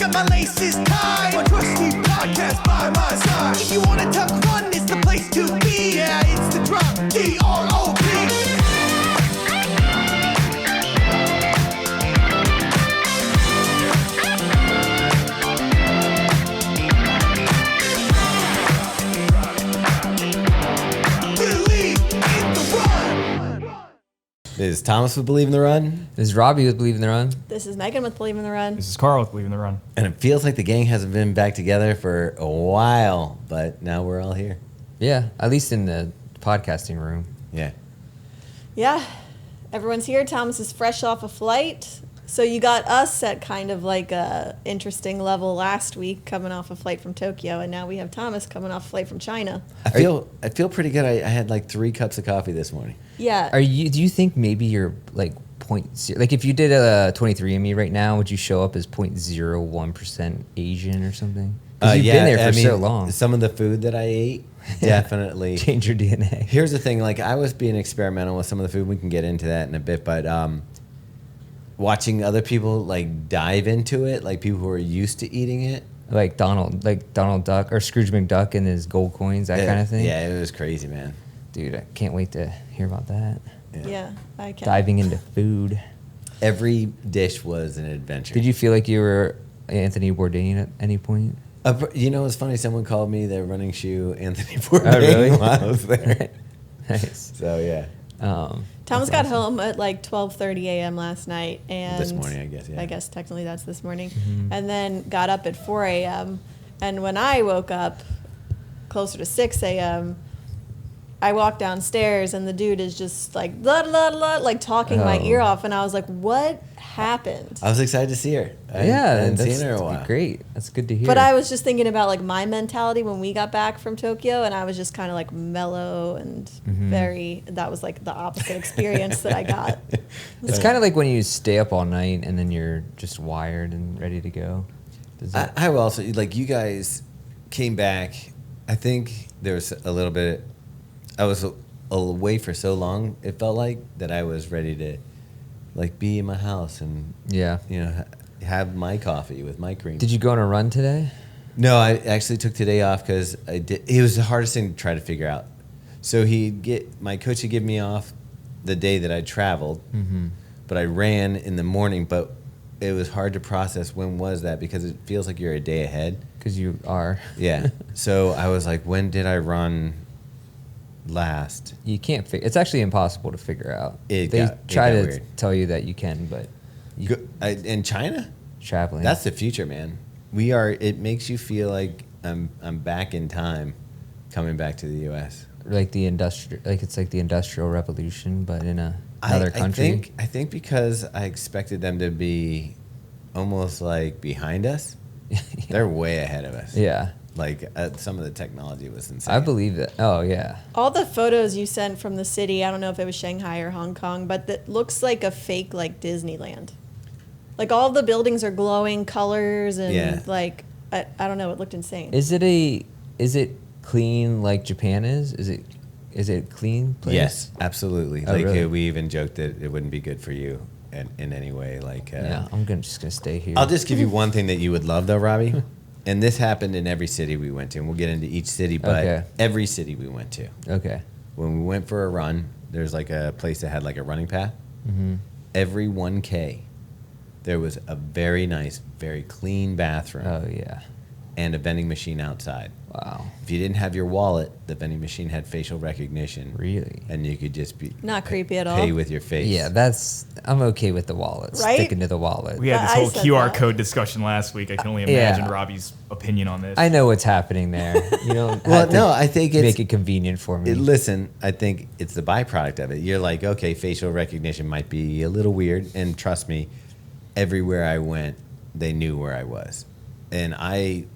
got my laces tied. My trusty podcast by my side. If you wanna talk fun, it's the place to be. Yeah, it's the drop, D-R-O-P. This is Thomas with Believe in the Run. This is Robbie with Believe in the Run. This is Megan with Believe in the Run. This is Carl with Believe in the Run. And it feels like the gang hasn't been back together for a while, but now we're all here. Yeah, at least in the podcasting room. Yeah. Yeah, everyone's here. Thomas is fresh off a flight. So you got us at kind of like a interesting level last week, coming off a flight from Tokyo, and now we have Thomas coming off a flight from China. I feel pretty good. I had like 3 cups of coffee this morning. Yeah. Do you think maybe you're like like if you did a 23andMe right now, would you show up as 0.01% Asian or something? You've been there for so long. Some of the food that I ate definitely change your DNA. Here's the thing, like I was being experimental with some of the food. We can get into that in a bit, but watching other people like dive into it, like people who are used to eating it, like Donald Duck or Scrooge McDuck and his gold coins, that kind of thing. Yeah, it was crazy, man. Dude, I can't wait to hear about that. Yeah, I can. Diving into food. Every dish was an adventure. Did you feel like you were Anthony Bourdain at any point? You know, it's funny. Someone called me the running shoe Anthony Bourdain really? while I was there. Nice. So yeah. Thomas got home at like 12:30 a.m. last night, and this morning, I guess. Yeah. I guess technically that's this morning, and then got up at 4 a.m. And when I woke up, closer to 6 a.m., I walked downstairs, and the dude is just like blah, blah, blah, like talking my ear off, and I was like, "What happened?" I was excited to see her. I hadn't seen her in a while. Great. That's good to hear. But I was just thinking about like my mentality when we got back from Tokyo, and I was just kind of like mellow and very. That was like the opposite experience that I got. It's kind of like when you stay up all night and then you're just wired and ready to go. I will also, like, you guys came back. I think there was a little bit. I was away for so long. It felt like that I was ready to, like, be in my house and have my coffee with my cream. Did you go on a run today? No, I actually took today off because it was the hardest thing to try to figure out. So my coach would give me off the day that I traveled, but I ran in the morning. But it was hard to process when was that, because it feels like you're a day ahead. Because you are. Yeah. So I was like, when did I run last? You can't figure. It's actually impossible to figure out. They try to tell you that you can, but in China, traveling. That's the future, man. We are. It makes you feel like I'm back in time, coming back to the U.S. Like it's like the Industrial Revolution, but in another country. I think because I expected them to be almost like behind us. They're way ahead of us. Yeah. Like some of the technology was insane. I believe that. Oh, yeah. All the photos you sent from the city, I don't know if it was Shanghai or Hong Kong, but it looks like a fake like Disneyland. Like all the buildings are glowing colors and like I don't know, it looked insane. Is it clean like Japan is? Is it clean place? Yes, absolutely. Oh, like really? we even joked that it wouldn't be good for you in any way. Like yeah, I'm just gonna stay here. I'll just give you one thing that you would love though, Robbie. And this happened in every city we went to, and we'll get into each city, but every city we went to. Okay. When we went for a run, there's like a place that had like a running path. Every 1K, there was a very nice, very clean bathroom. Oh, yeah. And a vending machine outside. Wow. If you didn't have your wallet, the vending machine had facial recognition. Really? And you could just be not creepy at all. Pay with your face. Yeah, I'm okay with the wallet. Right? Sticking to the wallet. We had this whole QR code discussion last week. I can only imagine Robbie's opinion on this. I know what's happening there. You don't I think it's make it convenient for me. Listen, I think it's the byproduct of it. You're like, okay, facial recognition might be a little weird, and trust me, everywhere I went, they knew where I was, and I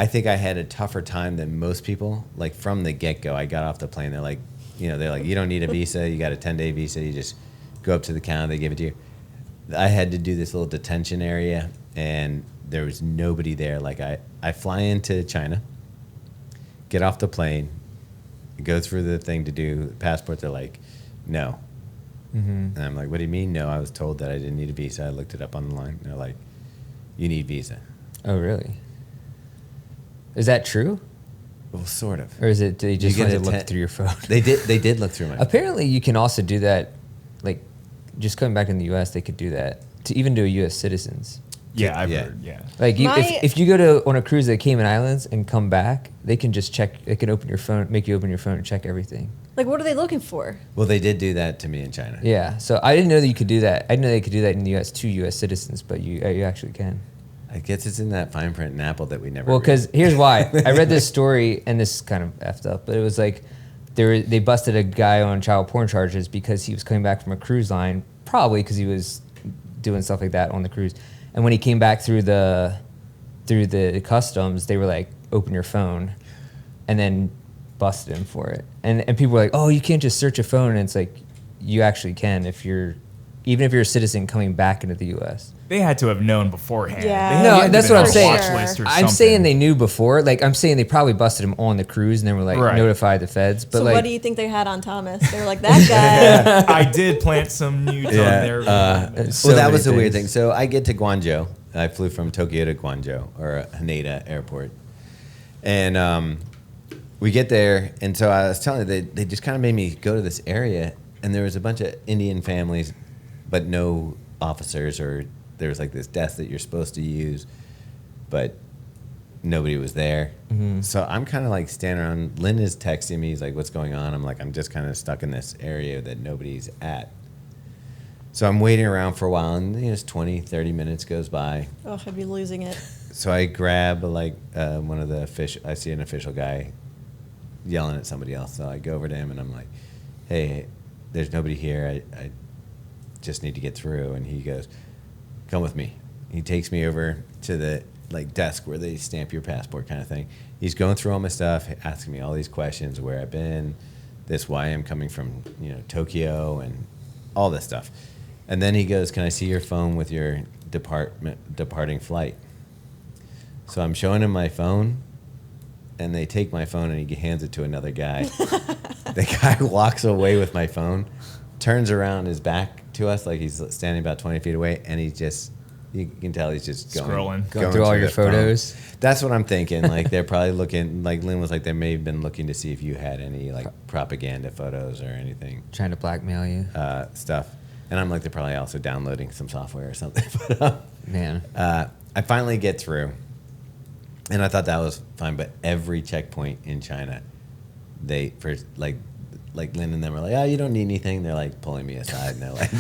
think I had a tougher time than most people. Like from the get-go, I got off the plane. They're like, you don't need a visa. You got a 10-day visa. You just go up to the counter. They give it to you. I had to do this little detention area, and there was nobody there. Like I fly into China, get off the plane, go through the thing to do passport. They're like, no. And I'm like, what do you mean no? I was told that I didn't need a visa. I looked it up online. They're like, you need visa. Oh, really? Is that true? Well, sort of. Or is it they just You get wanted to to look through your phone? They did look through my phone. Apparently, you can also do that, like, just coming back in the U.S., they could do that to even to U.S. citizens. Yeah, I've Yeah. heard. Yeah. Like, My- if you go to on a cruise to the Cayman Islands and come back, they can just check. They can open your phone, make you open your phone and check everything. Like, what are they looking for? Well, they did do that to me in China. Yeah. So I didn't know that you could do that. I didn't know they could do that in the U.S. to U.S. citizens, but you actually can. I guess it's in that fine print in Apple that we never. Well, read. because here's why. I read this story, and this is kind of effed up, but it was like they busted a guy on child porn charges because he was coming back from a cruise line, probably because he was doing stuff like that on the cruise. And when he came back through the customs, they were like, "Open your phone," and then busted him for it. And people were like, "Oh, you can't just search a phone." And it's like, you actually can even if you're a citizen coming back into the U.S. They had to have known beforehand. Yeah. They had No, to have that's been what on I'm a saying. watch list or I'm something. saying they knew before. Like, I'm saying they probably busted him on the cruise and they were like Right. notified the feds. But So like, what do you think they had on Thomas? They were like, that guy. I did plant some nudes on there. so well, that many was the weird thing. things. So I get to Guangzhou. I flew from Tokyo to Guangzhou, or Haneda Airport. And we get there, and so I was telling you, they just kind of made me go to this area, and there was a bunch of Indian families, but no officers, or there was like this desk that you're supposed to use, but nobody was there. Mm-hmm. So I'm kind of like standing around. Lynn is texting me. He's like, what's going on? I'm like, I'm just kind of stuck in this area that nobody's at. So I'm waiting around for a while, and it's 20, 30 minutes goes by. Oh, I'd be losing it. So I grab one of the official. I see an official guy yelling at somebody else. So I go over to him and I'm like, "Hey, there's nobody here. I just need to get through." And he goes, "Come with me." He takes me over to the desk where they stamp your passport kind of thing. He's going through all my stuff, asking me all these questions: where I've been, why I'm coming from, Tokyo, and all this stuff. And then he goes, "Can I see your phone with your departing flight?" So I'm showing him my phone, and they take my phone and he hands it to another guy. The guy walks away with my phone, turns around his back to us like he's standing about 20 feet away, and you can tell he's just Scrolling. Going through all your the phone. photos. That's what I'm thinking. Like, they're probably looking, like Lynn was like, they may have been looking to see if you had any propaganda photos or anything, Trying to blackmail you. stuff. And I'm like, they're probably also downloading some software or something. But Man. I finally get through, and I thought that was fine. But every checkpoint in China, they first like Lynn and them were like, "Oh, you don't need anything." They're like pulling me aside, and they're like,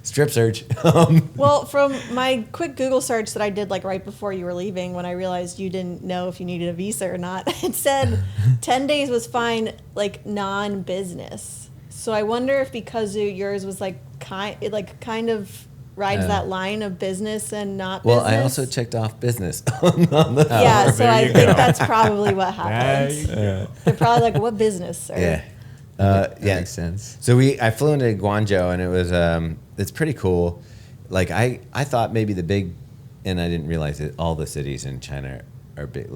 "Strip search." Well, from my quick Google search that I did right before you were leaving, when I realized you didn't know if you needed a visa or not, it said 10 days was fine, non-business. So I wonder if because yours was kind of rides that line of business and not Well, business. I also checked off business on the. Yeah, so there I you think go. that's probably what happened. Yeah. They're probably like, "What business, sir?" Yeah. That Yeah. makes sense. So I flew into Guangzhou, and it was it's pretty cool. I thought maybe and I didn't realize that all the cities in China are big.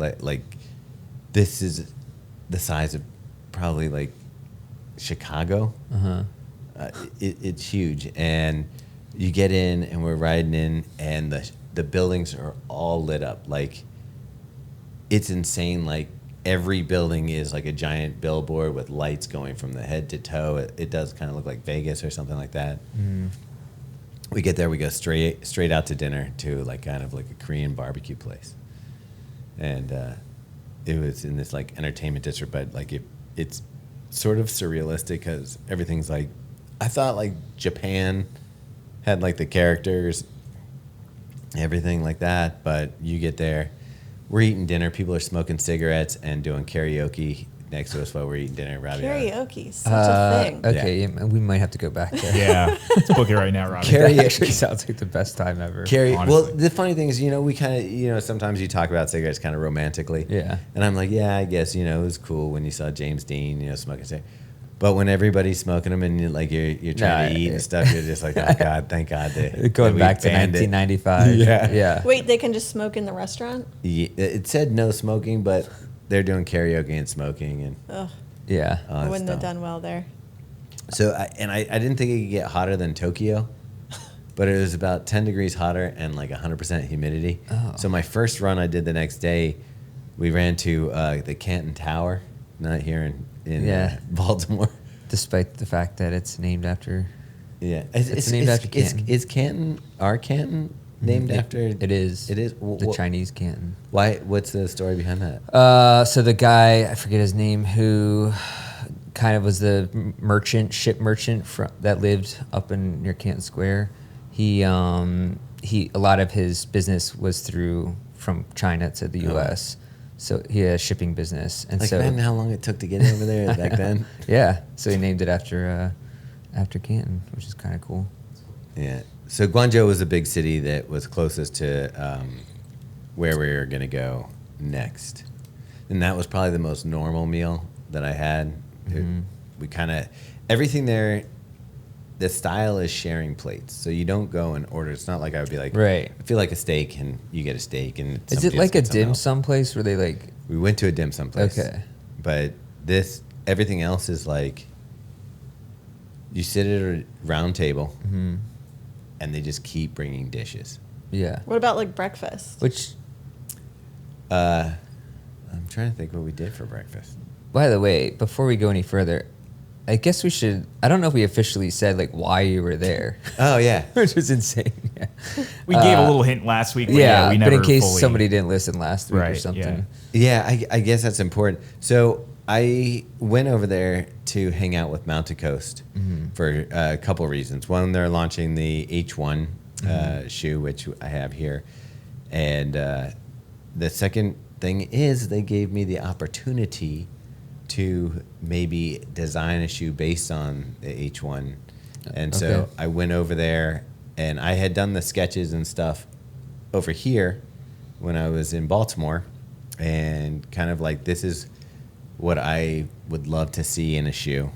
This is the size of probably Chicago. Uh-huh. It's huge, and you get in, and we're riding in, and the buildings are all lit up. It's insane. Every building is like a giant billboard with lights going from the head to toe. It does kind of look like Vegas or something like that. Mm. We get there, we go straight out to dinner to kind of a Korean barbecue place, and it was in this entertainment district, but it's sort of surrealistic because everything's I thought Japan had the characters, everything like that, but you get there. We're eating dinner. People are smoking cigarettes and doing karaoke next to us while we're eating dinner. Karaoke, such a thing. Okay, yeah, we might have to go back there. Yeah. Let's book it right now, Robbie. That actually sounds like the best time ever. Well, Honestly. the funny thing is, we kind of, sometimes you talk about cigarettes kind of romantically. Yeah. And I'm like, yeah, I guess, it was cool when you saw James Dean, smoking cigarettes. But when everybody's smoking them and you're trying to eat and stuff, you're just like, oh God, thank God. Going back to banned it. 1995. Yeah. Yeah. Wait, they can just smoke in the restaurant? Yeah, it said no smoking, but they're doing karaoke and smoking and Ugh, Yeah. all I that wouldn't have stuff. done well there. So, I didn't think it could get hotter than Tokyo. but it was about 10 degrees hotter and like 100% humidity. Oh. So my first run I did the next day, we ran to the Canton Tower, not here in Baltimore. Despite the fact that it's named after. Yeah, It's named after Canton. Is Canton, our Canton, named after? It is. It is The Chinese Canton. Why? What's the story behind that? So the guy, I forget his name, who kind of was the ship merchant that lived up in near Canton Square. He a lot of his business was from China to the U.S. So he had a shipping business, and Like, so imagine how long it took to get over there back then. yeah. So he named it after Canton, which is kind of cool. Yeah. So Guangzhou was a big city that was closest to where we were going to go next. And that was probably the most normal meal that I had. We kind of, everything there, the style is sharing plates. So you don't go and order. It's not like I would be like, Right. I feel like a steak and you get a steak. And Is it somebody else like a gets something dim else. sum place where they like? We went to a dim sum place. Okay. But everything else is like, you sit at a round table and they just keep bringing dishes. Yeah. What about like breakfast? Which, I'm trying to think what we did for breakfast. by the way, before we go any further, I guess we should. I don't know if we officially said like why you were there, Oh, yeah. which is insane. Yeah. We gave a little hint last week. But Yeah, we but never in case fully, somebody didn't listen last week or Right, something. Yeah, I guess that's important. So I went over there to hang out with Mountain Coast for a couple reasons. One, they're launching the H1 shoe, which I have here. And the second thing is they gave me the opportunity to maybe design a shoe based on the H1. And so Okay. I went over there, and I had done the sketches and stuff over here when I was in Baltimore, and kind of like, this is what I would love to see in a shoe.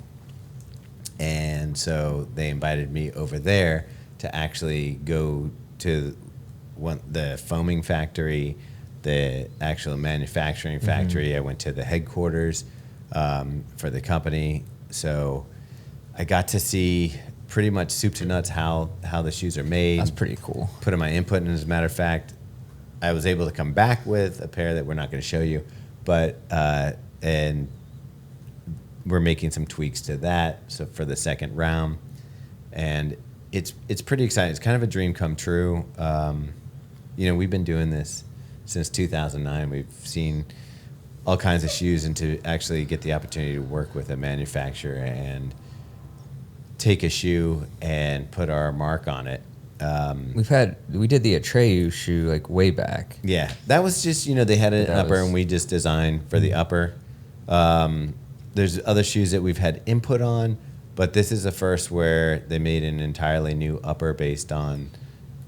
And so they invited me over there to actually go to the foaming factory, the actual manufacturing factory. I went to the headquarters for the company. So I got to see pretty much soup to nuts how the shoes are made. That's pretty cool. Put in my input, and as a matter of fact, I was able to come back with a pair that we're not going to show you, but and we're making some tweaks to that. So for the second round, and it's pretty exciting. It's kind of a dream come true. We've been doing this since 2009. We've seen all kinds of shoes, and to actually get the opportunity to work with a manufacturer and take a shoe and put our mark on it. We did the Atreyu shoe like way back. Yeah, that was just, they had an That upper was- and we just designed for the upper. There's other shoes that we've had input on, but this is the first where they made an entirely new upper based on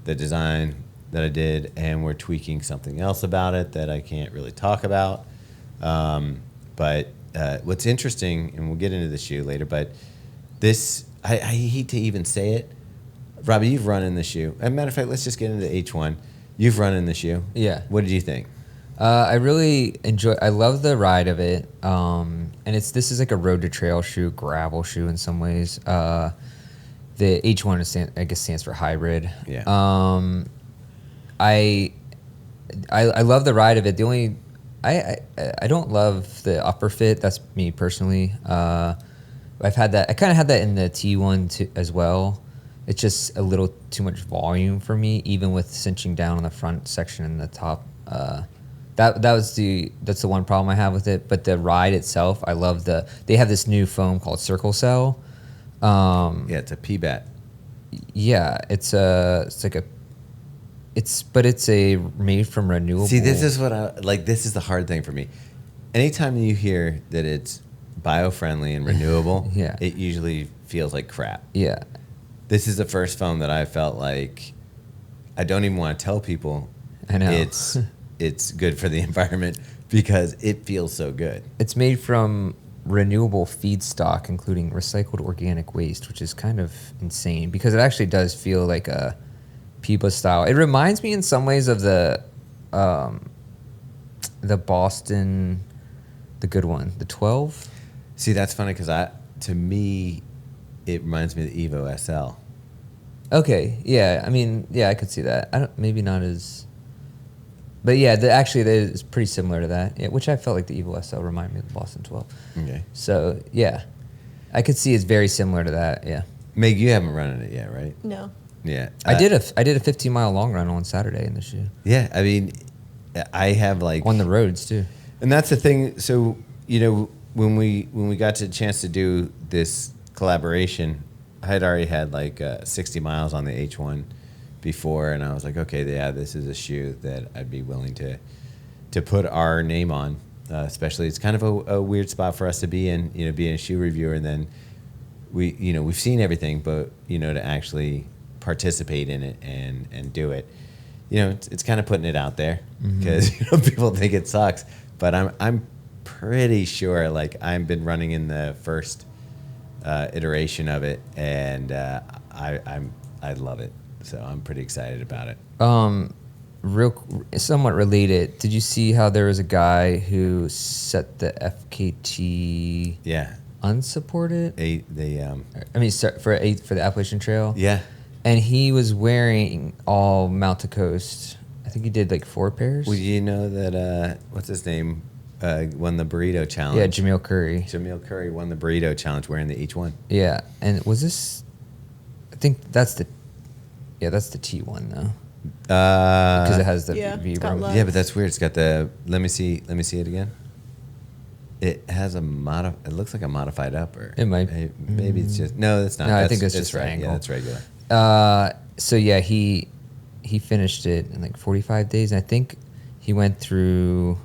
the design that I did, and we're tweaking something else about it that I can't really talk about. But what's interesting, and we'll get into the shoe later, but this, I hate to even say it, Robbie, you've run in the shoe. As a matter of fact, let's just get into H1. You've run in the shoe. Yeah. What did you think? I really I love the ride of it. And this is like a road to trail shoe, gravel shoe in some ways. The H1 I guess stands for hybrid. Yeah. I love the ride of it. The only I don't love the upper fit. That's me personally. I've had that. I kind of had that in the T1 too, as well. It's just a little too much volume for me, even with cinching down on the front section and the top. That's the one problem I have with it. But the ride itself, I love they have this new foam called Circle Cell. Yeah, it's a PBAT. Yeah, it's made from renewable. See, this is what this is the hard thing for me. Anytime you hear that it's bio-friendly and renewable, Yeah. it usually feels like crap. Yeah. This is the first foam that I felt like I don't even want to tell people I know. it's good for the environment because it feels so good. It's made from renewable feedstock, including recycled organic waste, which is kind of insane because it actually does feel like a Pupa style. It reminds me in some ways of the Boston, the good one, the 12. See, that's funny because to me, it reminds me of the Evo SL. Okay, yeah. I mean, yeah, I could see that. I don't. Maybe not as. But yeah, actually, that is pretty similar to that. Yeah, which I felt like the Evo SL reminded me of the Boston 12. Okay. So yeah, I could see it's very similar to that. Yeah. Meg, you haven't run in it yet, right? No. Yeah. I did a 15-mile long run on Saturday in the shoe Yeah, I mean, I have like on the roads too. and that's the thing. So when we got to the chance to do this collaboration, I had already had like 60 miles on the H1 before, and I was like, okay, yeah, this is a shoe that I'd be willing to put our name on. Especially, it's kind of a weird spot for us to be in, being a shoe reviewer, and then we've seen everything, but to actually participate in it and do it, it's kind of putting it out there because people think it sucks, but I'm pretty sure like I've been running in the first iteration of it, and I love it, so I'm pretty excited about it. Somewhat related. Did you see how there was a guy who set the FKT Yeah, unsupported? I mean, for the Appalachian Trail. yeah. And he was wearing all Mount to Coast. I think he did like 4 pairs. Well, you know that what's his name won the burrito challenge. Yeah, Jamil Curry. Jamil Curry won the burrito challenge wearing the H1. Yeah, and was this? I think that's the T1 though, because it has the it's got Vibram. love. Yeah, but that's weird. It's got the. Let me see it again. It has It looks like a modified upper. It might. Maybe it's just. No, that's not. No, I That's- think it's just for right. angle. Yeah, that's regular. So yeah, he finished it in like 45 days. And I think he went through.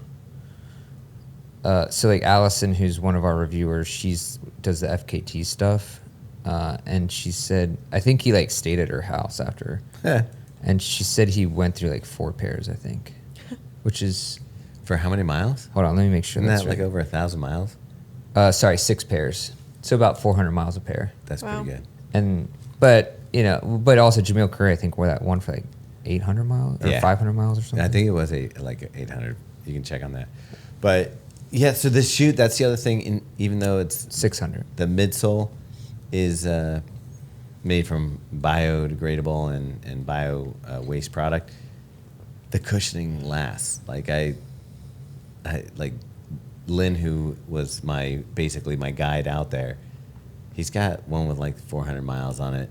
So like Allison, who's one of our reviewers, does the FKT stuff, and she said I think he like stayed at her house after, and she said he went through like 4 pairs, I think, which is. For how many miles? Hold on, let me make sure Isn't that's that like right. over 1,000 miles? Sorry, 6 pairs. So about 400 miles a pair. That's Wow. pretty good. But also Jamil Curry, I think, wore that one for like 800 miles or Yeah. 500 miles or something. I think it was like 800. You can check on that. But yeah, so this shoe, that's the other thing. Even though it's 600. the midsole is made from biodegradable and bio waste product, the cushioning lasts. Like I like Lynn, who was basically my guide out there. He's got one with like 400 miles on it.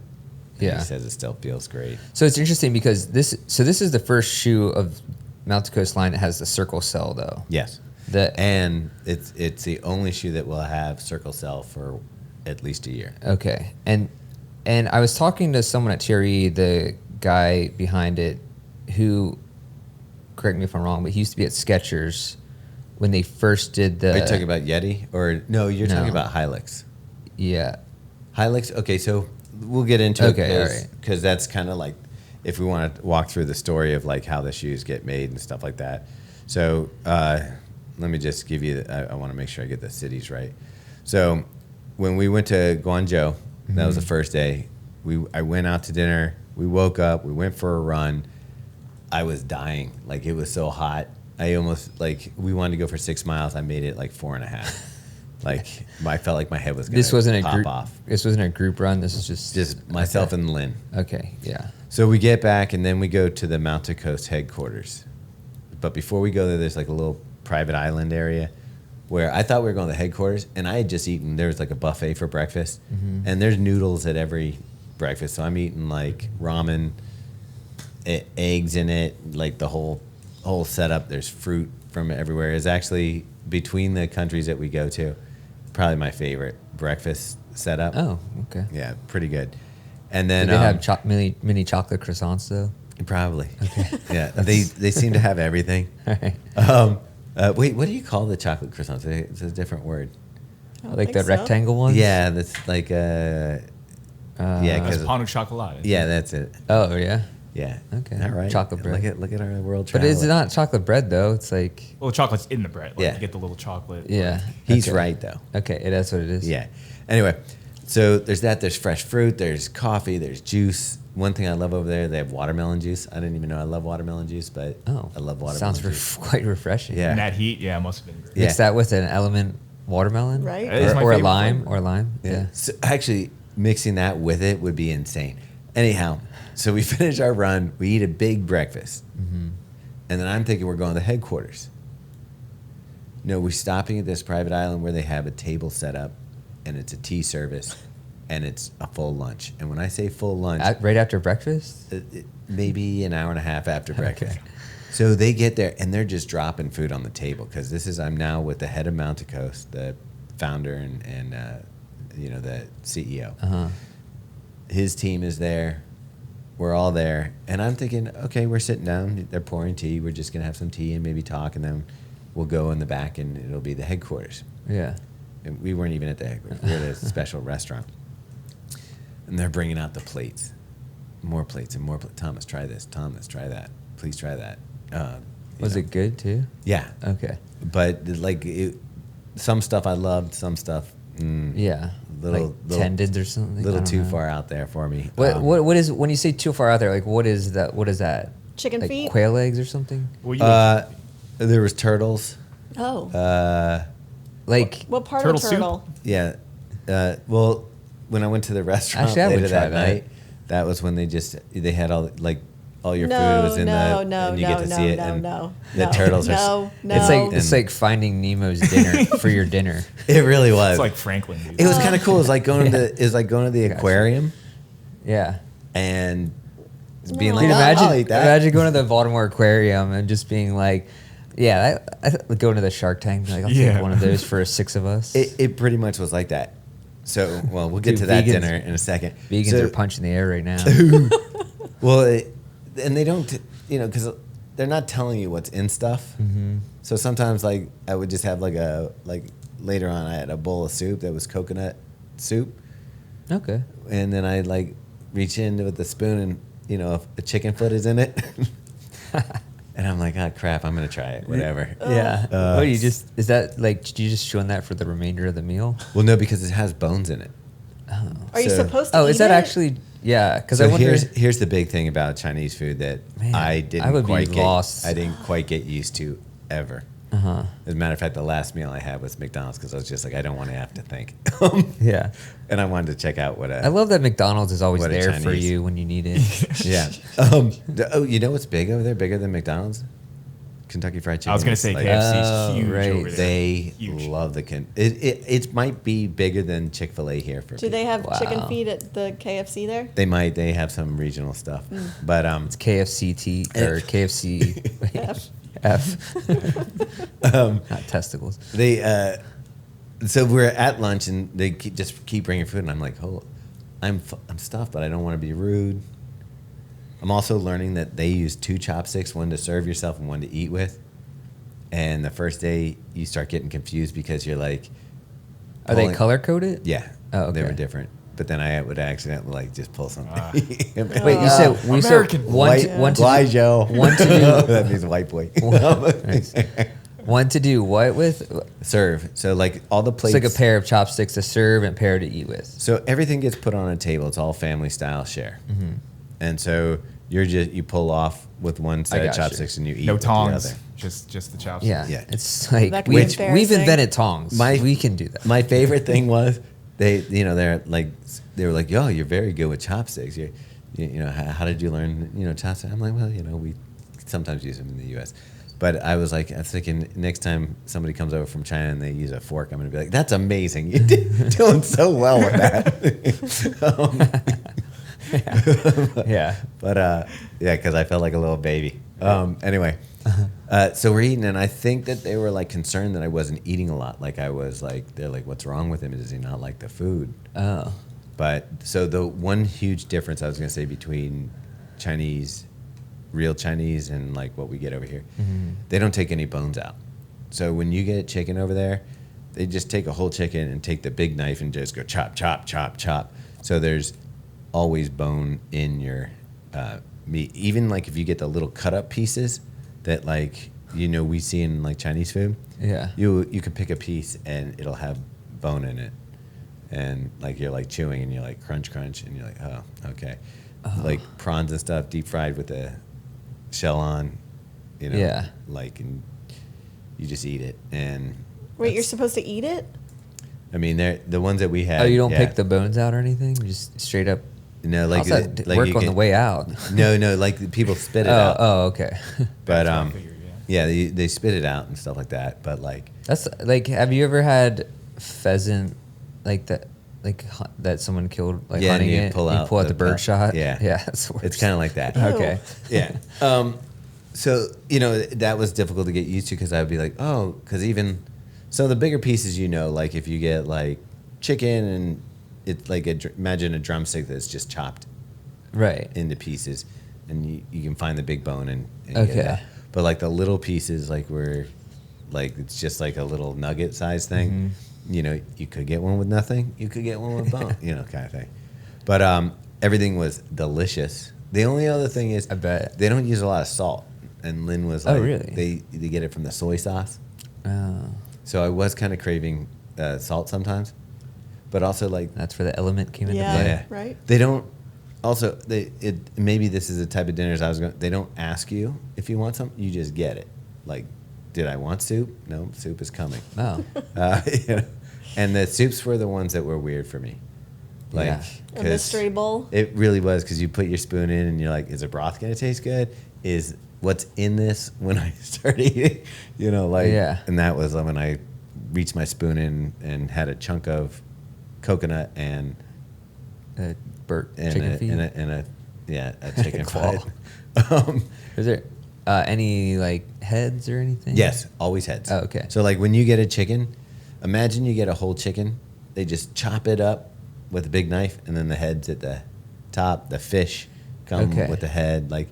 And Yeah. he says it still feels great. So it's interesting because this is the first shoe of Mount to Coast line that has the circle cell though. Yes. And it's the only shoe that will have circle cell for at least a year. Okay. And I was talking to someone at TRE, the guy behind it, who, correct me if I'm wrong, but he used to be at Skechers when they first did the. Are you talking about Yeti? Or no, you're talking No. about Hilux. Yeah. Hilux, okay, so we'll get into Okay, all it right. because that's kind of like if we want to walk through the story of like how the shoes get made and stuff like that. So let me just give you, I want to make sure I get the cities right. So when we went to Guangzhou, that was the first day, I went out to dinner, we woke up, we went for a run. I was dying. Like it was so hot. I almost we wanted to go for 6 miles. I made it like 4.5. Like I felt like my head was going This wasn't a pop group. off. This wasn't a group run. This is Just myself and Lynn. Okay. Yeah. So we get back and then we go to the Mount to Coast headquarters. But before we go there, there's like a little private island area where I thought we were going to the headquarters, and I had just eaten. There was like a buffet for breakfast, and there's noodles at every breakfast. So I'm eating like ramen, eggs in it, like the whole setup. There's fruit from everywhere. It's actually between the countries that we go to, probably my favorite breakfast setup. Oh. Okay. Yeah, pretty good. And then Did they have mini chocolate croissants though? probably. Okay. Yeah, they seem to have everything. All right. Wait, what do you call the chocolate croissants? It's a different word. I don't Like the think so. rectangle ones? Yeah, that's like yeah, That's because pain au chocolat. yeah, that's it. Oh yeah. Yeah. Okay. All right. Chocolate bread. Look at our world. But it's traveler. not chocolate bread though. It's like Well, the chocolate's in the bread. Like Yeah. You get the little chocolate. yeah. He's Okay. right though. Okay, that's what it is. Yeah. Anyway, so there's that. There's fresh fruit. There's coffee. There's juice. One thing I love over there, they have watermelon juice. I didn't even know I love watermelon juice, but Oh, I love watermelon sounds juice. quite refreshing. Yeah. And that heat, yeah, it must have been great. Yeah. Mix that with an element watermelon, Right? That is my Or a favorite lime, flavor. or lime. Yeah. So actually, mixing that with it would be insane. Anyhow, so we finish our run. We eat a big breakfast. And then I'm thinking we're going to the headquarters. No, we're stopping at this private island where they have a table set up, and it's a tea service, and it's a full lunch. And when I say full lunch, Right after breakfast? maybe an hour and a half after breakfast. So they get there, and they're just dropping food on the table because I'm now with the head of MTC Coast, the founder and the CEO. Uh-huh. His team is there. We're all there. And I'm thinking, okay, we're sitting down. They're pouring tea. We're just going to have some tea and maybe talk, and then we'll go in the back, and it'll be the headquarters. Yeah. And we weren't even at the headquarters. We were at a special restaurant. And they're bringing out the plates. More plates and more plates. Thomas, try this. Thomas, try that. Please try that. Was it good too? Yeah. Okay. But some stuff I loved, some stuff, Yeah. little tendons or something. little I don't too know. far out there for me. What is when you say too far out there? Like what is that? What is that? Chicken Like feet? quail eggs or something? Well, you There was turtles. Oh. Like What part turtle of soup? turtle? Yeah. Well, when I went to the restaurant Actually, I would later try that that. night, that was when they had all your No, food was in no, the no, and you get to no, see it no, and no, the no, turtles no, are no. it's like Finding Nemo's dinner for your dinner. it really was. It's like Franklin. Dude. It was kind of cool. It was like going to the Gotcha. aquarium Yeah. and being like, Dude, "Oh, I'll eat that." imagine going to the Baltimore Aquarium and just being like, yeah, going to the Shark Tank. Like, I'll take one of those for 6 of us. It pretty much was like that. So, well, we'll get Dude, to that vegans- dinner in a second. Vegans So- are punching the air right now. Well, and they don't, because they're not telling you what's in stuff. Mm-hmm. So sometimes, like, I would just have later on, I had a bowl of soup that was coconut soup, Okay. and then I reach in with the spoon, and if a chicken foot is in it, and I'm like, oh crap, I'm gonna try it, whatever. Yeah. What do you just? Is that like? Did you just show that for the remainder of the meal? Well, no, because it has bones in it. Are you So- supposed to Oh, eat is that it? actually? Yeah. Because So I wonder. here's the big thing about Chinese food that Man, I didn't I would be quite lost. I didn't quite get used to ever. Uh-huh. As a matter of fact, the last meal I had was McDonald's because I was just like, I don't want to have to think. Yeah. And I wanted to check out what I love that McDonald's is always What a there for Chinese. you when you need it. yeah. You know what's big over there? Bigger than McDonald's? Kentucky Fried Chicken. I was gonna is say like- KFC's Oh, huge right. over there. They Huge. love the it might be bigger than Chick-fil-A here for Do people. they have Wow. chicken feet at the KFC there? They have some regional stuff. But It's KFCT or KFC F. Not testicles. they so we're at lunch and they keep bringing food and I'm like, oh, I'm stuffed, but I don't want to be rude. I'm also learning that they use 2 chopsticks, one to serve yourself and one to eat with. And the first day you start getting confused because you're like, Are they pulling- color coded? Yeah. Oh, They were okay. different. But then I would accidentally just pull something. Wait, you said we said American. one to Why, do, Joe? one to do- That means white boy. Nice. One to do what with? Serve. So like all the It's plates. like a pair of chopsticks to serve and a pair to eat with. So everything gets put on a table. It's all family style share. Mm-hmm. And so you pull off with one set of got you. chopsticks and you eat No with tongs. the other. Just the chopsticks. Yeah, Yeah. it's like That could we, be we've embarrassing. invented tongs. My- We can do that. My favorite thing was they were like, yo, you're very good with chopsticks. How did you learn chopsticks? I'm like, well, we sometimes use them in the U.S. But I was thinking next time somebody comes over from China and they use a fork, I'm going to be like, that's amazing. You're doing so well with that. Yeah. But because I felt like a little baby. Anyway, so we're eating, and I think that they were concerned that I wasn't eating a lot. Like I was they're like, what's wrong with him? Does he not like the food? Oh. But so the one huge difference I was going to say between real Chinese and what we get over here, they don't take any bones out. So when you get chicken over there, they just take a whole chicken and take the big knife and just go chop, chop, chop, chop. So there's always bone in your meat. Even if you get the little cut up pieces that we see in Chinese food. Yeah. You could pick a piece and it'll have bone in it. And you're chewing and you're crunch, crunch, and you're like, oh, okay. Prawns and stuff, deep fried with the shell on, Yeah. and you just eat it. And Wait, you're that's- supposed to eat it? I mean, they're the ones that we had. Oh, you don't yeah. pick the bones out or anything? Just straight up. No, like, How's that like work you on can- the way out? No, like people spit it out. Oh, okay. But That's what I figured, yeah. they spit it out and stuff like that. But like, That's like, have you ever had pheasant like that? That someone killed, like yeah, and hunting you it. pull you out pull out the bird pelt. shot. Yeah, Yeah, that's the it's worst. kind of like that. Okay. Yeah. So, that was difficult to get used to because I would be like, oh, because even some of the bigger pieces, like if you get like chicken and it's like imagine a drumstick that's just chopped Right. into pieces, and you can find the big bone and Okay. get that. But like the little pieces, like where like it's just like a little nugget size thing. Mm-hmm. You could get one with nothing. You could get one with bone. Kind of thing. But everything was delicious. The only other thing is, I bet. they don't use a lot of salt. And Lynn was Oh, like, really? they get it from the soy sauce. Oh, So I was kind of craving salt sometimes, but also like that's where the element came into Yeah. play. yeah, right. They don't. Also, maybe this is the type of dinners I was going. They don't ask you if you want something. You just get it. Like, did I want soup? No, soup is coming. Oh, And the soups were the ones that were weird for me. Like, Yeah. A 'cause mystery bowl. It really was because you put your spoon in and you're like, is the broth gonna taste good? Is what's in this when I start eating? Yeah. And that was when I reached my spoon in and had a chunk of coconut and chicken feet. a chicken Claw. foot. Is there any like heads or anything? Yes, always heads. Oh, okay. So like when you get a chicken, imagine you get a whole chicken. They just chop it up with a big knife, and then the head's at the top. The fish come Okay. with the head. Like,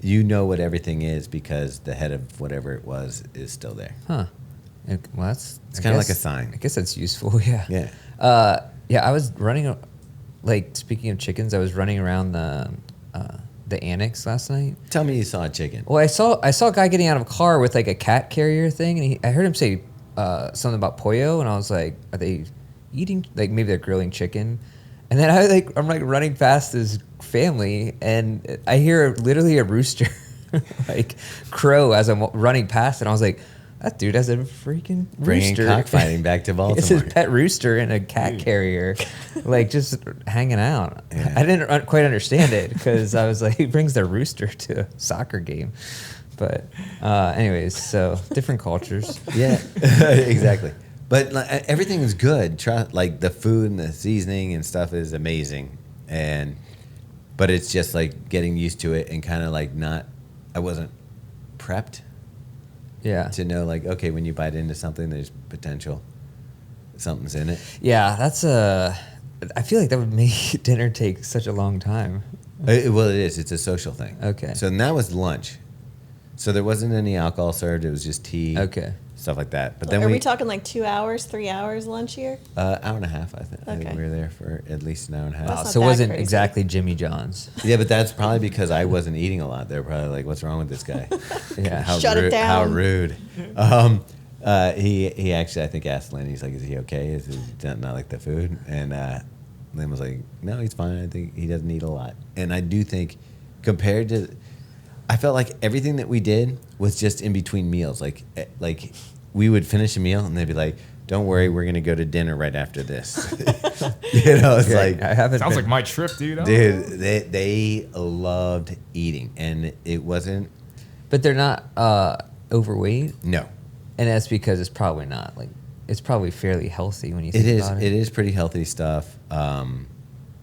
what everything is because the head of whatever it was is still there. Huh. Well, that's It's kinda like a sign. I guess that's useful. Yeah. Yeah. Yeah. I was running. Like speaking of chickens, I was running around the annex last night. Tell me you saw a chicken. Well, I saw a guy getting out of a car with like a cat carrier thing, and I heard him say something about pollo, and I was like, are they eating, like maybe they're grilling chicken? And then I'm like running past this family, and I hear literally a rooster like crow as I'm running past, and I was like, that dude has a freaking Bringing rooster. cockfighting back to It's his Baltimore. pet rooster and a cat carrier, like just hanging out. Yeah. I didn't quite understand it because I was like, he brings their rooster to a soccer game. But anyways, so different cultures. Yeah, exactly. But like, everything is good. Like the food and the seasoning and stuff is amazing, but it's just like getting used to it and kind of like I wasn't prepped Yeah. to know like, okay, when you bite into something, there's potential something's in it. Yeah, that's I feel like that would make dinner take such a long time. Well, it is. It's a social thing. Okay. So that was lunch. So there wasn't any alcohol served. It was just tea. Okay. Stuff like that. But then Are we talking like 2 hours, 3 hours lunch here? hour and a half. I think Okay. we were there for at least an hour and a half. Wow, That's not so it that wasn't crazy. exactly Jimmy John's. Yeah, but that's probably because I wasn't eating a lot. They were probably like, "What's wrong with this guy? Yeah. How Shut it rude, down." How rude." He actually, I think, asked Lynn. He's like, "Is he okay? Is he not like the food?" And Lynn was like, "No, he's fine. I think he doesn't eat a lot." And I do think, compared to, I felt like everything that we did was just in between meals. Like we would finish a meal and they'd be like, "Don't worry, we're gonna go to dinner right after this." It's Yeah, like, I haven't Sounds been- like my trip, dude. dude, they loved eating, and it wasn't. but they're not overweight, No, and that's because it's probably not like it's probably fairly healthy when you think it is. about It is pretty healthy stuff.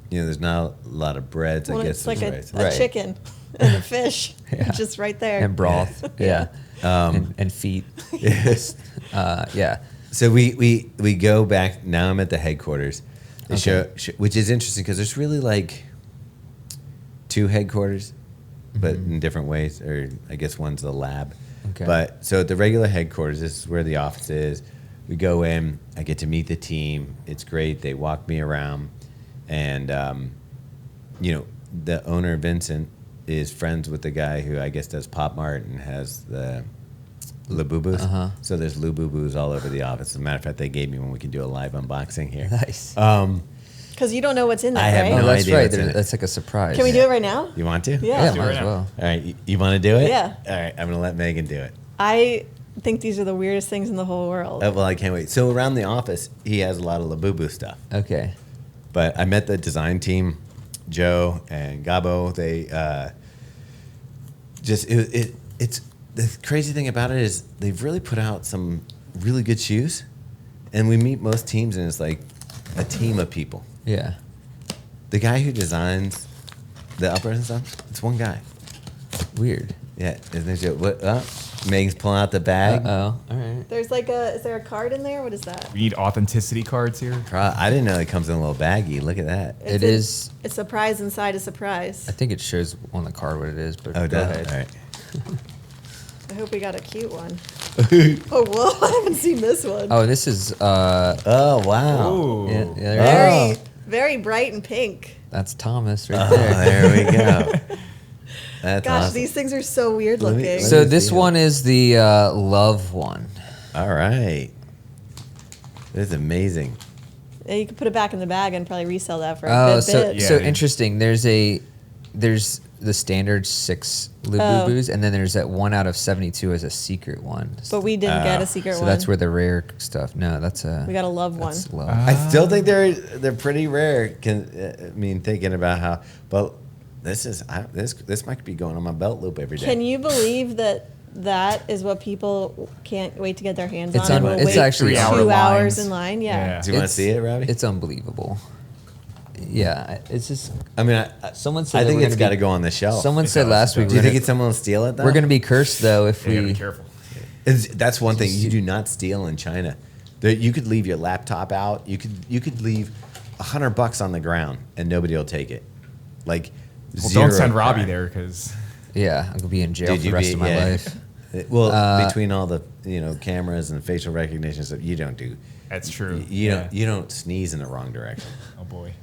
There's not a lot of breads. Well, I guess it's like is a right. Right. chicken and a fish, Yeah. just right there. And broth, yeah, and feet. Yes. Yeah. So we go back. Now I'm at the headquarters. They Okay. show, which is interesting because there's really like two headquarters, but in different ways. Or I guess one's the lab. Okay. But so at the regular headquarters, this is where the office is. We go in. I get to meet the team. It's great. They walk me around, and the owner Vincent is friends with the guy who I guess does Pop Mart and has the Labubus. Uh-huh. So there's Labubus all over the office. As a matter of fact, they gave me one. We can do a live unboxing here. Nice. Because you don't know what's in there, I have right? Oh, no that's idea right. what's in it. That's like a surprise. Can we do it right now? You want to? Yeah. Yeah, do it might right as now. well. All right. You want to do it? Yeah. All right. I'm going to let Megan do it. I think these are the weirdest things in the whole world. Well, I can't wait. So around the office, he has a lot of Labubu stuff. Okay. But I met the design team Joe and Gabo, they it's the crazy thing about it is they've really put out some really good shoes, and we meet most teams and it's like a team of people. Yeah. The guy who designs the uppers and stuff, it's one guy. Weird. Yeah, isn't it? What? Megan's pulling out the bag. Oh, all right. There's like is there a card in there? What is that? We need authenticity cards here. I didn't know it comes in a little baggie. Look at that. It is. A surprise inside a surprise. I think it shows on the card what it is, but Oh, go does ahead. it? All right. I hope we got a cute one. Oh, whoa, I haven't seen this one. Oh, this is Oh, wow. Ooh. yeah, there it is. Very bright and pink. That's Thomas right Oh, there. there we go. That's Gosh, awesome. these things are so weird Let me- looking. let me- So this see it. one is the love one. All right. This is amazing. Yeah, you could put it back in the bag and probably resell that for a Oh, good so bit. Yeah. so interesting. There's the standard 6 Labubu's, and then there's that 1 out of 72 as a secret one. But we didn't get a secret so one. that's where the rare stuff. No, that's a. We got a love one. that's love. I still think they're pretty rare. I mean, thinking about how, but this might be going on my belt loop every day. Can you believe that is what people can't wait to get their hands It's on? and un- will it's wait actually 2 3-hour hours lines. in line. Yeah. Yeah. Do you want to see it, Robbie? It's unbelievable. Yeah, it's just. I mean, Someone said I that think we're it's gonna got be- to go on the shelf. Someone It said does, last it week does. Do you we're think gonna, it's someone will steal it though? we're gonna be cursed though if You gotta we. be careful. That's one thing you do not steal in China. You could leave your laptop out. You could leave $100 on the ground and nobody will take it. Like, Well, zero don't send Robbie crime. there because Yeah, I'm gonna be in jail Dude, for you'd the rest be- of my yeah. life. Well, between all the cameras and facial recognition stuff, you don't do. that's true. You don't sneeze in the wrong direction. Oh boy.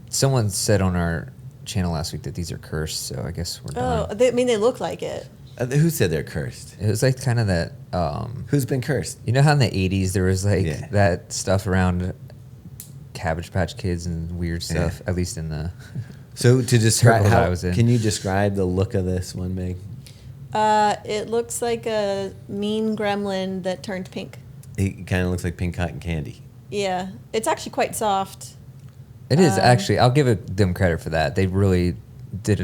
Someone said on our channel last week that these are cursed, so I guess we're done. Oh, they look like it. Who said they're cursed? It was like kind of that. Who's been cursed? You know how in the '80s there was like Yeah. that stuff around Cabbage Patch Kids and weird stuff. At least in the. So to describe Circle that I how, was in. can you describe the look of this one, Meg? It looks like a mean gremlin that turned pink. It kind of looks like pink cotton candy. Yeah, it's actually quite soft. It is actually. I'll give them credit for that. They really did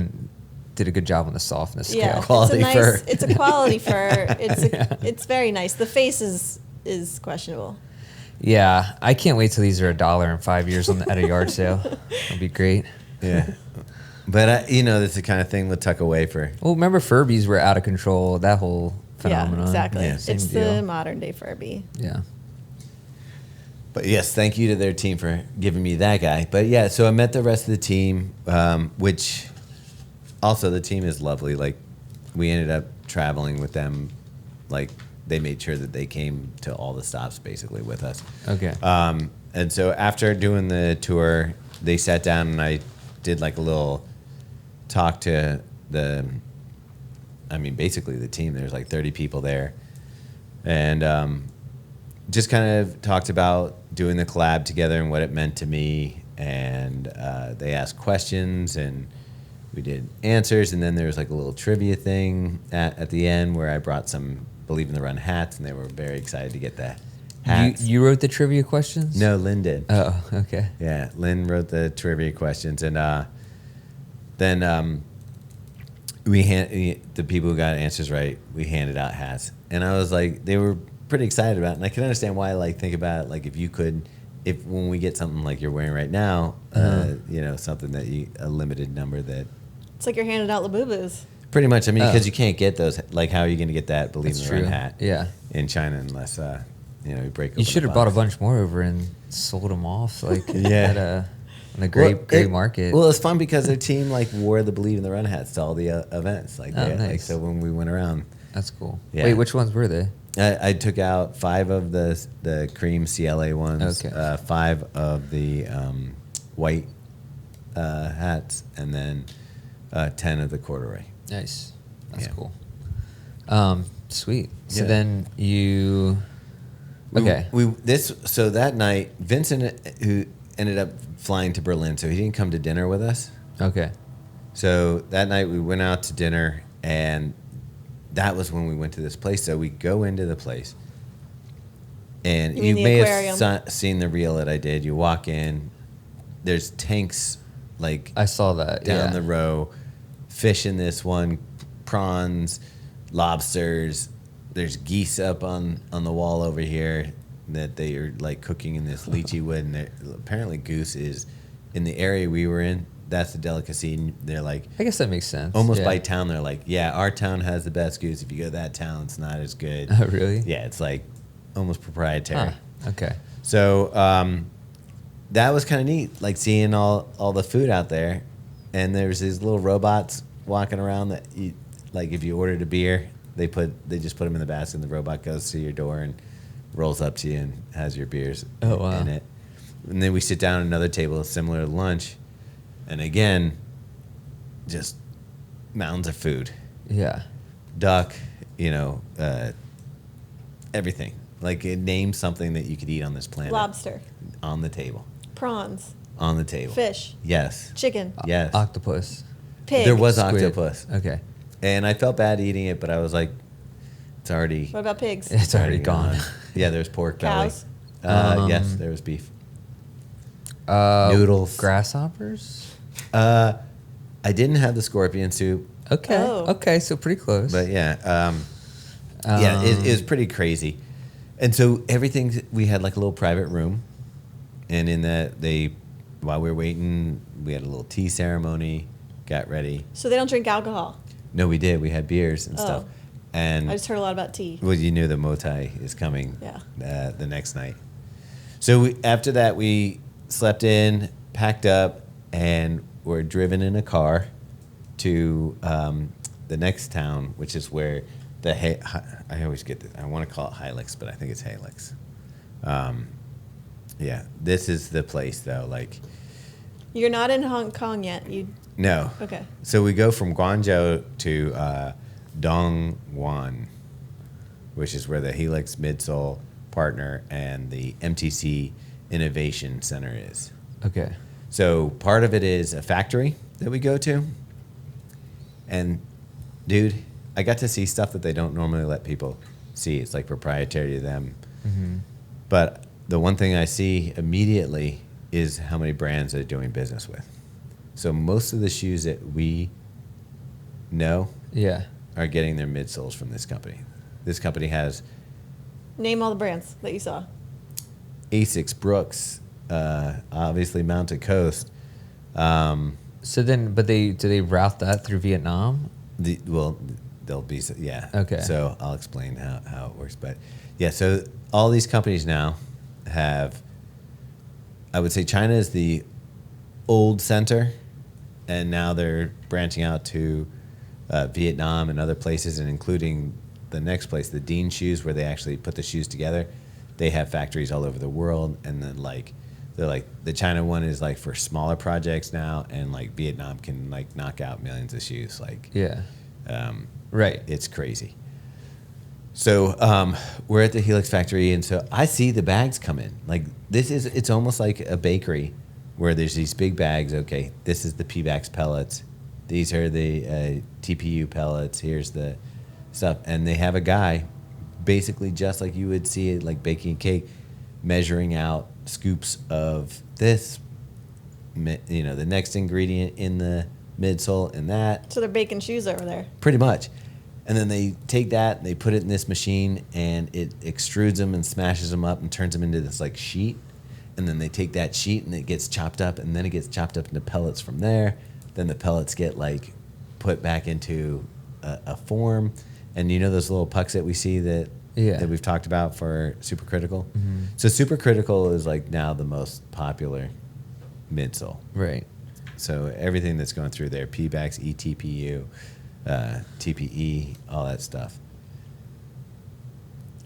a good job on the softness Yeah, scale. Quality it's a fur. It's a quality fur. It's very nice. The face is questionable. Yeah, I can't wait till these are $1 in 5 years at a yard sale. That'll be great. Yeah. But, that's the kind of thing we'll tuck away for. Well, remember Furbies were out of control. That whole phenomenon. Yeah, exactly. Yeah, same It's deal. the modern day Furby. Yeah. But yes, thank you to their team for giving me that guy. But yeah, so I met the rest of the team, which also the team is lovely. Like, we ended up traveling with them. Like, they made sure that they came to all the stops basically with us. Okay. And so after doing the tour, they sat down and I did like a little talk to basically the team. There's like 30 people there. And just kind of talked about doing the collab together and what it meant to me. And they asked questions and we did answers. And then there was like a little trivia thing at the end where I brought some Believe in the Run hats and they were very excited to get the hats. You wrote the trivia questions? No, Lynn did. Oh, okay. Yeah, Lynn wrote the trivia questions, and then the people who got answers right, we handed out hats, and I was like, they were pretty excited about it, and I can understand why. Like, think about it, like if when we get something like you're wearing right now, something that a limited number that. It's like you're handing out Labubus. Pretty much, I mean, Oh. because you can't get those. Like, how are you going to get that Believe That's in the Run true. hat? Yeah. In China, unless you break. You open should the have bought a box. bunch more over and sold them off, like Yeah. on the gray Well, market. Well, it's fun because their team like wore the Believe in the Run hats to all the events. Like, Oh, nice. so when we went around, That's cool. Yeah. Wait, which ones were they? I took out 5 of the cream CLA ones, Okay. 5 of the white hats, and then 10 of the corduroy. Nice. That's Yeah. cool. Sweet. So Yeah. then you. Okay. So that night, Vincent, who ended up flying to Berlin, so he didn't come to dinner with us. Okay. So that night we went out to dinner, and that was when we went to this place. So we go into the place, and You you mean the may aquarium? have seen the reel that I did. You walk in, there's tanks like I saw that. down yeah. the row, fish in this one, prawns, lobsters. There's geese up on the wall over here that they are like cooking in this lychee wood. And apparently goose is in the area we were in. That's the delicacy. And they're like, I guess that makes sense. almost yeah. by town, they're like, yeah, our town has the best goose. If you go to that town, it's not as good. Oh, really? Yeah, it's like almost proprietary. Huh. Okay. So that was kind of neat, like seeing all the food out there. And there's these little robots walking around that, you, like if you ordered a beer, they just put them in the basket, and the robot goes to your door and rolls up to you and has your beers in it. And then we sit down at another table similar to lunch, and again, just mounds of food. Yeah. Duck, everything. Like name something that you could eat on this planet. Lobster, On the table. prawns, On the table. fish, Yes. chicken, Yes. Octopus. pig. There was Squid. octopus. Okay. And I felt bad eating it, but I was like, it's already What about pigs? It's already gone. Yeah, there's pork Cows? belly. Yes, there was beef. Noodles. Noodles. Grasshoppers. I didn't have the scorpion soup, Okay. Oh. Okay. So pretty close. but yeah, it was pretty crazy. And so everything, we had like a little private room, and in that while we were waiting, we had a little tea ceremony, got ready. So they don't drink alcohol. No, we did. We had beers and stuff. Oh. And I just heard a lot about tea. well, you knew the Moutai is coming Yeah. the next night. So after that, we slept in, packed up, and were driven in a car to the next town, which is where I always get this. I want to call it Hilux, but I think it's Halix. Yeah, this is the place, though. Like, You're not in Hong Kong yet. no. Okay. So we go from Guangzhou to Dongguan, which is where the Helix Midsole partner and the MTC Innovation Center is. okay. So part of it is a factory that we go to. And, dude, I got to see stuff that they don't normally let people see. It's like proprietary to them. Mm-hmm. But the one thing I see immediately is how many brands they're doing business with. So most of the shoes that we know Yeah. are getting their midsoles from this company. This company has Name all the brands that you saw. Asics, Brooks, obviously Mountain Coast. So then, but do they route that through Vietnam? They'll be, yeah. Okay. So I'll explain how it works. But yeah, so all these companies now have, I would say China is the old center, and now they're branching out to Vietnam and other places, and including the next place, the Dean Shoes, where they actually put the shoes together. They have factories all over the world, and then they're like the China one is like for smaller projects now, and like Vietnam can like knock out millions of shoes. Like, Yeah. Right. it's crazy. So we're at the Helix factory, and so I see the bags come in. Like it's almost like a bakery where there's these big bags. Okay, this is the PBAX pellets. These are the TPU pellets. Here's the stuff. And they have a guy, basically just like you would see it, like baking a cake, measuring out scoops of this, the next ingredient in the midsole and that. So they're baking shoes over there. Pretty much. And then they take that and they put it in this machine, and it extrudes them and smashes them up and turns them into this like sheet. And then they take that sheet and it gets chopped up, and then it gets chopped up into pellets from there. Then the pellets get like put back into a form. And those little pucks that we see that we've talked about for supercritical. Mm-hmm. So supercritical is like now the most popular midsole. Right. So everything that's going through there, PBAX, eTPU, TPE, all that stuff.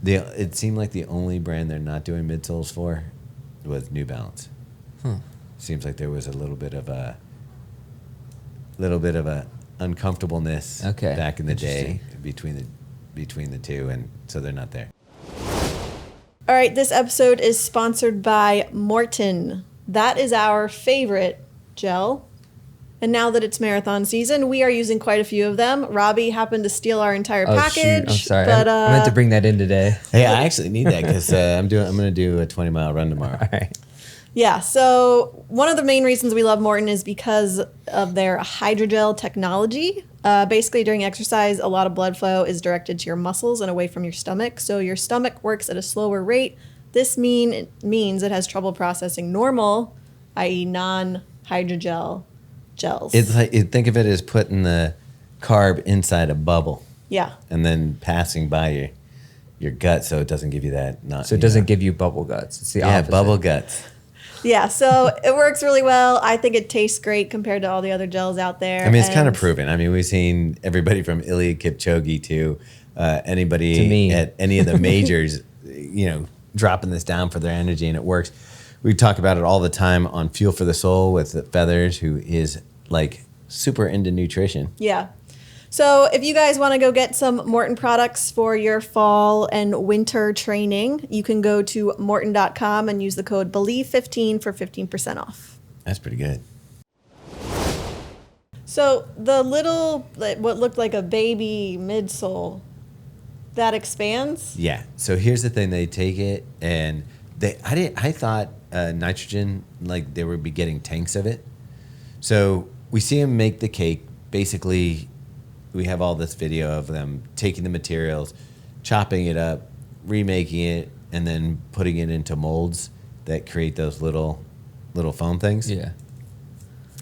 It seemed like the only brand they're not doing midsoles for was New Balance. Seems like there was a little bit of a uncomfortableness back in the day between the two, and so they're not there. All right, this episode is sponsored by MAURTEN. That is our favorite gel. And now that it's marathon season, we are using quite a few of them. Robbie happened to steal our entire package. Shoot. I'm sorry. But, I meant to bring that in today. Hey, I actually need that because I'm going to do a 20-mile run tomorrow. All right. Yeah, so one of the main reasons we love MAURTEN is because of their hydrogel technology. Basically, during exercise, a lot of blood flow is directed to your muscles and away from your stomach. So your stomach works at a slower rate. This means it has trouble processing normal, i.e. non-hydrogel gels. It's like, think of it as putting the carb inside a bubble Yeah. and then passing by your gut, so it doesn't give you that. So it doesn't give you bubble guts. It's the Yeah, opposite. bubble guts. Yeah, so it works really well. I think it tastes great compared to all the other gels out there. I mean, it's kind of And- proven. I mean, we've seen everybody from Ilya Kipchoge to anybody To me. at any of the majors, dropping this down for their energy, and it works. We talk about it all the time on Fuel for the Soul with Feathers, who is like super into nutrition. Yeah. So if you guys want to go get some MAURTEN products for your fall and winter training, you can go to maurten.com and use the code BELIEVE15 for 15% off. That's pretty good. So the little, what looked like a baby midsole, that expands? Yeah. So here's the thing: they take it, and I thought nitrogen, like they would be getting tanks of it. So we see them make the cake. Basically, we have all this video of them taking the materials, chopping it up, remaking it, and then putting it into molds that create those little foam things. Yeah.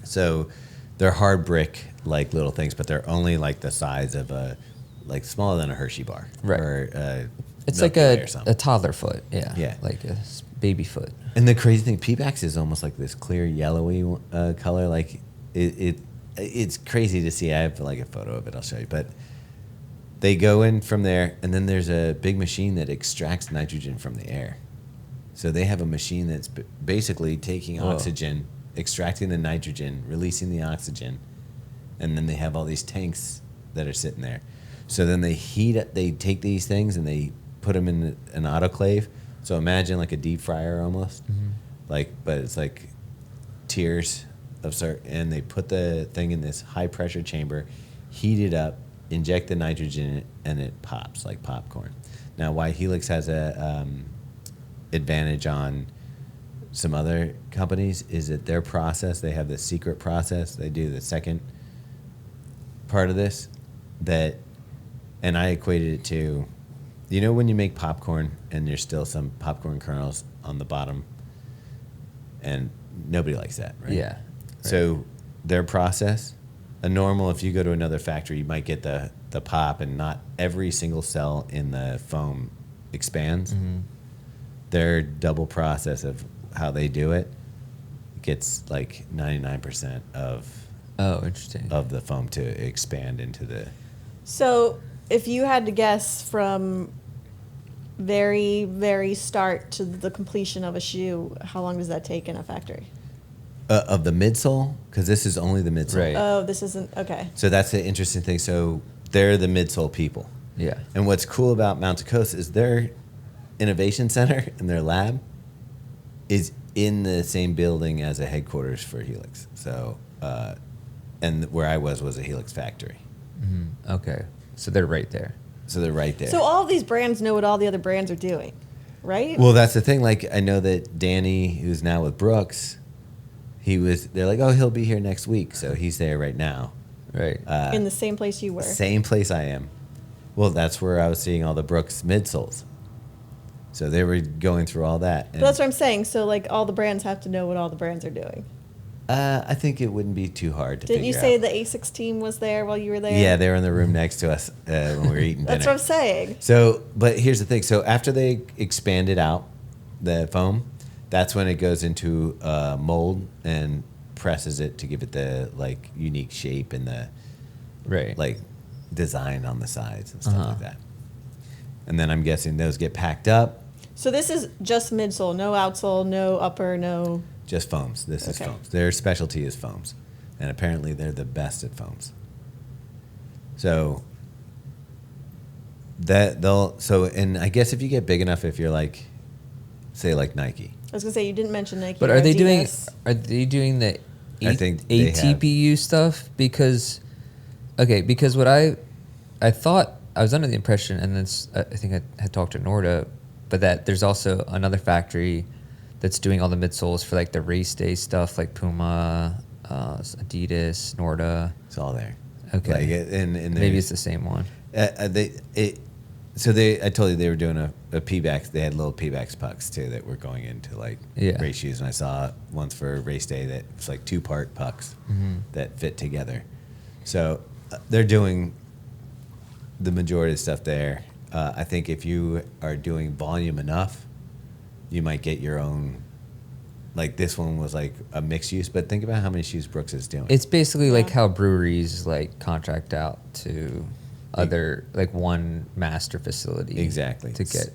So they're hard brick like little things, but they're only like the size of like smaller than a Hershey bar. Right. Or It's Milky like Way or something. a toddler foot. Yeah. Yeah. Like a baby foot. And the crazy thing, Peebax is almost like this clear yellowy color. Like it's crazy to see. I have like a photo of it. I'll show you. But they go in from there, and then there's a big machine that extracts nitrogen from the air. So they have a machine that's basically taking Whoa. oxygen, extracting the nitrogen, releasing the oxygen, and then they have all these tanks that are sitting there. So then they heat it. They take these things and they put them in an autoclave. So imagine like a deep fryer almost, but it's like tiers of and they put the thing in this high pressure chamber, heat it up, inject the nitrogen in it, and it pops like popcorn. Now, why Helix has a advantage on some other companies is that their process, they have the secret process. They do the second part of this and I equated it to, when you make popcorn and there's still some popcorn kernels on the bottom, and nobody likes that, right? Yeah. So their process, if you go to another factory, you might get the pop and not every single cell in the foam expands. Their double process of how they do it gets like 99% Oh, interesting. of the foam to expand into the... So if you had to guess from very, very start to the completion of a shoe, how long does that take in a factory? Of the midsole, because this is only the midsole. Right. Oh, this isn't, okay. So that's the interesting thing. So they're the midsole people. Yeah. And what's cool about Mountain Coast is their innovation center and their lab is in the same building as a headquarters for Helix. So, and where I was a Helix factory. Okay. So they're right there. So they're right there. So all of these brands know what all the other brands are doing, right? Well, that's the thing. Like, I know that Danny, who's now with Brooks, they're like, oh, he'll be here next week. So he's there right now. Right. In the same place you were. Same place I am. Well, that's where I was seeing all the Brooks midsoles. So they were going through all that. But that's what I'm saying. So like all the brands have to know what all the brands are doing. I think it wouldn't be too hard to Didn't you figure say out. the A6 team was there while you were there? Yeah, they were in the room next to us when we were eating dinner. That's what I'm saying. So, but here's the thing. So after they expand it out, the foam, that's when it goes into a mold and presses it to give it the like unique shape and the Right. like design on the sides and stuff Uh-huh. like that. And then I'm guessing those get packed up. So this is just midsole, no outsole, no upper, no. Just foams. This is Okay. foams. Their specialty is foams. And apparently they're the best at foams. So and I guess if you get big enough, if you're like, say like Nike. I was gonna say you didn't mention Nike. But or are they Adidas. doing the I think they have. ATPU stuff? Because what I thought, I was under the impression, and then I think I had talked to Norda, but that there's also another factory that's doing all the midsoles for like the race day stuff, like Puma, Adidas, Norda. It's all there. Okay. Like, and Maybe it's the same one. I told you they were doing a P-backs. They had little P-backs pucks too that were going into like race shoes. And I saw once for race day that it's like 2-part pucks that fit together. So they're doing the majority of stuff there. I think if you are doing volume enough, you might get your own. Like this one was like a mixed use, but think about how many shoes Brooks is doing. It's basically like how breweries like contract out to other like one master facility. Exactly. To get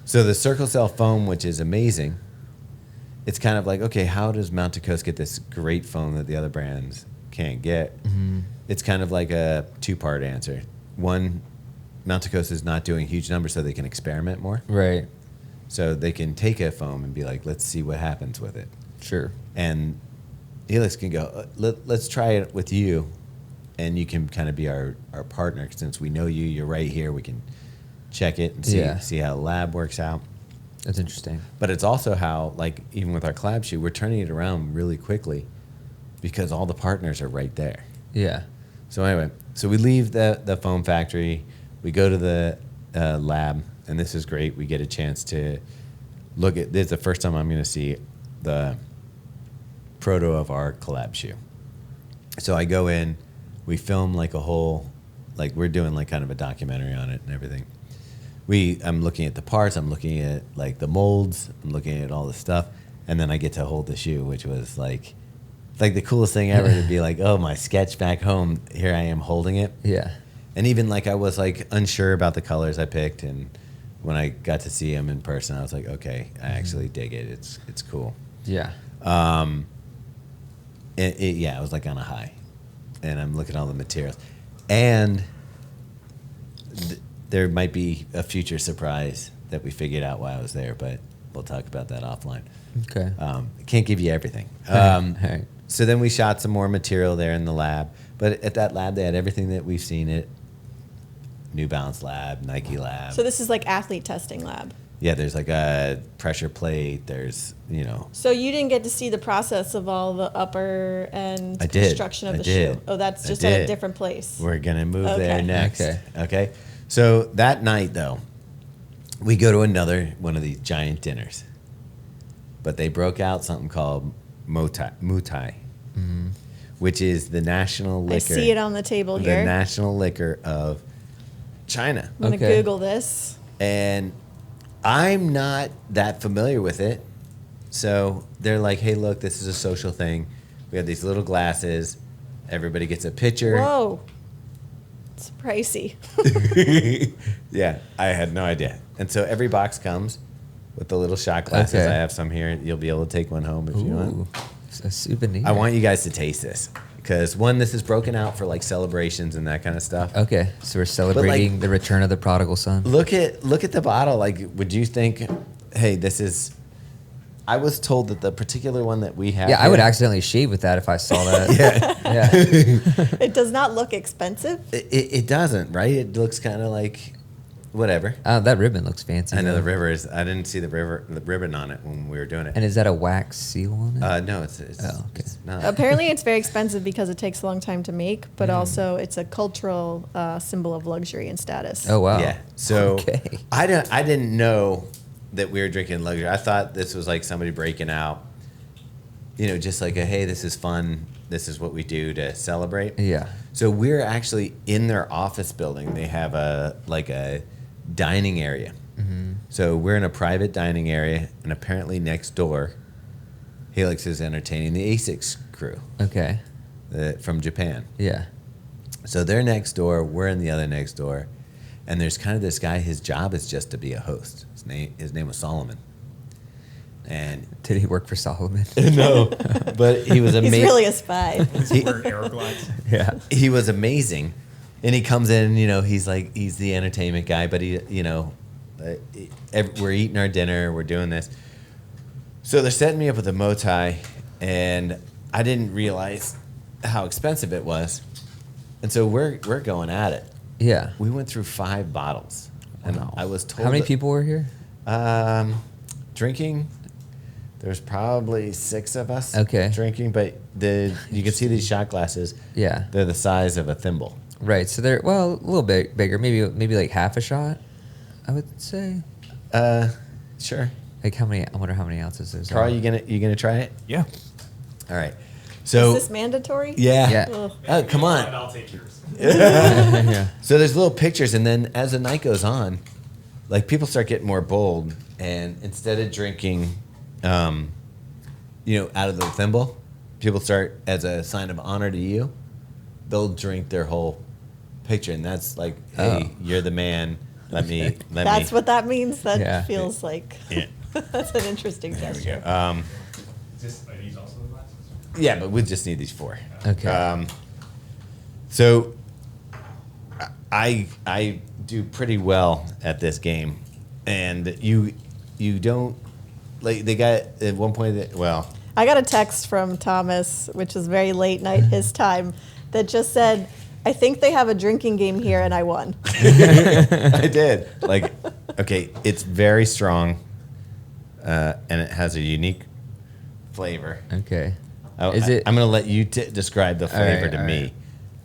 So the Circle Cell foam, which is amazing, it's kind of like, okay, how does Mountain Coast get this great foam that the other brands can't get? It's kind of like a 2-part answer. One, Mountain Coast is not doing huge numbers so they can experiment more. Right. So they can take a foam and be like, let's see what happens with it. Sure. And Helix can go, let's try it with you, and you can kind of be our partner. Since we know you, you're right here, we can check it and see how the lab works out. That's interesting. But it's also how, like, even with our collab shoe, we're turning it around really quickly because all the partners are right there. Yeah. So anyway, so we leave the foam factory, we go to the lab, and this is great. We get a chance to look at this. Is the first time I'm going to see the proto of our collab shoe. So I go in, we film like a whole, like we're doing like kind of a documentary on it and everything. I'm looking at the parts, I'm looking at like the molds, I'm looking at all the stuff, and then I get to hold the shoe, which was like the coolest thing ever to be like, oh, my sketch back home, here I am holding it. Yeah. And even like I was like unsure about the colors I picked, and when I got to see them in person, I was like, okay, I actually dig it. It's cool. Yeah. I was like on a high, and I'm looking at all the materials, and there might be a future surprise that we figured out while I was there, but we'll talk about that offline. Okay. Can't give you everything. All right. So then we shot some more material there in the lab, but at that lab they had everything that we've seen at New Balance lab, Nike lab. So this is like athlete testing lab. Yeah, there's like a pressure plate. There's, So you didn't get to see the process of all the upper end construction of the shoe. Oh, that's just at a different place. We're going to move there Okay. next. Okay. Okay. So that night, though, we go to another one of these giant dinners. But they broke out something called Moutai, which is the national liquor. I see it on the table the here. national liquor of China. I'm going to Google this. And I'm not that familiar with it. So they're like, hey, look, this is a social thing. We have these little glasses. Everybody gets a picture. Whoa. It's pricey. Yeah, I had no idea. And so every box comes with the little shot glasses. Okay. I have some here. You'll be able to take one home if you want. Ooh, it's a souvenir. I want you guys to taste this. Because, one, this is broken out for, like, celebrations and that kind of stuff. Okay, so we're celebrating the return of the prodigal son. Look at the bottle. Like, would you think, hey, this is... I was told that the particular one that we have... Yeah, I would accidentally shave with that if I saw that. Yeah. It does not look expensive. It doesn't, right? It looks kind of like... Whatever. That ribbon looks fancy. I know though. the river is... I didn't see the ribbon on it when we were doing it. And is that a wax seal on it? No, it's okay. it's not. Apparently, it's very expensive because it takes a long time to make, but also it's a cultural symbol of luxury and status. Oh, wow. Yeah. So Okay. I didn't know that we were drinking luxury. I thought this was like somebody breaking out, just like hey, this is fun. This is what we do to celebrate. Yeah. So we're actually in their office building. They have a dining area. So we're in a private dining area, and apparently next door, Helix is entertaining the ASICS crew Okay. from Japan. Yeah. So they're next door, we're in the other next door, and there's kind of this guy, his job is just to be a host. His name was Solomon. And Did he work for Solomon? no, but he was He's amazing. really a spy. Wear Aeroglides. Yeah. He was amazing. And he comes in, he's the entertainment guy, but we're eating our dinner, we're doing this. So they're setting me up with a Moutai, and I didn't realize how expensive it was. And so we're going at it. Yeah. We went through 5 bottles. And Wow. I was told How many that- people were here? Drinking, There's probably 6 of us Okay. drinking, but you can see these shot glasses. Yeah. They're the size of a thimble. Right. So they're, well, a little bit bigger. Maybe like half a shot, I would say. Sure. Like I wonder how many ounces there's. Carl, you gonna try it? Yeah. All right. So Is this mandatory? yeah. Yeah. Ugh. Oh, come on. I'll take yours. Yeah. So there's little pictures, and then as the night goes on, like people start getting more bold, and instead of drinking, out of the thimble, people start, as a sign of honor to you, they'll drink their whole picture, and that's like, hey, you're the man. Let me. That's what that means. That Yeah. feels like Yeah. that's an interesting gesture. Are these also the glasses? Yeah, but we just need these 4. Okay. So I do pretty well at this game, and you don't, like, they got at one point I got a text from Thomas, which is very late night his time, that just said, "I think they have a drinking game here, and I won." I did. Like, okay, it's very strong, and it has a unique flavor. Okay. I'm going to let you describe the flavor to me,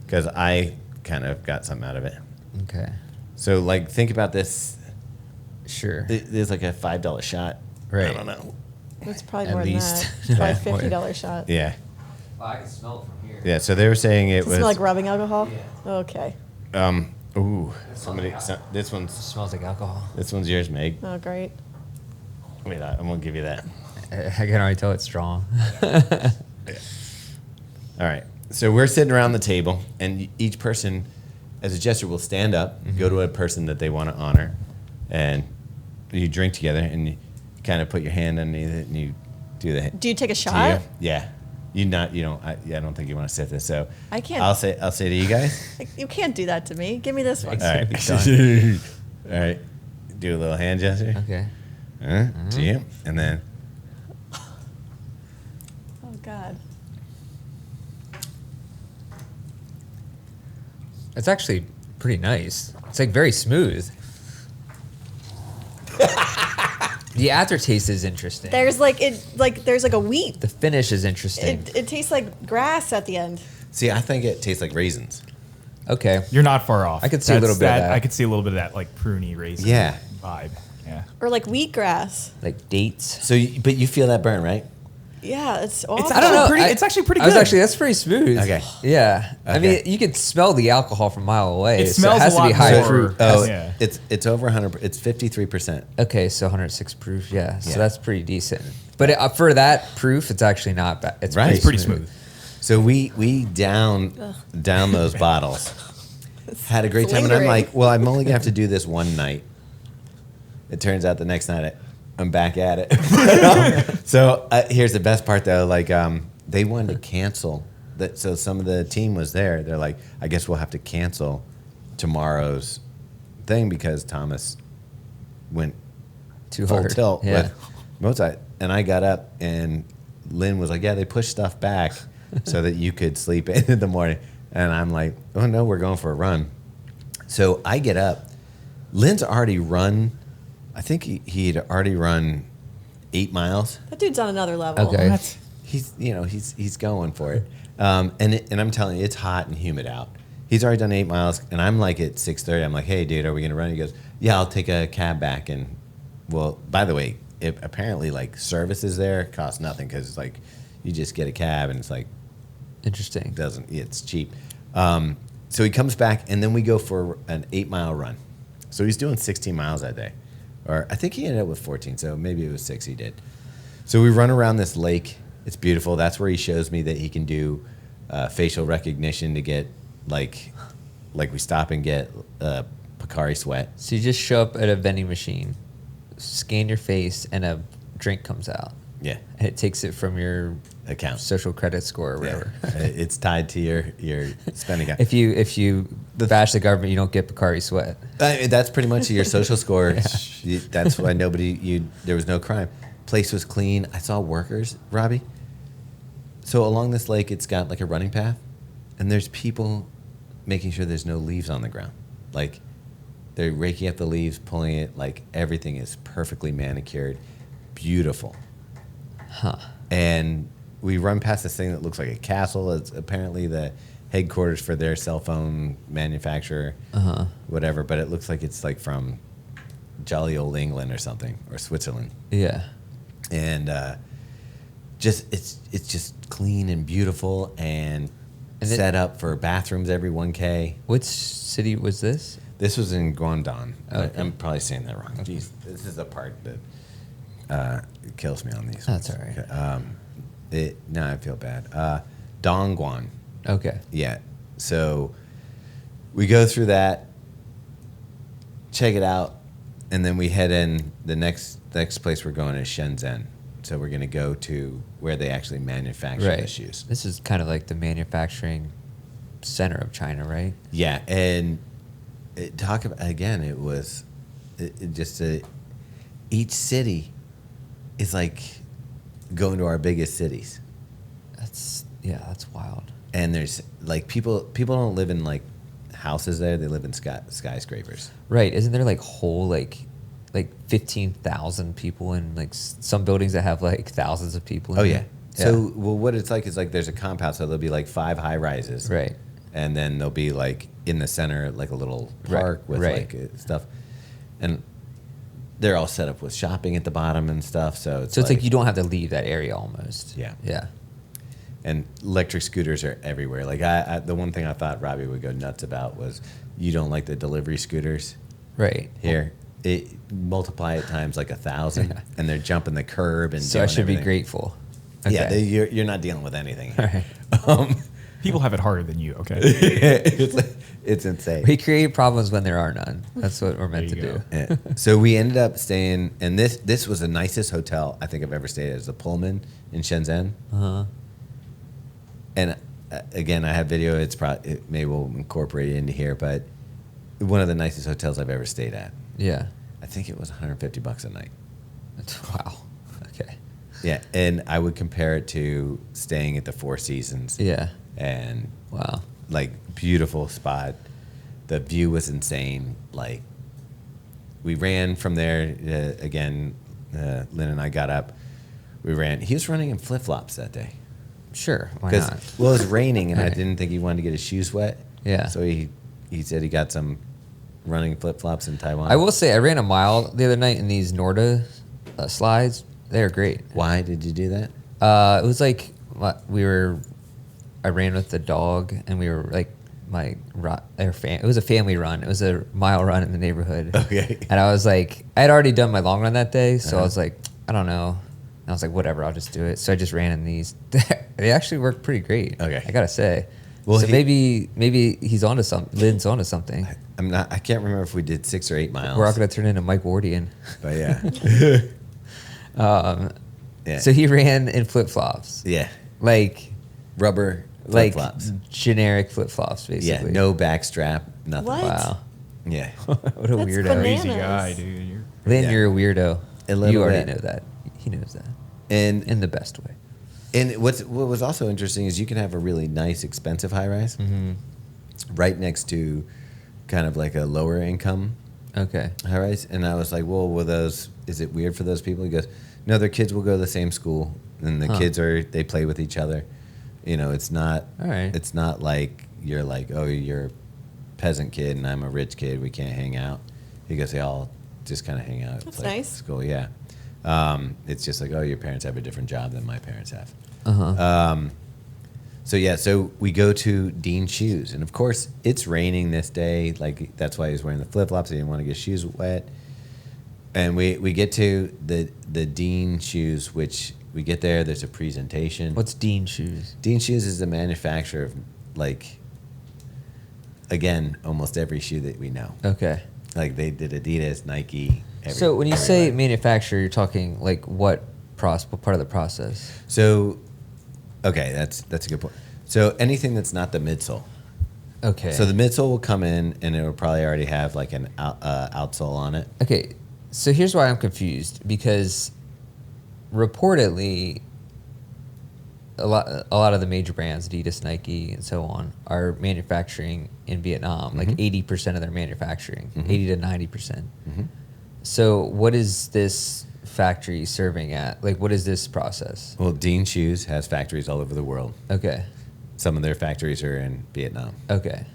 because I kind of got something out of it. Okay. So, like, think about this. Sure. There's like a $5 shot. Right. I don't know. It's probably At more least. than that. It's probably Yeah. $50 shot. Yeah. Oh, I can smell it from here. Yeah. So they were saying it Does it was. smell like rubbing alcohol? Yeah. Okay. Ooh. This It one's smells like alcohol. yours, Meg. Oh, great. Wait, I'm gonna give you that. I can already tell it's strong. All right. So we're sitting around the table, and each person, as a gesture, will stand up, go to a person that they want to honor, and you drink together, and you kind of put your hand underneath it, and you do the. Do you take a to shot? you. Yeah. You don't. I don't think you want to sit this. So I can't. I'll say to you guys. Like, you can't do that to me. Give me this one. All right. Done. All right. Do a little hand gesture. Okay. To you, and then. Oh, God. It's actually pretty nice. It's like very smooth. The aftertaste is interesting. There's there's like a wheat. The finish is interesting. It tastes like grass at the end. See, I think it tastes like raisins. Okay. You're not far off. I could see a little bit of that. I could see a little bit of that, like, pruny raisin Yeah. vibe. Yeah. Or like wheatgrass. Like dates. So, but you feel that burn, right? Yeah, it's awful. It's I don't know. It's actually pretty I was good. that's pretty smooth. Okay. Yeah. I Okay. mean, you can smell the alcohol from a mile away. It so smells it has a to be lot high more- proof. Oh, Yeah. it's over 100. It's 53%. Okay, so 106 proof. Yeah. So Yeah. that's pretty decent. But for that proof, it's actually not bad. It's Right. It's pretty smooth. So we down those bottles. Had a great It's time, and I'm lingering. like, well, I'm only gonna have to do this one night. It turns out the next night I'm back at it. So here's the best part, though. Like, they wanted to cancel that. So some of the team was there. They're like, I guess we'll have to cancel tomorrow's thing because Thomas went too full hard. tilt Yeah. with Mozart. And I got up, and Lynn was like, yeah, they pushed stuff back so that you could sleep in the morning. And I'm like, oh, no, we're going for a run. So I get up. Lynn's already run. I think he'd already run 8 miles. That dude's on another level. Okay. He's going for it. And I'm telling you, it's hot and humid out. He's already done 8 miles, and I'm like at 6:30. I'm like, hey, dude, are we gonna run? He goes, yeah, I'll take a cab back. And well, by the way, apparently like services there cost nothing because like you just get a cab and it's like Interesting. it's cheap. So he comes back, and then we go for an 8 mile run. So he's doing 16 miles that day, or I think he ended up with 14. So maybe it was 6 he did. So we run around this lake. It's beautiful. That's where he shows me that he can do facial recognition to get like we stop and get Bicarb sweat. So you just show up at a vending machine, scan your face, and a drink comes out. Yeah, And it takes it from your account. social credit score or whatever. Yeah. It's tied to your spending account. If you bash the government, you don't get Bicarb sweat. That's pretty much your social score. That's why there was no crime. Place was clean. I saw workers, Robbie. So along this lake, it's got like a running path, and there's people making sure there's no leaves on the ground. Like they're raking up the leaves, pulling it. Like everything is perfectly manicured, beautiful. And we run past this thing that looks like a castle. It's apparently the headquarters for their cell phone manufacturer, whatever. But it looks like it's like from jolly old England or something, or Switzerland. Yeah. And it's just clean and beautiful and set up for bathrooms every 1K. Which city was this? This was in Guangdong. Okay. I'm probably saying that wrong. Jeez, this is the part that kills me on these. That's ones. all right. No, I feel bad. Dongguan. Okay. Yeah. So we go through that, check it out, and then we head in. The next place we're going is Shenzhen. So we're going to go to where they actually manufacture the shoes. This is kind of like the manufacturing center of China, right? Yeah, and talk about again. It was each city is like going to our biggest cities. That's wild. And there's like people don't live in like houses there. They live in skyscrapers. Right. Isn't there like whole like 15,000 people in like some buildings that have like thousands of people in Oh them? yeah. So well, what it's like is like there's a compound. So there'll be like 5 high rises. Right. And then there'll be like in the center like a little park with like stuff, and they're all set up with shopping at the bottom and stuff. So it's like you don't have to leave that area almost. Yeah. Yeah. And electric scooters are everywhere. Like I the one thing I thought Robbie would go nuts about was you don't like the delivery scooters. Right. Here, it multiply it times like 1,000, and they're jumping the curb and. So doing I should everything. be grateful. Okay. Yeah, you're not dealing with anything. Right. People have it harder than you, okay? It's insane. We create problems when there are none. That's what we're meant to There you do. go. Yeah. So we ended up staying, and this was the nicest hotel I think I've ever stayed at. It's the Pullman in Shenzhen. And again, I have video. Maybe we'll incorporate it into here, but one of the nicest hotels I've ever stayed at. Yeah. I think it was $150 a night. Wow. Okay. Yeah, and I would compare it to staying at the Four Seasons. Yeah. And Wow. like beautiful spot. The view was insane. Like we ran from there again. Lynn and I got up. We ran. He was running in flip flops that day. Sure. Why not? Well, it was raining, and I Right. didn't think he wanted to get his shoes wet. Yeah. So he said he got some running flip flops in Taiwan. I will say I ran a mile the other night in these Norda slides. They're great. Why did you do that? It was like I ran with the dog, and we were like it was a family run. It was a mile run in the neighborhood. Okay. And I was like, I had already done my long run that day, so I was like, I don't know. And I was like, whatever, I'll just do it. So I just ran in these. They actually worked pretty great. Okay. I gotta say. Well, So maybe he's onto something. Lynn's onto something. I can't remember if we did 6 or 8 miles. We're all gonna turn into Mike Wardian. But yeah. Yeah. So he ran in flip flops, Yeah. like Rubber flip like flops. generic flip flops, Yeah. basically. No back strap. Nothing. What? Wow. Yeah. What a That's weirdo. bananas. Crazy guy, dude. You're Lynn, Yeah. you're a weirdo. A little You already bit. know that. He knows that. And In the best way. what was also interesting is you can have a really nice, expensive high rise right next to kind of like a lower income Okay. high rise. And I was like, well, is it weird for those people? He goes, no, their kids will go to the same school, and the kids they play with each other. You know, it's not. All right. It's not like you're like, oh, you're a peasant kid and I'm a rich kid. We can't hang out. He goes, they all just kind of hang out. That's at like nice. School, yeah. It's just like, oh, your parents have a different job than my parents have. So we go to Dean Shoes, and of course it's raining this day. Like that's why he was wearing the flip flops. He didn't want to get his shoes wet. And we get to the Dean Shoes, which we get there. There's a presentation. What's Dean Shoes? Dean Shoes is the manufacturer of like, again, almost every shoe that we know. Okay. Like they did Adidas, Nike. So when you say everybody. manufacturer, you're talking like what part of the process? So, okay, that's a good point. So anything that's not the midsole. Okay. So the midsole will come in, and it will probably already have like an outsole on it. Okay, so here's why I'm confused, because reportedly a lot of the major brands, Adidas, Nike, and so on, are manufacturing in Vietnam, like 80% of their manufacturing, 80 to 90%. So what is this factory serving at? Like, what is this process? Well, Dean Shoes has factories all over the world. Okay. Some of their factories are in Vietnam. Okay.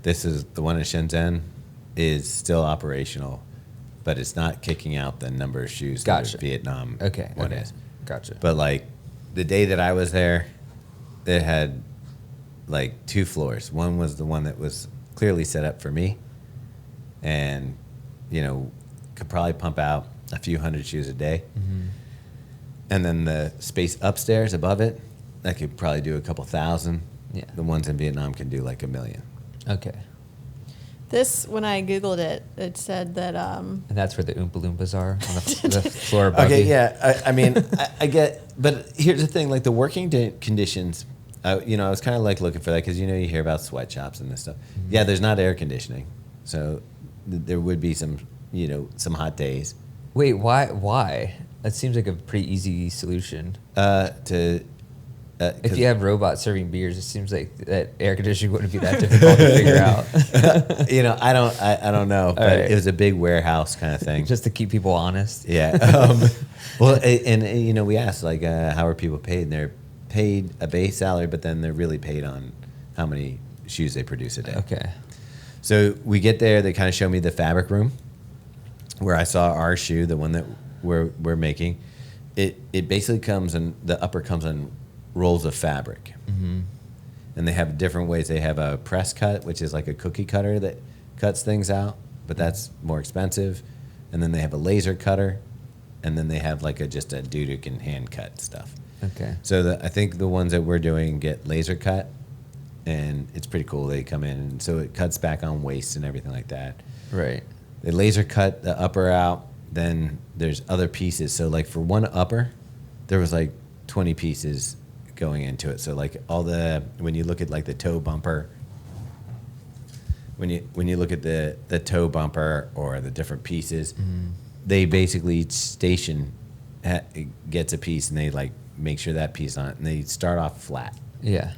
This is the one in Shenzhen is still operational, but it's not kicking out the number of shoes Gotcha. that the Vietnam Okay. one okay. is. Gotcha. But like the day that I was there, it had like 2 floors. One was the one that was clearly set up for me, and could probably pump out a few hundred shoes a day. Mm-hmm. And then the space upstairs above it, that could probably do a couple thousand. Yeah. The ones in Vietnam can do like 1 million. Okay. This, when I Googled it, it said that And that's where the Oompa Loompas are on the floor above Okay, you? yeah. I mean, I get, but here's the thing: like the working conditions. I was kind of like looking for that because you hear about sweatshops and this stuff. Mm-hmm. Yeah, there's not air conditioning, so there would be some hot days. Wait, why? That seems like a pretty easy solution. If you have robots serving beers, it seems like that air conditioning wouldn't be that difficult to figure out. I don't know, but right. it was a big warehouse kind of thing. Just to keep people honest. Yeah. Well, and we asked like, how are people paid? And they're paid a base salary, but then they're really paid on how many shoes they produce a day. Okay. So we get there. They kind of show me the fabric room, where I saw our shoe, the one that we're making. It basically comes in, the upper comes in rolls of fabric. Mm-hmm. And they have different ways. They have a press cut, which is like a cookie cutter that cuts things out, but that's more expensive. And then they have a laser cutter, and then they have like just a dude who can hand cut stuff. Okay. So I think the ones that we're doing get laser cut, and it's pretty cool. They come in, and so it cuts back on waist and everything like that. Right. They laser cut the upper out. Then there's other pieces. So like for one upper, there was like 20 pieces going into it. So like when you look at like the toe bumper, when you look at the toe bumper or the different pieces, they basically each station gets a piece, and they like make sure that piece on it, and they start off flat. Yeah.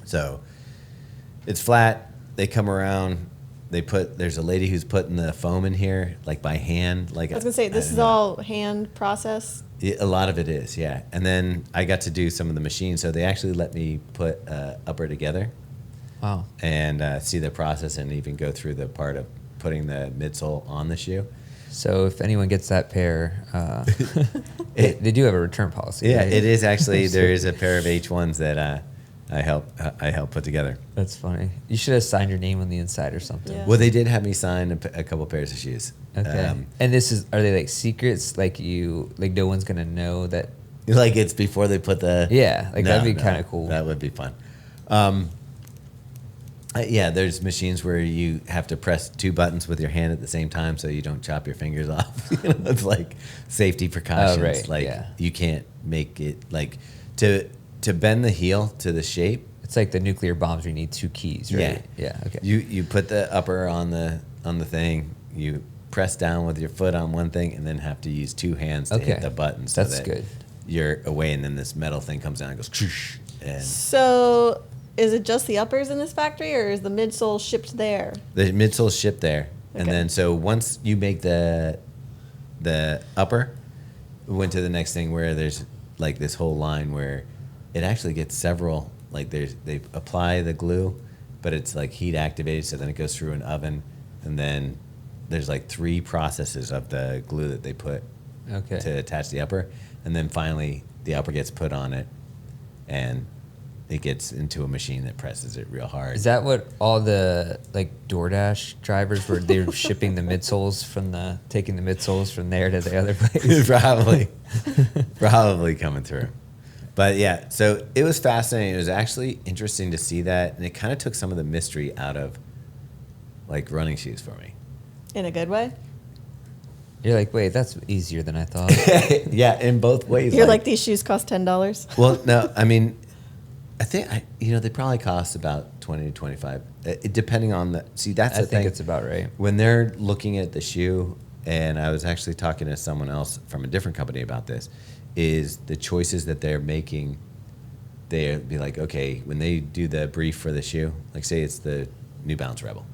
So it's flat. They come around. There's a lady who's putting the foam in here, like by hand. Like I was gonna say, this don't is know. all hand process. A lot of it is, yeah. And then I got to do some of the machines, so they actually let me put upper together Wow. and see the process, and even go through the part of putting the midsole on the shoe. So if anyone gets that pair, they do have a return policy. Yeah, right? it is actually. There is a pair of H1s that I helped put together. That's funny. You should have signed your name on the inside or something. Yeah. Well, they did have me sign a couple pairs of shoes. Okay. And are they like secrets? Like no one's gonna know that? Like it's before they put the... Yeah, like that'd be No, kind of cool. That would be fun. Yeah, there's machines where you have to press 2 buttons with your hand at the same time so you don't chop your fingers off. It's like safety precautions. Oh, right, Like yeah. you can't make it like to bend the heel to the shape. It's like the nuclear bombs where you need 2 keys, right? Yeah. Okay. You put the upper on the thing. You press down with your foot on one thing, and then have to use 2 hands to hit Okay. the button. So That's that good. You're away, and then this metal thing comes down and goes, and So, is it just the uppers in this factory, or is the midsole shipped there? the midsole's shipped there. And Okay. then so once you make the upper, we went to the next thing where there's like this whole line where it actually gets several, like they apply the glue, but it's like heat activated, so then it goes through an oven, and then there's like 3 processes of the glue that they put Okay. to attach the upper, and then finally the upper gets put on it, and it gets into a machine that presses it real hard. Is that what all the like DoorDash drivers were? They were shipping the midsoles taking the midsoles from there to the other place. probably coming through. But yeah, so it was fascinating. It was actually interesting to see that, and it kind of took some of the mystery out of like running shoes for me. In a good way? You're like, wait, that's easier than I thought. Yeah, in both ways. You're like, these shoes cost $10? Well, no, I mean, I think they probably cost about 20 to 25, depending on the. See, that's I the think thing. it's about right. When they're looking at the shoe, and I was actually talking to someone else from a different company about this, is the choices that they're making. They'll be like, okay, when they do the brief for the shoe, like say it's the New Balance Rebel,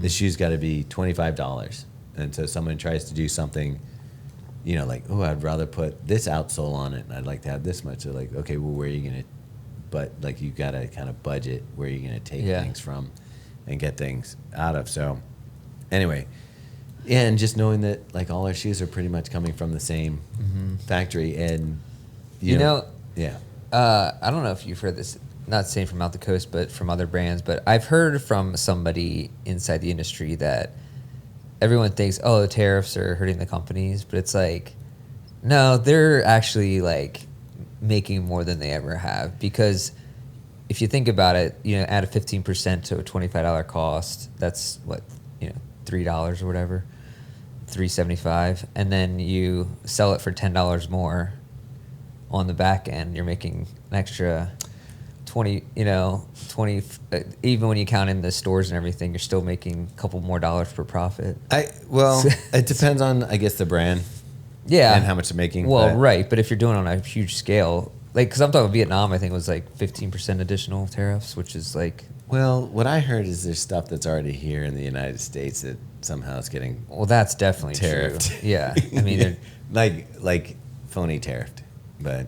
the shoe's got to be $25, and so someone tries to do something, like, oh, I'd rather put this outsole on it, and I'd like to have this much. They're like, okay, well, where are you gonna? But like, you gotta kind of budget where you're gonna take things from, and get things out of. So, anyway, yeah, and just knowing that like all our shoes are pretty much coming from the same factory, and you know, yeah. I don't know if you've heard this. Not saying from out the coast, but from other brands. But I've heard from somebody inside the industry that everyone thinks, oh, the tariffs are hurting the companies, but it's like, no, they're actually like making more than they ever have, because if you think about it, add a 15% to a $25 cost, that's what, $3 or whatever, $3.75, and then you sell it for $10 more on the back end, you're making an extra 20, even when you count in the stores and everything, you're still making a couple more dollars per profit. It depends on, I guess, the brand. Yeah. And how much they're making. Well, right. But if you're doing it on a huge scale, like, because I'm talking Vietnam, I think it was like 15% additional tariffs, which is like. Well, what I heard is there's stuff that's already here in the United States that somehow is getting. Well, that's definitely tariffed. True. Yeah. I mean, like phony tariffed, but.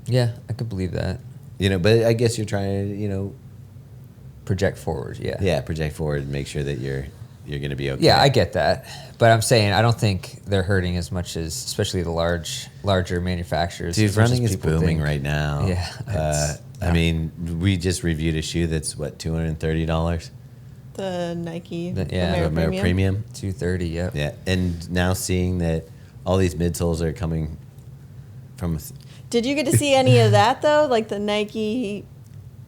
Yeah, I could believe that. But I guess you're trying to, project forward. Yeah. Yeah, project forward and make sure that you're going to be okay. Yeah, I get that, but I'm saying I don't think they're hurting as much as, especially the larger manufacturers. Dude, as much running as is people booming think. right now. Yeah. I mean, we just reviewed a shoe that's what, $230. The Nike America Premium. $230. Yep. Yeah, and now seeing that all these midsoles are coming from. Did you get to see any of that though? Like the Nike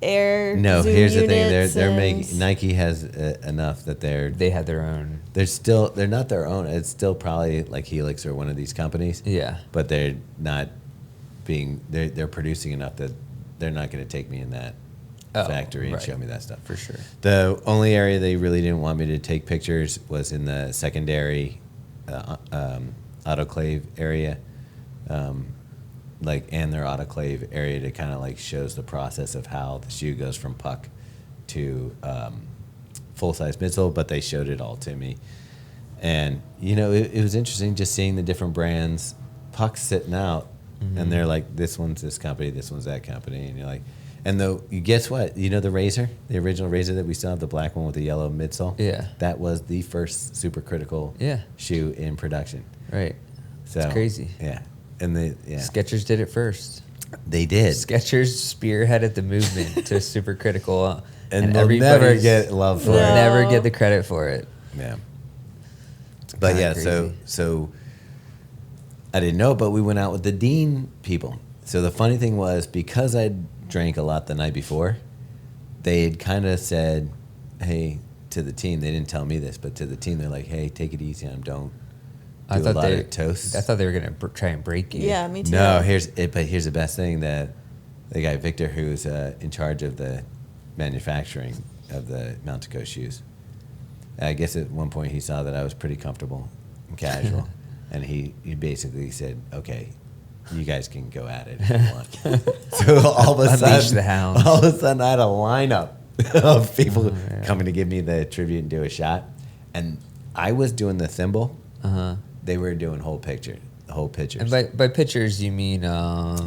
Air? No, Zoom here's the thing. units They're and- making Nike has enough that They have their own. they're not their own. It's still probably like Helix or one of these companies. Yeah. But they're not they're producing enough that they're not going to take me in that factory and right. show me that stuff. For sure. The only area they really didn't want me to take pictures was in the secondary autoclave area. And their autoclave area to kind of like shows the process of how the shoe goes from puck to full-size midsole, but they showed it all to me. And, it was interesting just seeing the different brands, pucks sitting out, and they're like, this one's this company, this one's that company. And you're like, guess what? The Razor, the original Razor that we still have, the black one with the yellow midsole? Yeah. That was the first super critical shoe in production. Right. So, it's crazy. Yeah. And Skechers did it first. They did. Skechers spearheaded the movement to super critical, and they'll never get love for will it. Never get the credit for it. Yeah. But yeah, crazy. so I didn't know, but we went out with the Dean people. So the funny thing was, because I drank a lot the night before, they had kind of said, hey, to the team, they didn't tell me this, but to the team, they're like, hey, take it easy on them. Don't I do thought a lot of toasts. I thought they were going to try and break you. Yeah, me too. No, here's the best thing, that the guy Victor, who's in charge of the manufacturing of the Mountain Coast shoes, I guess at one point he saw that I was pretty comfortable and casual, and he basically said, okay, you guys can go at it if you want. So all of a Unleash sudden, the hounds. all of a sudden I had a lineup of people coming to give me the tribute and do a shot, and I was doing the thimble. They were doing whole pictures. And by pictures, you mean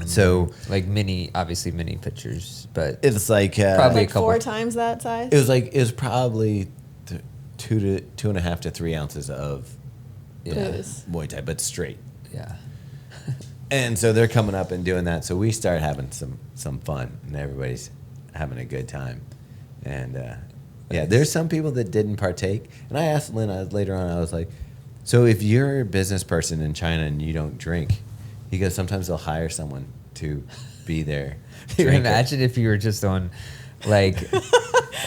so like obviously mini pictures, but it's like probably Like a couple 4 times that size? it was probably 2.5 to 3 ounces of Booze. Muay Thai, but straight. Yeah. And so they're coming up and doing that. So we start having some fun, and everybody's having a good time. And there's some people that didn't partake. And I asked Lynn later on, I was like, so if you're a business person in China and you don't drink, he goes, sometimes they'll hire someone to be there. Can you imagine if you were just on, like,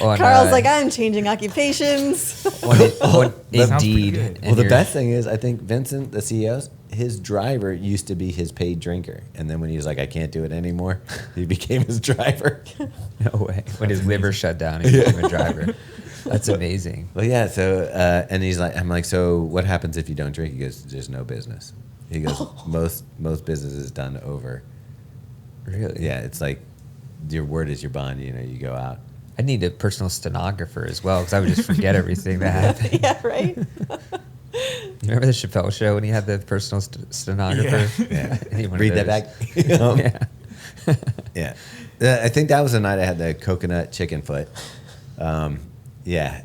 on, Carl's like, I'm changing occupations. on Indeed. good. Well, the best thing is, I think Vincent, the CEO, his driver used to be his paid drinker. And then when he was like, I can't do it anymore, he became his driver. No way. When his liver shut down, he became a driver. That's amazing. Well, yeah. So, and he's like, I'm like, so what happens if you don't drink? He goes, there's no business. He goes, most business is done over. Really? Yeah, it's like your word is your bond. You go out. I need a personal stenographer as well, because I would just forget everything that happened. Yeah, right? You remember the Chappelle show when he had the personal stenographer? Yeah. I need one of Read that those. back. Yeah. Yeah. I think that was the night I had the coconut chicken foot. Yeah.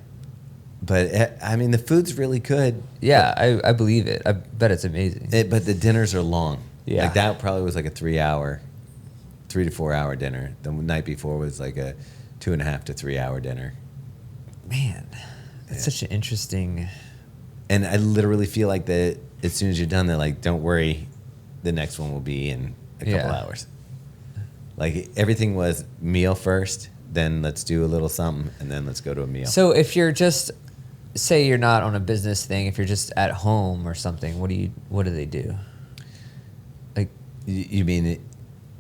But I mean, the food's really good. Yeah, I believe it. I bet it's amazing. But the dinners are long. Yeah. Like that probably was like a 3 to 4 hour dinner. The night before was like a 2.5 to 3 hour dinner. Man, that's such an interesting. And I literally feel like that as soon as you're done, they're like, don't worry, the next one will be in a couple hours. Like everything was meal first, then let's do a little something, and then let's go to a meal. So if you're just, say you're not on a business thing, if you're just at home or something, what do they do? Like, You mean it?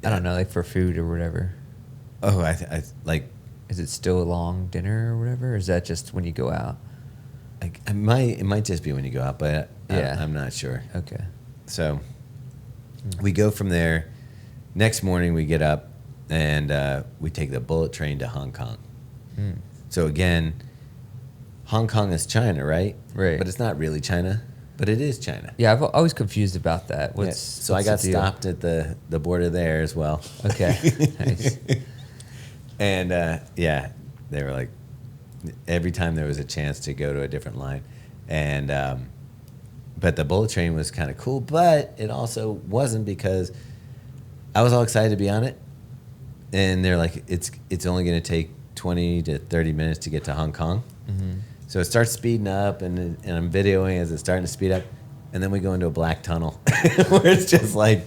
I don't know, like for food or whatever. Oh, I like. Is it still a long dinner or whatever? Or is that just when you go out? It might just be when you go out, but I'm not sure. Okay. So we go from there. Next morning we get up and we take the bullet train to Hong Kong. So again, Hong Kong is China, right? Right. But it's not really China, but it is China. Yeah, I've always confused about that. Yeah. What's So I what's got the deal? stopped at the border there as well. Okay. Nice. And yeah, they were like, every time there was a chance to go to a different line. And but the bullet train was kind of cool, but it also wasn't, because I was all excited to be on it. And they're like, it's only going to take 20 to 30 minutes to get to Hong Kong. So it starts speeding up, and I'm videoing as it's starting to speed up. And then we go into a black tunnel where it's just like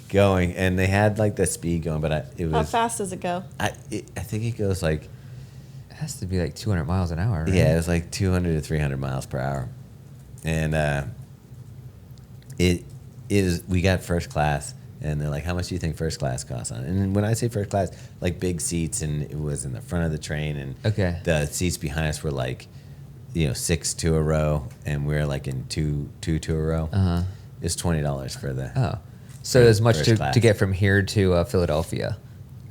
going. And they had like the speed going, but it was. How fast does it go? I think it goes like. It has to be like 200 miles an hour, right? Yeah, it was like 200 to 300 miles per hour. And we got first class, and they're like, how much do you think first class costs on it? And when I say first class, like big seats, and it was in the front of the train, and Okay. the seats behind us were like, 6 to a row, and we were like in two to a row. Uh-huh. It's $20 for the. Oh. So as much First class. to get from here to Philadelphia.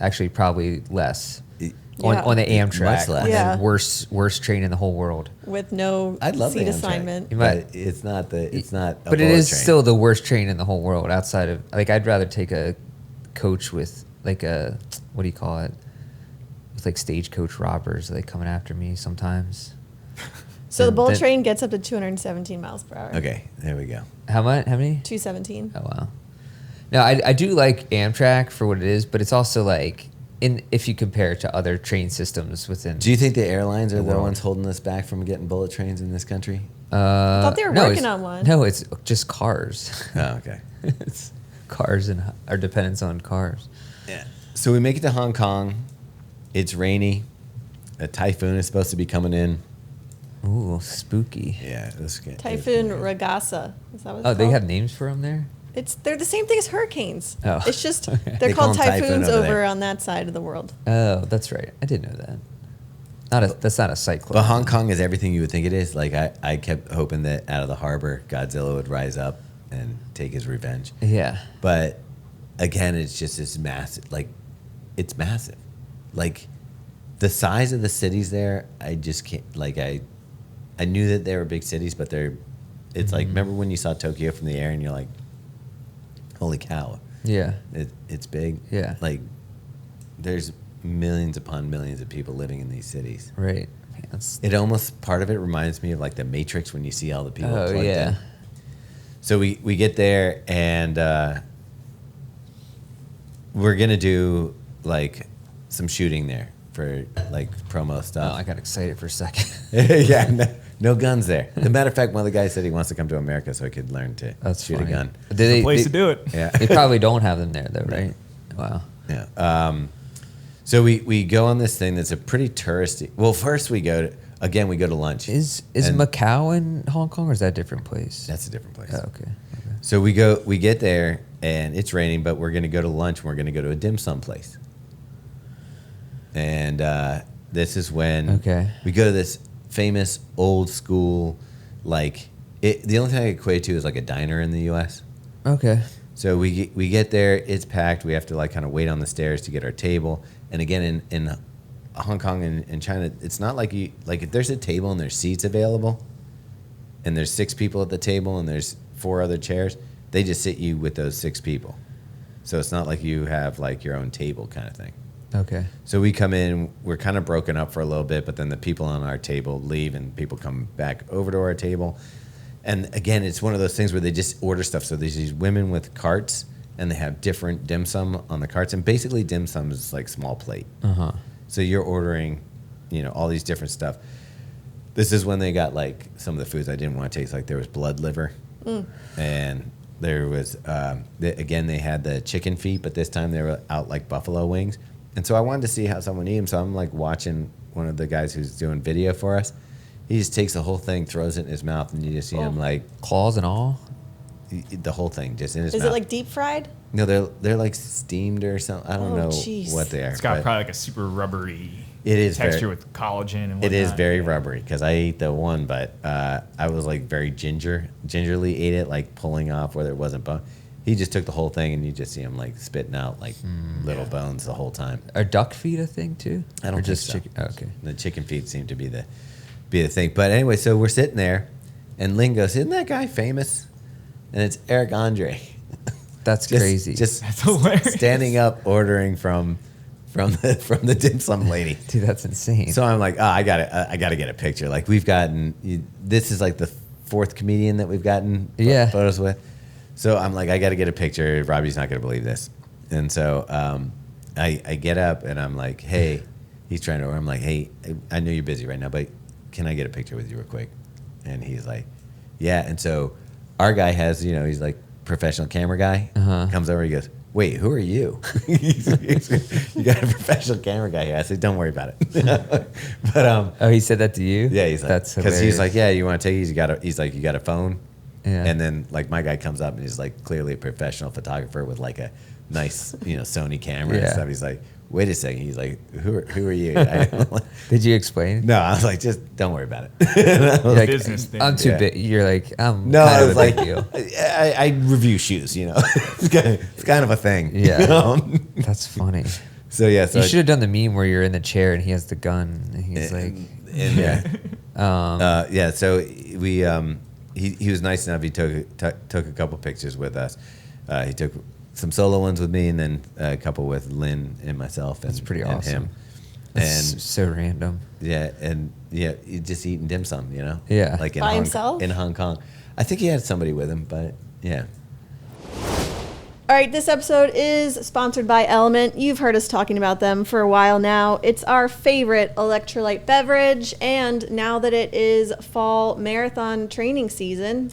Actually, probably less. Yeah. On the Amtrak. Much less. And Yeah. then worst train in the whole world. With no I'd love seat the Amtrak. assignment. You might- But it's not a But it bullet is train. still the worst train in the whole world outside of, like, I'd rather take a coach with, like, a, what do you call it? With, like, stagecoach robbers, like, coming after me sometimes. So the And bullet then- train gets up to 217 miles per hour. Okay, there we go. How much? How many? 217. Oh, wow. No, I do like Amtrak for what it is, but it's also, like, if you compare it to other train systems within. Do you think the airlines are the world. ones holding us back from getting bullet trains in this country? I thought they were no, working it's- on one. No, it's just cars. Oh, okay. It's cars and our dependence on cars. Yeah. So we make it to Hong Kong. It's rainy. A typhoon is supposed to be coming in. Ooh, spooky. Yeah, it was good. Typhoon Ragasa. Is that what it's Oh, they called? have names for them there? They're the same thing as hurricanes. Oh. It's just Okay. they're They call called them typhoon typhoons over over there. on that side of the world. Oh, that's right. I didn't know that. That's not a cyclone. But Hong Kong is everything you would think it is. Like, I kept hoping that out of the harbor, Godzilla would rise up and take his revenge. Yeah. But again, it's just this massive, like, it's massive. Like, the size of the cities there, I just can't, like, I knew that they were big cities, but it's like, remember when you saw Tokyo from the air and you're like, holy cow, Yeah. it's big. Yeah. Like, there's millions upon millions of people living in these cities. Right. Man, that's, It almost, part of it reminds me of like the Matrix when you see all the people oh, plugged yeah. in. So we get there, and we're going to do like some shooting there for like promo Oh, stuff. I got excited for a second. Yeah, no guns there. As a matter of fact, one of the guys said he wants to come to America so he could learn to That's shoot funny. a gun. Did The they, place they, to do it. Yeah. They probably don't have them there, though, right? Wow. Yeah. So we go on this thing that's a pretty touristy. Well, first we go to lunch. Is And Macau in Hong Kong, or is that a different place? That's a different place. Oh, okay. So we get there, and it's raining, but we're going to go to lunch, and we're going to go to a dim sum place. And this is when Okay. we go to this famous old school, like, the only thing I can equate to is like a diner in the U.S. Okay. So we get there, it's packed. We have to like kind of wait on the stairs to get our table. And again, in Hong Kong and China, it's not like if there's a table and there's seats available, and there's 6 people at the table and there's 4 other chairs, they just sit you with those 6 people. So it's not like you have like your own table kind of thing. Okay. So we come in, we're kind of broken up for a little bit, but then the people on our table leave and people come back over to our table. And again, it's one of those things where they just order stuff. So there's these women with carts and they have different dim sum on the carts. And basically dim sum is like small plate. Uh-huh. So you're ordering, all these different stuff. This is when they got like some of the foods I didn't want to taste. Like there was blood liver and there was, again, they had the chicken feet, but this time they were out like buffalo wings. And so I wanted to see how someone eat them. So I'm like watching one of the guys who's doing video for us. He just takes the whole thing, throws it in his mouth, and you just see him like claws and all. The whole thing just in his mouth. Is it like deep fried? No, they're like steamed or something. I don't know jeez. what they are. It's got probably like a super rubbery texture with collagen and whatnot. It is very rubbery because I ate the one, but I was like very gingerly ate it, like pulling off where there wasn't bone. He just took the whole thing, and you just see him like spitting out like little bones the whole time. Are duck feet a thing too? I don't or think just so. chicken. Oh, okay. The chicken feet seem to be the thing. But anyway, so we're sitting there, and Lynn goes, "Isn't that guy famous?" And it's Eric Andre. That's crazy. Just That's hilarious. standing up ordering from the dim sum lady. Dude, that's insane. So I'm like, I gotta get a picture. Like we've gotten, this is like the 4th comedian that we've gotten photos with. So I'm like, I gotta get a picture. Robbie's not gonna believe this. And so I get up and I'm like, hey, he's trying to order. I'm like, hey, I know you're busy right now, but can I get a picture with you real quick? And he's like, yeah. And so our guy has, he's like professional camera guy. Comes over, he goes, wait, who are you? You got a professional camera guy here. I said, don't worry about it. But oh, he said that to you? yeah, he's like, that's because he's hilarious. like, yeah, you want to take it? He's like, you got a phone? Yeah. And then like my guy comes up and he's like clearly a professional photographer with like a nice, Sony camera and Yeah. stuff. He's like, wait a second. He's like, who are you? Did you explain? No, I was like, just don't worry about it. You're like, business thing. I'm too Yeah. big. You're like, I'm No, kind I of was a like, big deal. I review shoes, it's kind of a thing. Yeah. That's funny. So yeah, so You should have done the meme where you're in the chair and he has the gun and he's like, yeah. So we he was nice enough. He took a couple pictures with us. He took some solo ones with me, and then a couple with Lynn and myself. And, That's pretty and awesome. him. That's And so random. just eating dim sum, Yeah. like By himself? in Hong Kong. I think he had somebody with him, but yeah. All right, this episode is sponsored by LMNT. You've heard us talking about them for a while now. It's our favorite electrolyte beverage, and now that it is fall marathon training season,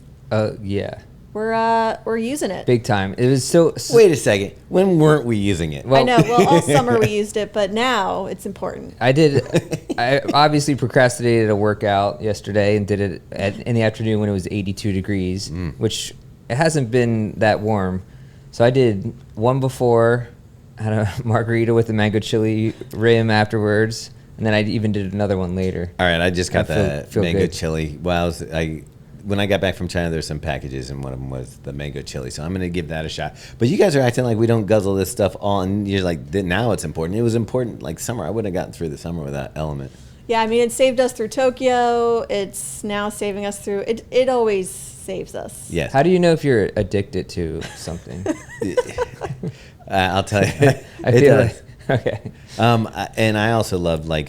Yeah. we're using it. Big time. It was so. Wait a second. When weren't we using it? Well- I know. Well, all summer we used it, but now it's important. I obviously procrastinated a workout yesterday and did it in the afternoon when it was 82 degrees, which it hasn't been that warm. So I did one before, had a margarita with the mango chili rim afterwards, and then I even did another one later. All right, I just got I feel mango good. chili. Well, when I got back from China, there's some packages, and one of them was the mango chili. So I'm going to give that a shot. But you guys are acting like we don't guzzle this stuff on. You're like, now it's important. It was important like summer. I wouldn't have gotten through the summer without LMNT. Yeah, I mean, it saved us through Tokyo. It's now saving us through. It always saves us. Yes. How do you know if you're addicted to something? I'll tell you. I It feel does. like okay. And I also love I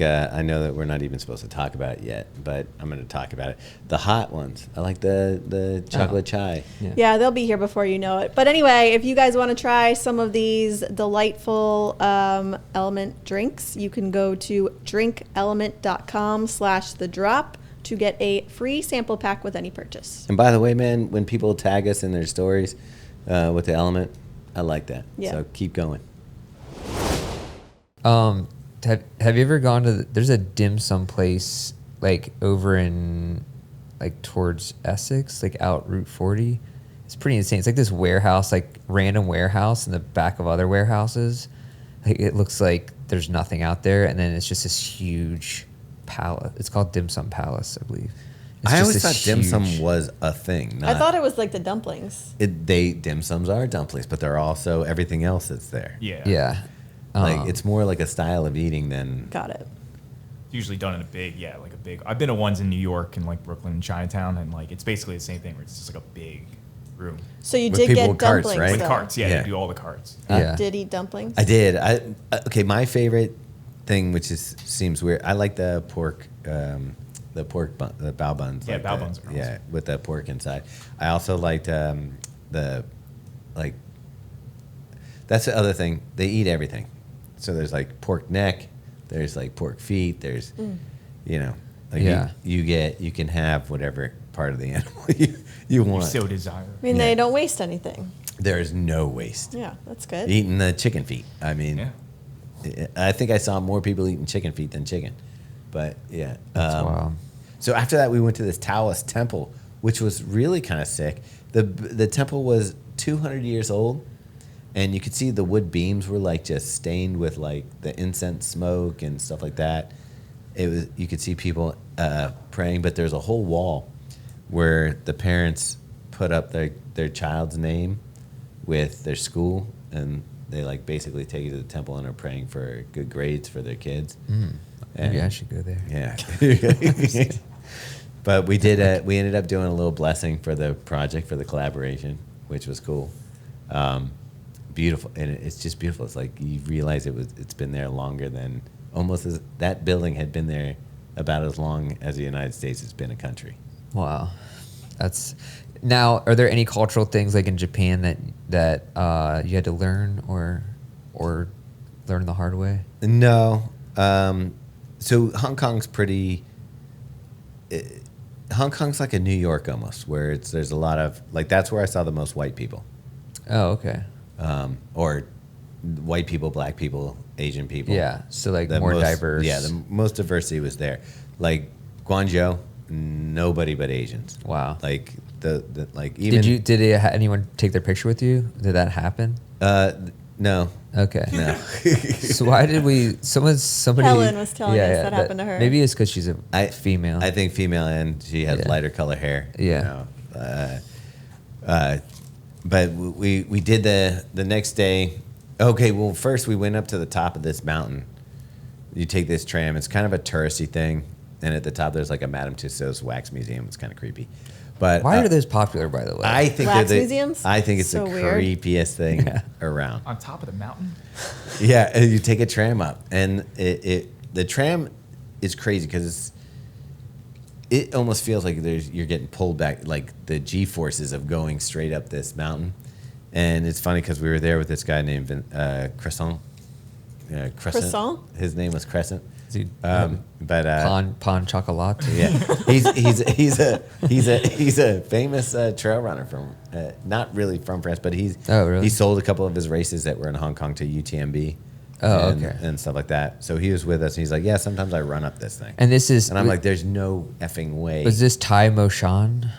know that we're not even supposed to talk about it yet, but I'm going to talk about it. The hot ones. I like the chocolate chai. Yeah, they'll be here before you know it. But anyway, if you guys want to try some of these delightful LMNT drinks, you can go to drinklmnt.com/thedrop to get a free sample pack with any purchase. And by the way, man, when people tag us in their stories with the LMNT, I like that. Yeah. So keep going. Have you ever gone to there's a dim sum place like over in like towards Essex, like out Route 40? It's pretty insane. It's like this warehouse, like random warehouse in the back of other warehouses. Like it looks like there's nothing out there, and then it's just this huge palace. It's called Dim Sum Palace, I believe. It's I just always this thought dim sum huge- was a thing. I thought it was like the dumplings. Dim sums are dumplings, but they're also everything else that's there. Yeah. Yeah. Like it's more like a style of eating than Got it. usually done in a big, I've been to ones in New York and like Brooklyn and Chinatown, and like it's basically the same thing where it's just like a big room So you With did people get with carts, dumplings, right? with though. carts. Yeah, Yeah. they do all the carts. Yeah. Did eat dumplings? I did. Okay. My favorite thing, which seems weird. I like the pork, the bao buns. Yeah, like bao the- buns are awesome. Yeah, with the pork inside. I also liked the like. That's the other thing. They eat everything. So there's like pork neck. There's like pork feet. There's, you know, like Yeah. you can have whatever part of the animal you You want. so desire. I mean, Yeah. they don't waste anything. There is no waste. Yeah, that's good. Eating the chicken feet. I mean, Yeah. I think I saw more people eating chicken feet than chicken. But yeah. That's wild. So after that, we went to this Taoist temple, which was really kind of sick. The temple was 200 years old, and you could see the wood beams were like just stained with like the incense smoke and stuff like that. You could see people praying, but there's a whole wall where the parents put up their child's name with their school, and they like basically take you to the temple and are praying for good grades for their kids. Maybe And- I should go there. Yeah. But we did. We ended up doing a little blessing for the project, for the collaboration, which was cool. Beautiful, and it's just beautiful. It's like you realize it's been there longer than that building had been there about as long as the United States has been a country. Wow, that's. Now, are there any cultural things like in Japan that you had to learn or learn the hard way? No. So Hong Kong's pretty. Hong Kong's like a New York almost, where there's a lot of like that's where I saw the most white people. Oh, okay. Or white people, black people, Asian people. Yeah, so like The more most- diverse. Yeah, the most diversity was there. Like Guangzhou, nobody but Asians. Wow. Like the like even. Did anyone take their picture with you? Did that happen? No. Okay. No. So why did we? Somebody. Helen was telling us that happened to her. Maybe it's because she's a female. I think female, and she has Yeah. lighter color hair. Yeah. You know. But we did the next day. Okay, well, first we went up to the top of this mountain. You take this tram. It's kind of a touristy thing, and at the top there's like a Madame Tussauds wax museum. It's kind of creepy. But Why are those popular, by the way? I think Wax they're museums? I think it's So the weird. creepiest thing around. On top of the mountain? Yeah, and you take a tram up, and the tram is crazy because it almost feels like you're getting pulled back, like the G forces of going straight up this mountain. And it's funny because we were there with this guy named Crescent. Croissant? His name was Crescent. Is he, But Pan chocolat. yeah, he's a famous trail runner from not really from France, but he sold a couple of his races that were in Hong Kong to UTMB. Oh, and, okay. and stuff like that. So he was with us, and he's like, "Yeah, sometimes I run up this thing." And this is. And I'm like, "There's no effing way." Was this Tai Mo Shan?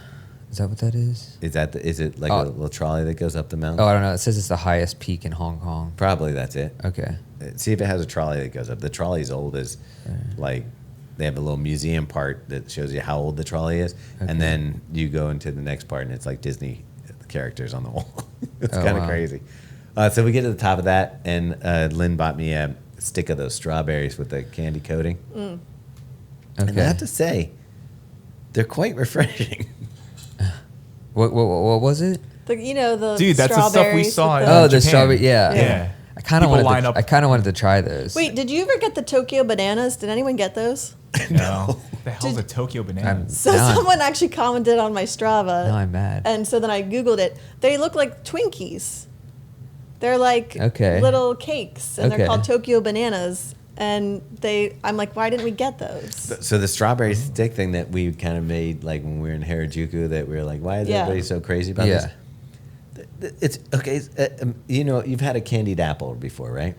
Is that what that is? Is it like Oh. a little trolley that goes up the mountain? Oh, I don't know. It says it's the highest peak in Hong Kong. Probably that's it. Okay. See if it has a trolley that goes up. The trolley's old as, like, they have a little museum part that shows you how old the trolley is, Okay. and then you go into the next part, and it's like Disney characters on the wall. It's Oh, kind of wow. crazy. So we get to the top of that, and Lynn bought me a stick of those strawberries with the candy coating. And I Okay. have to say, they're quite refreshing. What was it? The Dude, that's the stuff we strawberries saw with in Oh, the Japan. strawberry. Yeah. Yeah. I kind of People wanted. line up. I kind of wanted to try those. Wait, did you ever get the Tokyo bananas? Did anyone get those? No. The hell's Did- a Tokyo banana? I'm- So Now I'm- someone actually commented on my Strava. Now I'm mad. And so then I Googled it. They look like Twinkies. They're like Okay. little cakes, and Okay. they're called Tokyo bananas. And I'm like, why didn't we get those? So the strawberry stick thing that we kind of made, like when we were in Harajuku, that we were like, why is Yeah. everybody so crazy about Yeah. this? It's okay. You've had a candied apple before, right?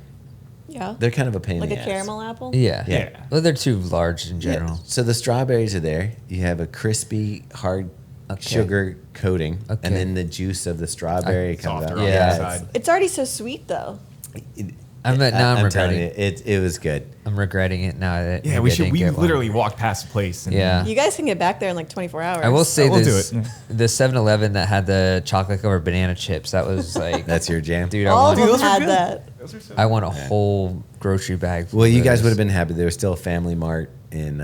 Yeah. They're kind of a pain Like in a the caramel apple? Yeah. Yeah. Well, they're too large in Yeah. general. So the strawberries are there. You have a crispy, hard Okay. sugar coating, Okay. and then the juice of the strawberry comes Softer out. on the Yeah. inside. It's already so sweet, though. I'm telling regretting you, it was good. I'm regretting it now. That Yeah, maybe we I should. didn't We get one. literally walked past the place. And Yeah. You guys can get back there in like 24 hours. I will say We'll do this: it. the 7-Eleven that had the chocolate covered banana chips. That was like That's your jam. dude. All of I them those are had good. that. Those are so want a whole grocery bag. full Well, you of guys those. would have been happy. There was still a Family Mart in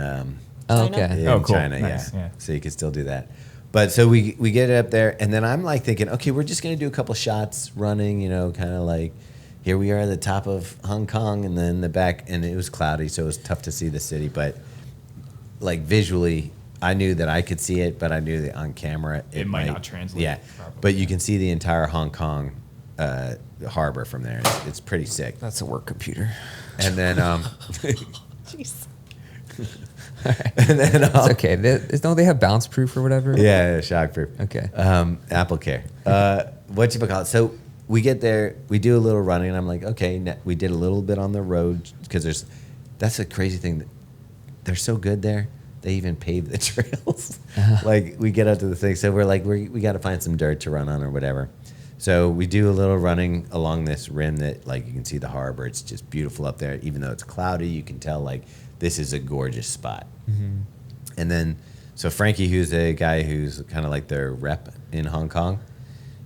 Okay. Oh, cool. China. Nice, Yeah. yeah. So you can still do that. But so we get it up there, and then I'm like thinking, okay, we're just gonna do a couple shots running, kind of like here we are at the top of Hong Kong, and then the back, and it was cloudy, so it was tough to see the city. But like visually, I knew that I could see it, but I knew that on camera It might not translate Yeah, properly. but you can see the entire Hong Kong harbor from there. It's pretty sick. That's a work computer. And then Jeez. and then It's okay. Don't they have bounce proof or whatever? yeah, shockproof. Okay. Apple Care. What you call it? So we get there, we do a little running, and I'm like, okay, we did a little bit on the road because that's a crazy thing. They're so good there. They even pave the trails. Like we get up to the thing, so we're like, we got to find some dirt to run on or whatever. So we do a little running along this rim that, like, you can see the harbor. It's just beautiful up there. Even though it's cloudy, you can tell, like, this is a gorgeous spot. Mm-hmm. And then, so Frankie, who's a guy who's kind of like their rep in Hong Kong,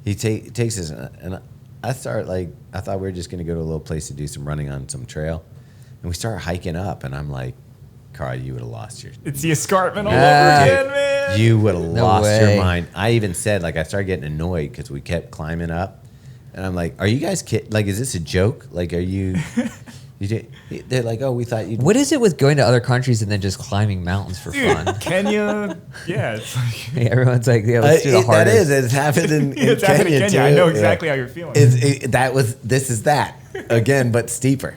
he takes us, and I thought we were just going to go to a little place to do some running on some trail. And we start hiking up, and I'm like, Carl, you would have lost your... It's the escarpment all Ah. over again, man. You would have No lost way. your mind. I even said, like, I started getting annoyed because we kept climbing up. And I'm like, are you guys kidding? Like, is this a joke? Like, are you... They're like, oh, we thought you'd... What is it with going to other countries and then just climbing mountains for Dude, fun? Kenya, yeah, it's like... Everyone's like, yeah, let's do the that hardest. is. It's happened in It's happened in Kenya. I know too. exactly Yeah. how you're feeling. This is that. Again, but steeper.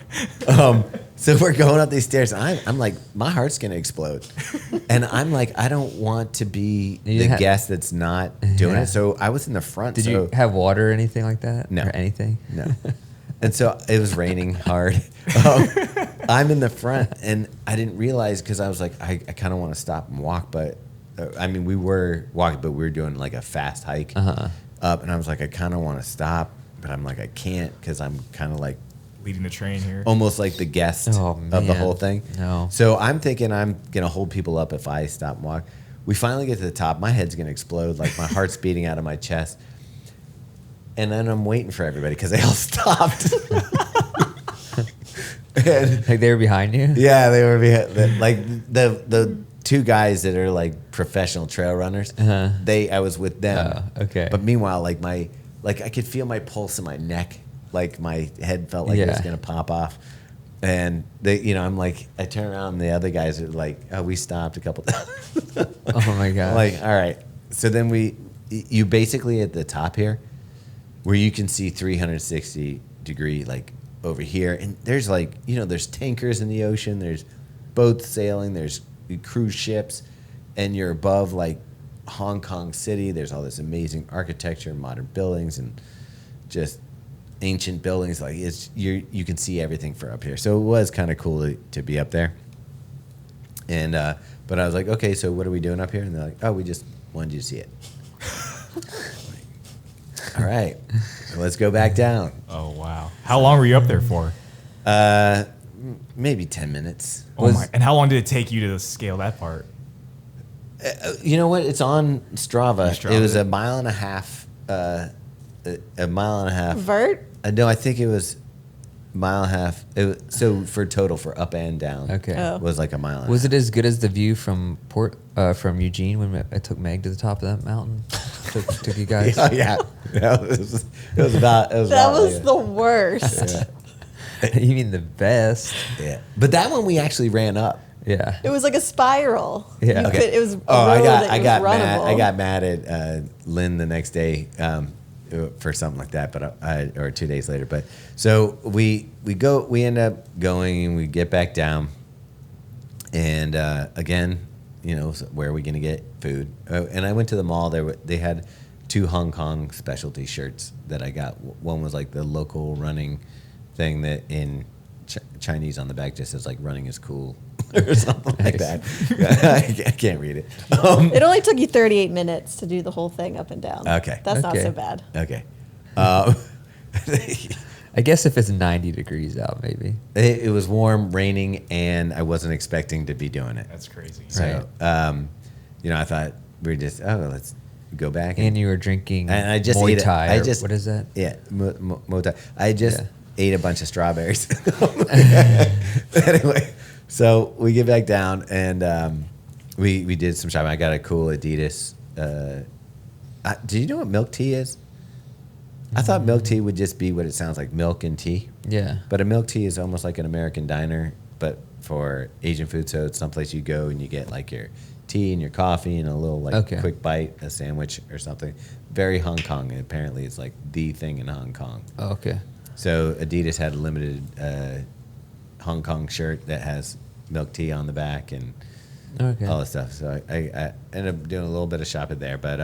So we're going up these stairs. I'm like, my heart's going to explode. And I'm like, I don't want to be You the ha- guest that's not doing Yeah. it. So I was in the front. Did so you have water or anything like that? No. Or anything? No. And so it was raining hard. I'm in the front, and I didn't realize because I was like, I kind of want to stop and walk. But, I mean, we were walking, but we were doing like a fast hike up. And I was like, I kind of want to stop, but I'm like, I can't because I'm kind of like, Leading the train here. almost like the guest Oh, of the man. whole thing. No. So I'm thinking I'm going to hold people up if I stop and walk. We finally get to the top. My head's going to explode. Like my heart's beating out of my chest. And then I'm waiting for everybody because they all stopped. And, Like they were behind you? yeah, they were like the two guys that are like professional trail runners. Uh-huh. I was with them. Oh, okay. But meanwhile, like I could feel my pulse in my neck. Like my head felt like it was Yeah. gonna pop off. And I'm like, I turn around and the other guys are like, oh, we stopped a couple times. Oh my God. I'm like, all right. So then you basically at the top here, where you can see 360 degree, like over here. And there's like, there's tankers in the ocean. There's boats sailing. There's cruise ships. And you're above like Hong Kong City. There's all this amazing architecture, modern buildings, and just ancient buildings. Like you can see everything from up here. So it was kind of cool to be up there. And but I was like, okay, so what are we doing up here? And they're like, oh, we just wanted you to see it. All right, let's go back down. Oh, wow. How long were you up there for? Maybe 10 minutes. Oh my! And how long did it take you to scale that part? You know what? It's on Strava. Strava. It was a mile and a half. A mile and a half. Vert? No, I think it was mile and a half. So for total, for up and down, Okay. Oh. was like a mile. And Was a it as good as the view from from Eugene when I took Meg to the top of that mountain? took you guys. half. Yeah, yeah. It was about. It was That about was like the worst. You mean the best? yeah. But that one we actually ran up. Yeah. It was like a spiral. Yeah. You Okay. could, it was a Oh, road I that got was mad. runnable. I got mad at Lynn the next day for something like that, but or 2 days later. But so we end up going, and we get back down, and again, so where are we gonna get food? And I went to the mall. They had 2 Hong Kong specialty shirts that I got. One was like the local running thing that in Chinese on the back just says like "running is cool" or something like that. I can't read it. It only took you 38 minutes to do the whole thing up and down. Okay. That's not Okay. so bad. Okay. I guess if it's 90 degrees out, maybe. It was warm, raining, and I wasn't expecting to be doing it. That's crazy. So, I thought we were just, let's go back. And you were drinking and I just Muay ate Thai. I or just what is that? Yeah, Moutai. I just Yeah. ate a bunch of strawberries. Anyway, So we get back down and we did some shopping. I got a cool Adidas. Do you know what milk tea is? I thought milk tea would just be what it sounds like, milk and tea. Yeah. But a milk tea is almost like an American diner, but for Asian food. So it's someplace you go and you get like your tea and your coffee and a little like quick bite, a sandwich or something. Very Hong Kong. And apparently it's like the thing in Hong Kong. Oh, okay. So Adidas had a limited Hong Kong shirt that has milk tea on the back and all this stuff. So I ended up doing a little bit of shopping there. But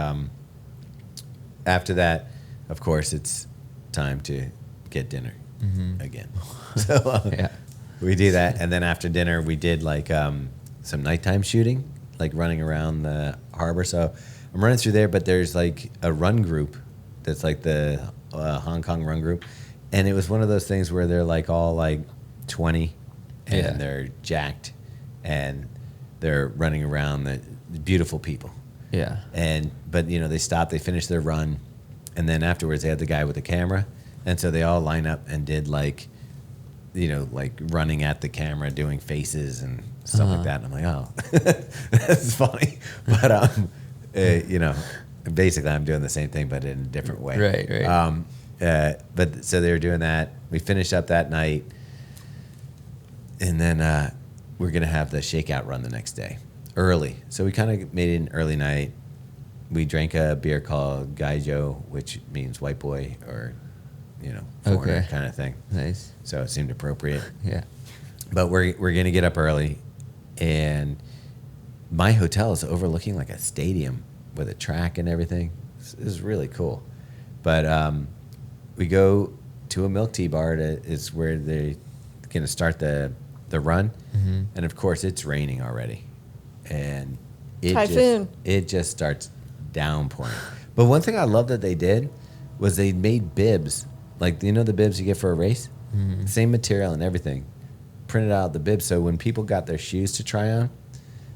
after that, of course, it's time to get dinner again. So we do that. And then after dinner, we did like some nighttime shooting, like running around the harbor. So I'm running through there, but there's like a run group that's like the Hong Kong run group. And it was one of those things where they're like all like 20 and they're jacked and they're running around, the beautiful people. Yeah. But you know, they stopped, they finished their run, and then afterwards they had the guy with the camera, and so they all line up and did like, you know, like running at the camera, doing faces and stuff like that. And I'm like, oh, that's funny. But you know, basically I'm doing the same thing but in a different way. Right. But so they were doing that. We finished up that night, and then we're gonna have the shakeout run the next day, early. So we kind of made it an early night. We drank a beer called Guangzhou, which means white boy or, you know, foreigner kind of thing. Nice. So it seemed appropriate. Yeah. But we're gonna get up early, and my hotel is overlooking like a stadium with a track and everything. This is really cool. But we go to a milk tea bar. Is where they're gonna start the run, and of course it's raining already, and Typhoon. It just starts downpouring. But one thing I love that they did was they made bibs, like, you know, the bibs you get for a race, same material and everything, printed out the bibs. So when people got their shoes to try on,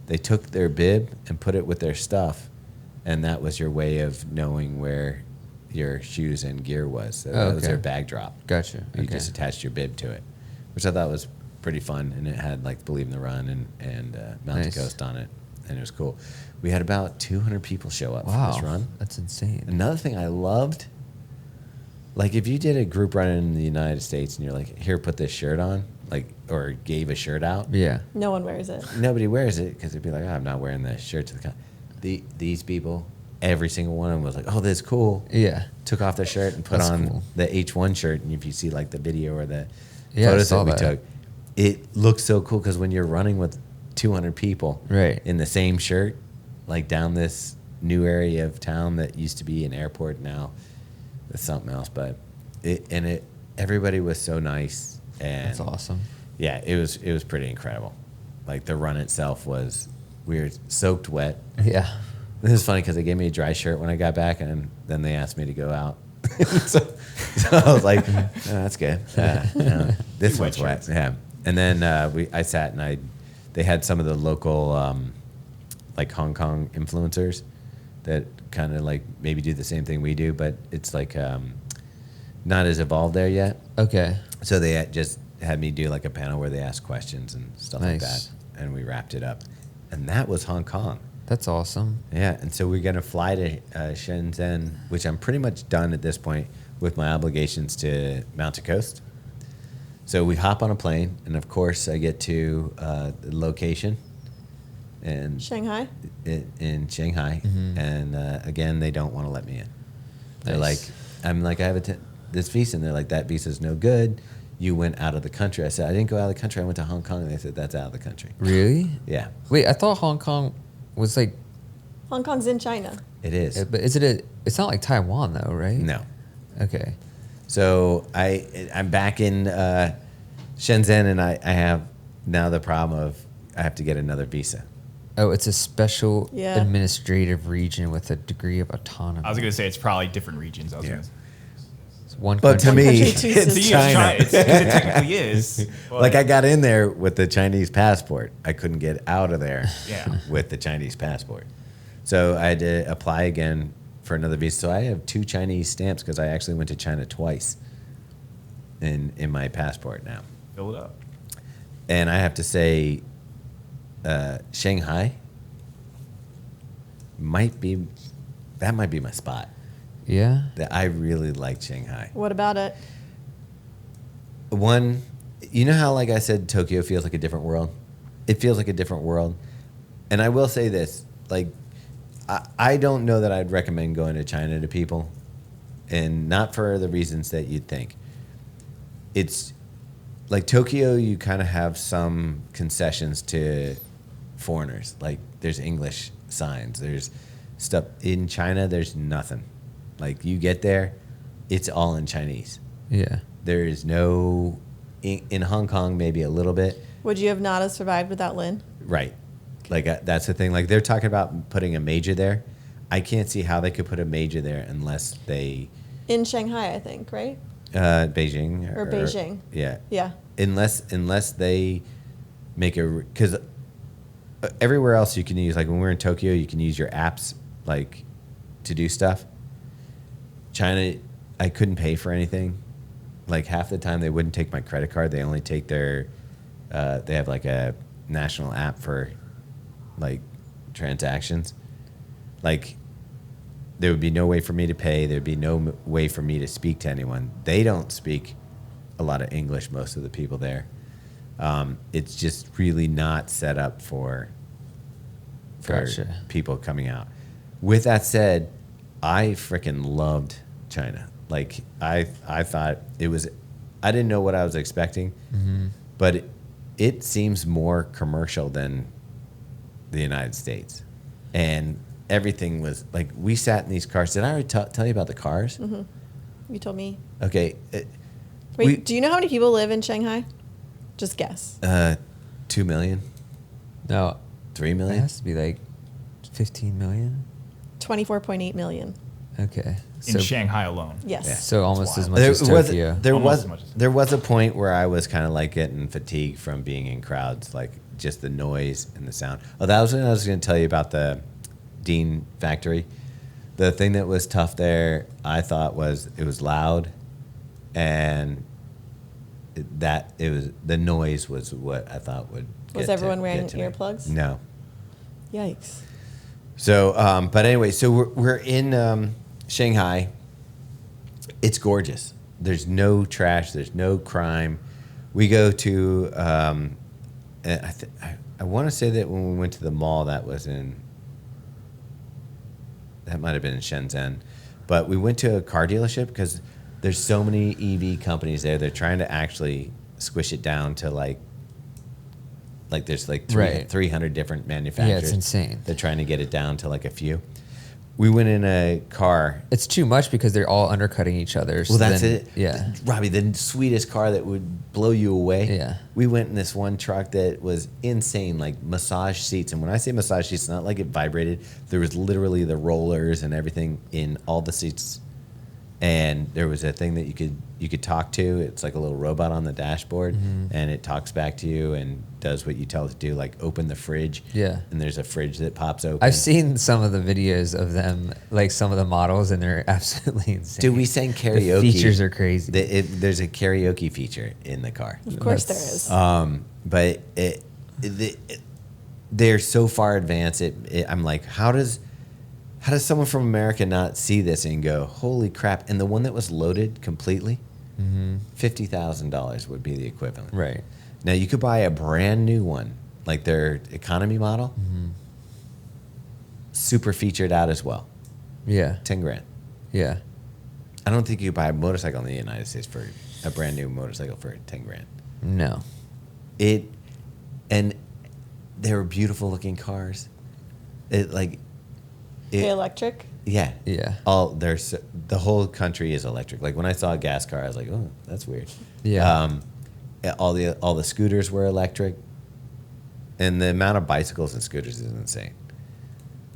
they took their bib and put it with their stuff, and that was your way of knowing where your shoes and gear was. So that was their bag drop. Gotcha. You just attached your bib to it, which I thought was pretty fun, and it had like Believe in the Run and Mountain Coast on it, and it was cool. We had about 200 people show up for this run. That's insane. Another thing I loved, like if you did a group run in the United States and you're like, here, put this shirt on, like, or gave a shirt out, No one wears it. nobody wears it because they'd be like, oh, I'm not wearing this shirt to the con. These people, every single one of them was like, oh, this is cool. Yeah. Took off their shirt and put That's on cool. the H1 shirt, and if you see like the video or the I photos saw that we that. took, it looks so cool because when you're running with 200 people in the same shirt, like down this new area of town that used to be an airport, now it's something else. But everybody was so nice, and That's awesome. yeah, it was pretty incredible. Like the run itself was weird, soaked wet. Yeah. This is funny because they gave me a dry shirt when I got back, and then they asked me to go out. so I was like, oh, that's good. This Two wet one's wet. Yeah. And then I sat and they had some of the local like Hong Kong influencers that kind of like maybe do the same thing we do, but it's like not as evolved there yet. Okay. So they just had me do like a panel where they asked questions and stuff like that, Nice. and we wrapped it up. And that was Hong Kong. That's awesome. Yeah, and so we're going to fly to Shenzhen, which I'm pretty much done at this point with my obligations to Mountain Coast. So we hop on a plane, and of course I get to the location and Shanghai. in Shanghai, and again they don't want to let me in. They're Nice. like, I'm like, I have this visa, and they're like, that visa's no good. You went out of the country. I said, I didn't go out of the country. I went to Hong Kong, and they said that's out of the country. Really? Yeah, Wait, I thought Hong Kong was like, Hong Kong's in China. it is. but it's not like Taiwan though, right? No. Okay. So I'm back in Shenzhen, and I have now the problem of I have to get another visa. Oh, it's a special Yeah. administrative region with a degree of autonomy. I was gonna say it's probably different regions. Yeah. It's one But to country. me, Country, two it's systems. China. It's, 'cause it technically is. but- Like I got in there with the Chinese passport. I couldn't get out of there Yeah. with the Chinese passport. So I had to apply again for another visa. So I have 2 Chinese stamps because I actually went to China twice in my passport now. Fill it up. And I have to say, Shanghai might be my spot. Yeah. That I really like Shanghai. What about it? One, you know how, like I said, Tokyo feels like a different world? It feels like a different world. And I will say this, like, I don't know that I'd recommend going to China to people, and not for the reasons that you'd think. It's like Tokyo, you kind of have some concessions to foreigners. Like, there's English signs, there's stuff. In China, there's nothing. Like, you get there, it's all in Chinese. Yeah. There is no, in Hong Kong, maybe a little bit. Would you have not have survived without Lynn? Right. Like, that's the thing. Like, they're talking about putting a major there. I can't see how they could put a major there unless they... In Shanghai, I think, right? Beijing. Or Beijing. Yeah. Yeah. Unless they make a... Because everywhere else you can use, like when we're in Tokyo, you can use your apps, like, to do stuff. China, I couldn't pay for anything. Like, half the time they wouldn't take my credit card. They only take their... they have, like, a national app for... like transactions. Like, there would be no way for me to pay. There'd be no way for me to speak to anyone. They don't speak a lot of English, most of the people there. It's just really not set up for Gotcha. people coming out. With that said, I freaking loved China. Like, I thought it was, I didn't know what I was expecting, but it seems more commercial than the United States. And everything was like, we sat in these cars. Did I already tell you about the cars? Mm-hmm. You told me. Okay. Wait, do you know how many people live in Shanghai? Just guess. 2 million, No. 3 It million. has to be like 15 million. 24.8 million. Okay. In Shanghai alone. Yes. Yeah. So almost as wild. much as Tokyo. Almost as much as- There was a point where I was kind of like getting fatigued from being in crowds, like just the noise and the sound. Oh, that was when I was going to tell you about the Dean factory. The thing that was tough there, I thought, was it was loud, and the noise was what I thought would. Was everyone wearing earplugs? No. Yikes. So, but anyway, so we're in Shanghai. It's gorgeous. There's no trash. There's no crime. We go to, I want to say that when we went to the mall, that might have been in Shenzhen, but we went to a car dealership because there's so many EV companies there. They're trying to actually squish it down to like there's like 300 different manufacturers. Yeah, it's insane. They're trying to get it down to like a few. We went in a car. It's too much because they're all undercutting each other. So Well, that's then, it. Yeah. Robbie, the sweetest car that would blow you away. Yeah. We went in this one truck that was insane, like massage seats. And when I say massage seats, it's not like it vibrated. There was literally the rollers and everything in all the seats. And there was a thing that you could talk to. It's like a little robot on the dashboard, and it talks back to you and does what you tell it to do, like open the fridge. Yeah. And there's a fridge that pops open. I've seen some of the videos of them, like some of the models, and they're absolutely insane. Dude, we sang karaoke. The features are crazy. There's a karaoke feature in the car. Of course there is. But they're so far advanced. I'm like, how does someone from America not see this and go, holy crap? And the one that was loaded completely, $50,000 would be the equivalent. Right. Now you could buy a brand new one, like their economy model, super featured out as well, Yeah. 10 grand. Yeah. I don't think you could buy a motorcycle in the United States for a brand new motorcycle for 10 grand. No. And they were beautiful looking cars. Electric? Yeah. Yeah. The whole country is electric. Like when I saw a gas car, I was like, oh, that's weird. Yeah. All the scooters were electric, and the amount of bicycles and scooters is insane.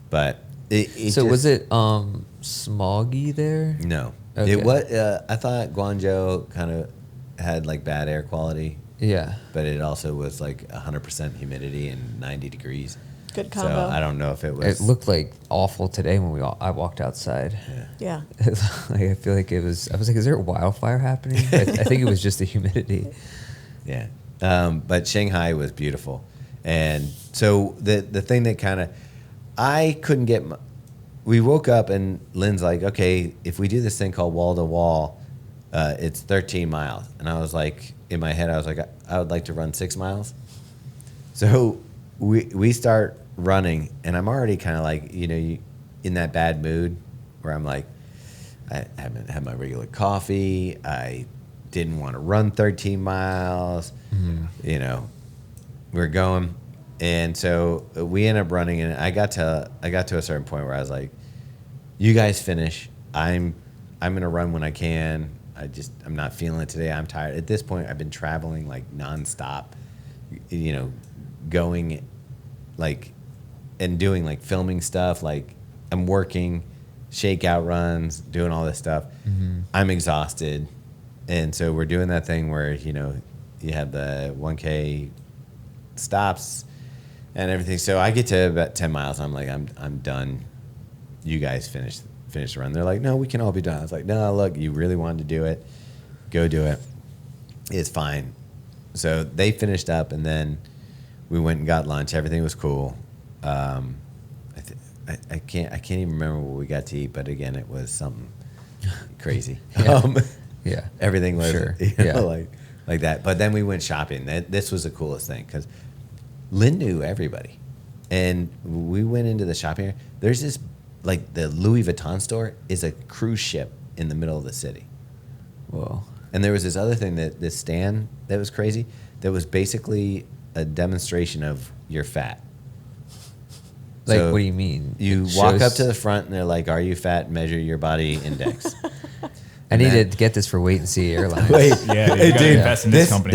But was it smoggy there? No. Okay. It was. I thought Guangzhou kind of had like bad air quality, Yeah. but it also was like 100% humidity and 90 degrees. Good combo. So I don't know if it was. It looked like awful today when I walked outside. Yeah. Yeah. Like, I feel like it was. I was like, "Is there a wildfire happening?" I think it was just the humidity. Yeah. But Shanghai was beautiful. And so the thing that kind of, I couldn't get, we woke up and Lynn's like, okay, if we do this thing called wall to wall, it's 13 miles. And I was like, in my head, I was like, I would like to run 6 miles. So we start running, and I'm already kind of like, in that bad mood where I'm like, I haven't had my regular coffee. I didn't want to run 13 miles. We're going. And so we end up running, and I got to a certain point where I was like, you guys finish. I'm going to run when I can. I'm not feeling it today. I'm tired. At this point, I've been traveling like nonstop, going like and doing like filming stuff. Like I'm working, shakeout runs, doing all this stuff. I'm exhausted. And so we're doing that thing where, you have the 1K stops and everything. So I get to about 10 miles. I'm like, I'm done. You guys finish the run. They're like, no, we can all be done. I was like, no, look, you really wanted to do it. Go do it. It's fine. So they finished up, and then we went and got lunch. Everything was cool. I can't even remember what we got to eat, but again, it was something crazy. Yeah. Everything was Sure. like that. But then we went shopping. This was the coolest thing because Lynn knew everybody, and we went into the shopping area. There's this, like, the Louis Vuitton store is a cruise ship in the middle of the city. Whoa. And there was this other thing, this stand that was crazy, that was basically a demonstration of your fat. Like, So what do you mean? You It walk shows- up to the front, and they're like, "Are you fat? Measure your body index." I need to get this for Wait and See Airlines. Wait, Yeah, you gotta dude, invest in this company.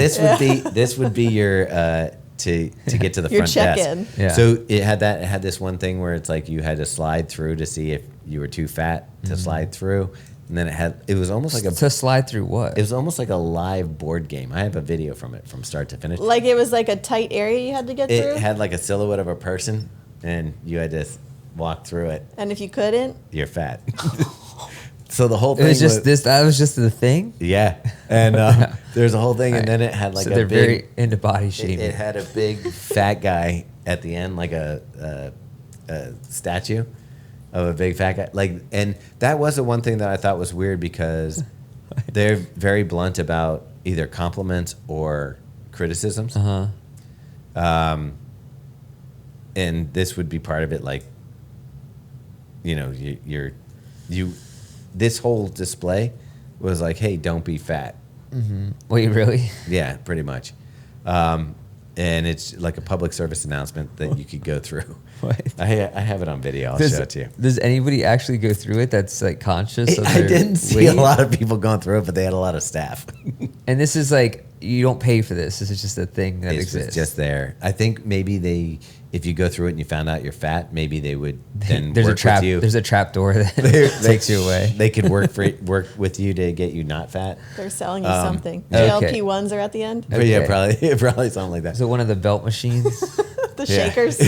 This would be your to get to the Your front check-in. desk. Yeah. So it had this one thing where it's like you had to slide through to see if you were too fat to slide through, and then it was almost like To slide through what? it was almost like a live board game. I have a video from it from start to finish. Like it was like a tight area you had to get It through. had like a silhouette of a person, and you had to walk through it. And if you couldn't, You're fat. So the whole it thing was just this. That was just the thing. Yeah, and there's a whole thing, and then it had like So a they're big. very into body shaming. It had a big fat guy at the end, like a statue of a big fat guy. Like, and that was the one thing that I thought was weird because they're very blunt about either compliments or criticisms. And this would be part of it. Like, you this whole display was like, hey, don't be fat. Wait, really? Yeah, pretty much. And it's like a public service announcement that you could go through. What? I have it on video. I'll show it to you. Does anybody actually go through it that's like conscious? Of I their didn't see weight? a lot of people going through it, but they had a lot of staff. And this is like, you don't pay for this. This is just a thing that It's exists. just there. I think maybe if you go through it and you found out you're fat, maybe they would then there's work a trap. with you. There's a trap door that They- takes you away. They could work with you to get you not fat. they're selling you something. okay. GLP-1s are at the end. But yeah, Okay. probably something like that. Is it one of the belt machines? The Yeah. shakers.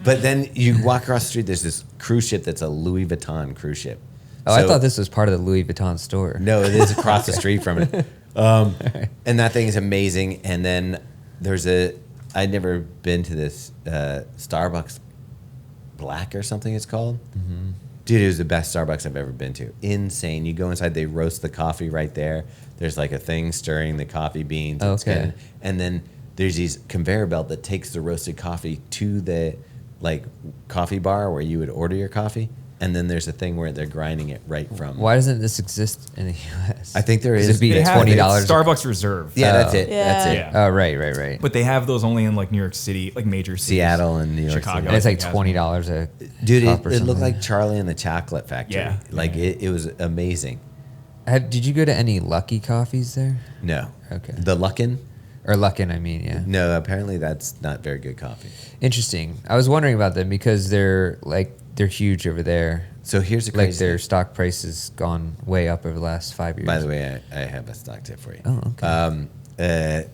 But then you walk across the street, there's this cruise ship that's a Louis Vuitton cruise ship. Oh, I So- thought this was part of the Louis Vuitton store. No, it is across the street from it. And that thing is amazing. And then I'd never been to this Starbucks Black or something it's called. Dude, it was the best Starbucks I've ever been to. Insane. You go inside, they roast the coffee right there. There's like a thing stirring the coffee beans. It's Okay. good. And then there's these conveyor belt that takes the roasted coffee to the like coffee bar where you would order your coffee. And then there's a thing where they're grinding it right from. Why doesn't this exist in the U.S.? I think there Does is. it be They have $20? Starbucks Reserve. Yeah, that's it. Yeah. That's it. Yeah. Oh, right. But they have those only in like New York City, like major cities. Seattle and New York Chicago. City. And it's like I think $20 a Dude, cup or it looked something. like Charlie and the Chocolate Factory. Yeah. Like it was amazing. Did you go to any Lucky Coffees there? No. Okay. The Luckin? Or Luckin, I mean, yeah. No, apparently that's not very good coffee. Interesting. I was wondering about them because they're huge over there. So here's the Like crazy their thing. stock price has gone way up over the last 5 years. By the way, I have a stock tip for you. Oh, okay.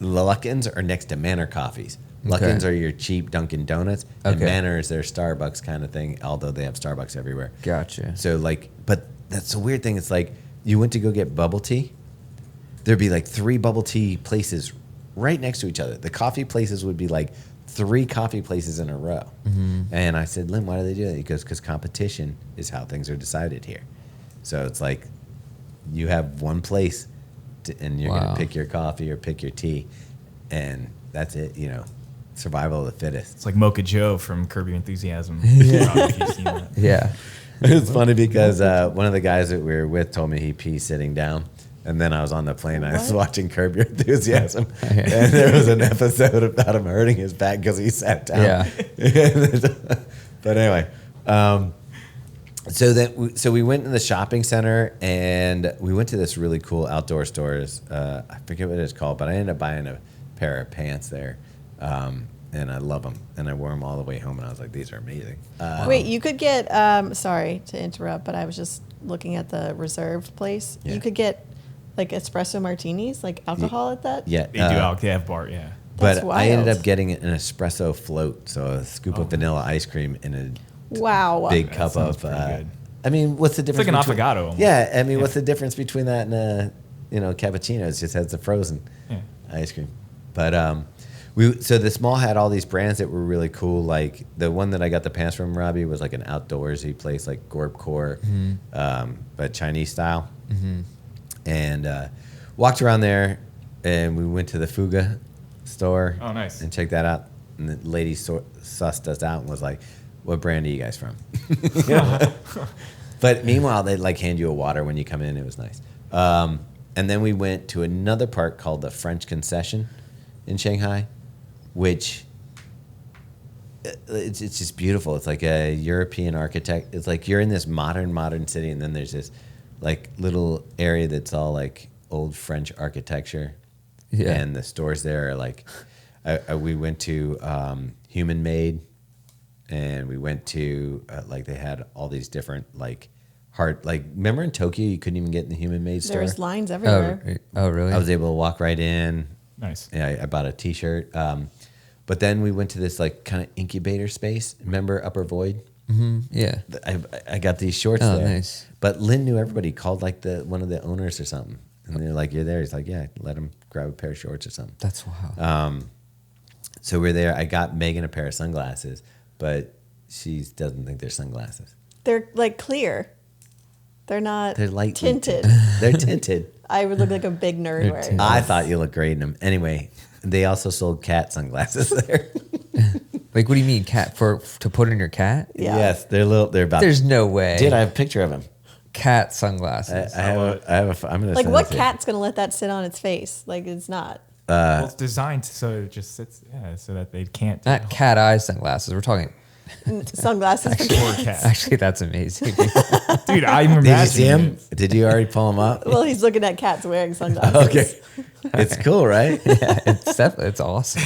Luckins are next to Manor Coffees. Okay. Luckins are your cheap Dunkin' Donuts, and Okay. Manor is their Starbucks kind of thing, although they have Starbucks everywhere. Gotcha. So but that's the weird thing. It's like you went to go get bubble tea. There'd be like 3 bubble tea places right next to each other. The coffee places would be like 3 coffee places in a row. And I said, Lynn, why do they do that? He goes, because competition is how things are decided here. So it's like you have one place and you're going to pick your coffee or pick your tea, and that's it, you know, survival of the fittest. It's like Mocha Joe from Curb Your Enthusiasm. If you've seen that. Yeah. It's funny because one of the guys that we were with told me he pees sitting down. And then I was on the plane. I was watching Curb Your Enthusiasm, and there was an episode about him hurting his back because he sat down. Yeah. But anyway, so we went to the shopping center, and we went to this really cool outdoor stores. I forget what it's called, but I ended up buying a pair of pants there, and I love them. And I wore them all the way home, and I was like, these are amazing. Wait, you could get, sorry to interrupt, but I was just looking at the reserved place. Yeah. You could get like espresso martinis, like alcohol at that? Yeah, They do they have bar, yeah. but That's I ended wild. up getting an espresso float, so a scoop of vanilla ice cream in a Wow. big That cup sounds of. pretty good. I mean, what's the difference? like an between- affogato almost. Yeah, I mean, what's the difference between that and a cappuccino? It just has the frozen Yeah. ice cream. But so the small had all these brands that were really cool. Like the one that I got the pants from, Robbie, was like an outdoorsy place, like Gorbcore, but Chinese style. And walked around there, and we went to the Fuga store. Oh, nice. And checked that out. And the lady sussed us out and was like, "What brand are you guys from?" But meanwhile, they'd like hand you a water when you come in. It was nice. And then we went to another part called the French Concession in Shanghai, which it's just beautiful. It's like a European architect. It's like you're in this modern city, and then there's this like little area that's all like old French architecture. Yeah. And the stores there are like, we went to Human Made, and we went to like they had all these different like remember in Tokyo you couldn't even get in the Human Made store? There's lines everywhere. Oh, really? I was able to walk right in. Nice. Yeah, I bought a T-shirt. But then we went to this like kind of incubator space. Remember Upper Void? Yeah. I got these shorts Oh, there. nice. But Lynn knew everybody. Called like one of the owners or something, and they're like, "You're there." He's like, "Yeah, let him grab a pair of shorts or something." That's wild. So we're there. I got Megan a pair of sunglasses, but she doesn't think they're sunglasses. They're like clear. They're not They're lightly tinted. They're tinted. I would look like a big nerd They're wearing tinted. them. I thought you looked great in them. Anyway, they also sold cat sunglasses there. Like, what do you mean, cat to put in your cat? Yeah. Yes, they're little. They're about. There's no way. Dude, I have a picture of them. Cat sunglasses. I have a. I'm gonna Like, send what it to you. cat's going to let that sit on its face? Like, it's not. Well, it's designed so it just sits, so that they can't. Not cat eye sunglasses. We're talking. Sunglasses for Poor cats. cat. Actually, that's amazing. Dude, I'm Did you imagining see him? it. Did you already pull him up? Well, he's looking at cats wearing sunglasses. Okay, it's cool, right? Yeah, it's awesome.